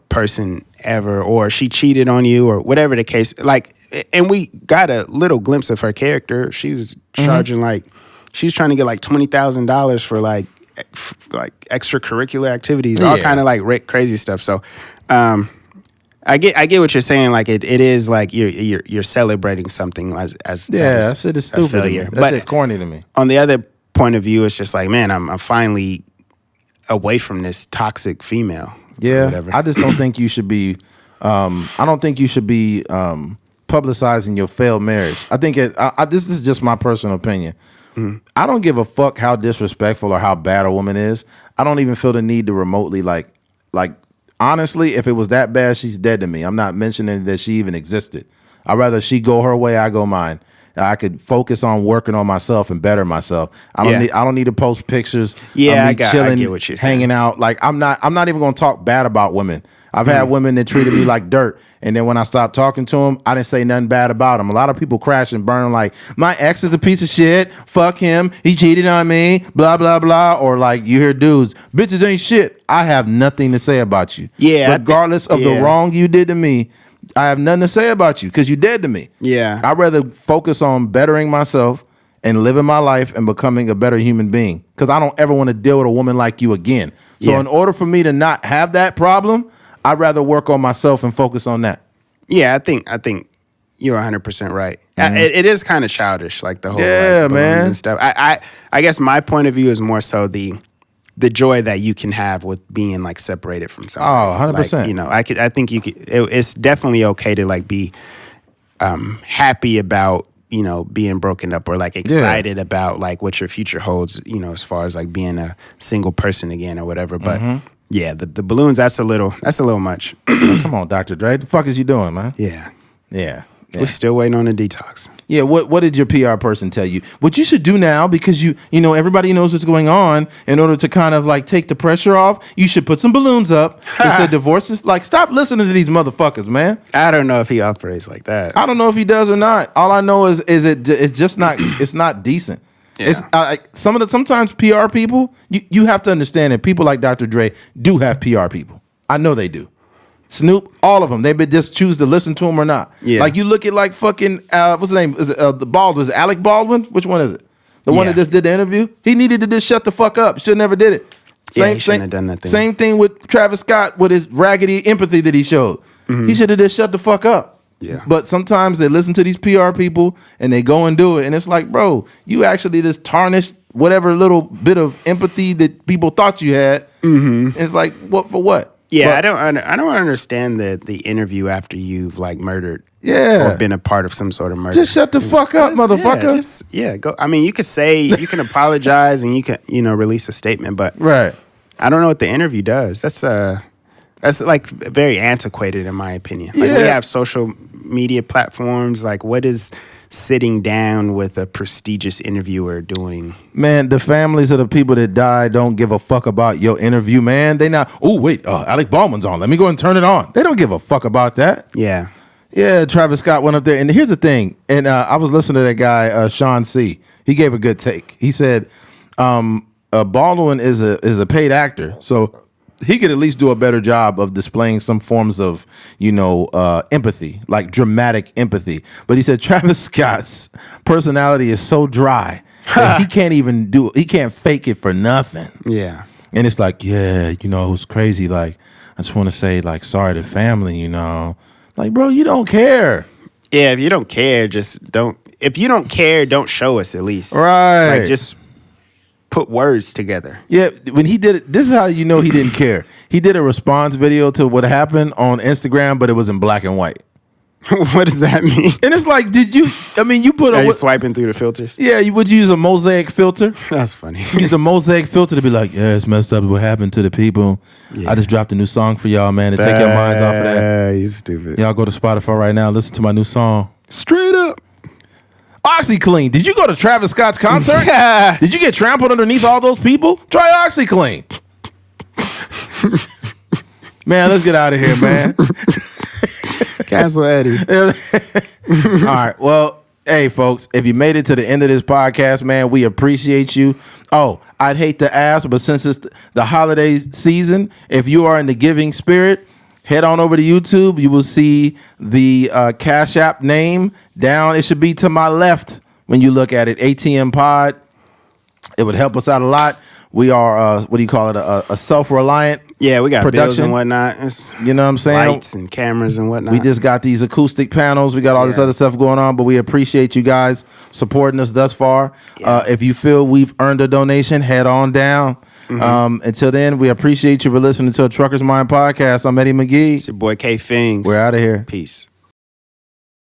Person ever, or she cheated on you, or whatever the case. Like, and we got a little glimpse of her character. She was charging like, she was trying to get like $20,000 for like extracurricular activities, all kind of like crazy stuff. So, I get what you're saying. Like it is like you're celebrating something as That shit is stupid. failure. That But shit corny to me. on the other point of view, it's just like, man, I'm finally away from this toxic female. Yeah, whatever. I just don't think you should be. I don't think you should be publicizing your failed marriage. I think this is just my personal opinion. I don't give a fuck how disrespectful or how bad a woman is. I don't even feel the need to remotely like. Honestly, if it was that bad, she's dead to me. I'm not mentioning that she even existed. I'd rather she go her way, I go mine. I could focus on working on myself and better myself. I don't need to post pictures. Yeah, of me chilling, I get what you're saying. hanging out. Like I'm not even gonna talk bad about women. I've had women that treated me like dirt, and then when I stopped talking to them, I didn't say nothing bad about them. A lot of people crash and burn like, my ex is a piece of shit. Fuck him. He cheated on me. Blah blah blah. Or like you hear dudes, bitches ain't shit. I have nothing to say about you. Yeah, regardless of the wrong you did to me, I have nothing to say about you because you dead to me. Yeah. I'd rather focus on bettering myself and living my life and becoming a better human being, because I don't ever want to deal with a woman like you again. So in order for me to not have that problem, I'd rather work on myself and focus on that. Yeah, I think you're 100% right. It is kind of childish, like the whole balloons man and stuff. I guess my point of view is more so the joy that you can have with being like separated from someone. 100%. Like, I think you could. It's definitely okay to like be happy about being broken up, or like excited about like what your future holds. As far as like being a single person again or whatever. But yeah, the balloons, that's a little much. Come on, Dr. Dre. The fuck is you doing, man? Yeah. We're still waiting on the detox. Yeah, what did your PR person tell you? What you should do now, because you everybody knows what's going on, in order to kind of like take the pressure off, you should put some balloons up that said divorce is like, stop listening to these motherfuckers, man. I don't know if he operates like that. I don't know if he does or not. All I know is it's just not it's not decent. Yeah. It's sometimes PR people, you have to understand that people like Dr. Dre do have PR people. I know they do. Snoop, all of them. They just choose to listen to him or not. Yeah. Like you look at like fucking what's his name? Is it the Baldwin? Is it Alec Baldwin? Which one is it? The one that just did the interview. He needed to just shut the fuck up. Should never did it. He shouldn't have done nothing. Same thing with Travis Scott with his raggedy empathy that he showed. He should have just shut the fuck up. Yeah. But sometimes they listen to these PR people and they go and do it, and it's like, bro, you actually just tarnished whatever little bit of empathy that people thought you had. It's like, what for what? Yeah, but I don't understand the interview after you've like murdered, or been a part of some sort of murder. Just shut the fuck up, motherfucker. Go. I mean, you can apologize and you can release a statement, but I don't know what the interview does. That's like very antiquated in my opinion. Like we have social media platforms. Like, what is sitting down with a prestigious interviewer doing? Man, the families of the people that died don't give a fuck about your interview, man. They not, oh, wait, Alec Baldwin's on. Let me go and turn it on. They don't give a fuck about that. Yeah. Yeah, Travis Scott went up there. And here's the thing. And I was listening to that guy, Sean C. He gave a good take. He said, Baldwin is a paid actor. So he could at least do a better job of displaying some forms of, empathy, like dramatic empathy. But he said Travis Scott's personality is so dry that he can't fake it for nothing. Yeah. And it's like, it was crazy. Like, I just want to say, like, sorry to family, Like, bro, you don't care. Yeah, if you don't care, just don't. If you don't care, don't show us at least. Right. Like, just put words together. Yeah, when he did it, this is how you know he didn't care. He did a response video to what happened on Instagram, but it was in black and white. What does that mean? And it's like, you put Are you swiping through the filters? Yeah, would you use a mosaic filter? That's funny. Use a mosaic filter to be like, yeah, it's messed up what happened to the people. Yeah. I just dropped a new song for y'all, man, to take your minds off of that. Yeah, you stupid. Y'all go to Spotify right now, listen to my new song. Straight up. OxyClean. Did you go to Travis Scott's concert? Yeah. Did you get trampled underneath all those people? Try OxyClean. Man, let's get out of here, man. Cancel Eddie. All right. Well, hey, folks, if you made it to the end of this podcast, man, we appreciate you. Oh, I'd hate to ask, but since it's the holiday season, if you are in the giving spirit, head on over to YouTube. You will see the Cash App name down. It should be to my left when you look at it. ATMPOD. It would help us out a lot. We are, what do you call it, a self-reliant Yeah, we got production bills and whatnot. It's you know what I'm saying? lights and cameras and whatnot. We just got these acoustic panels. We got all this other stuff going on, but we appreciate you guys supporting us thus far. Yeah. If you feel we've earned a donation, head on down. Until then, we appreciate you for listening to a Trucker's Mind podcast. I'm Eddie McGee. It's your boy K Fings. We're out of here. Peace.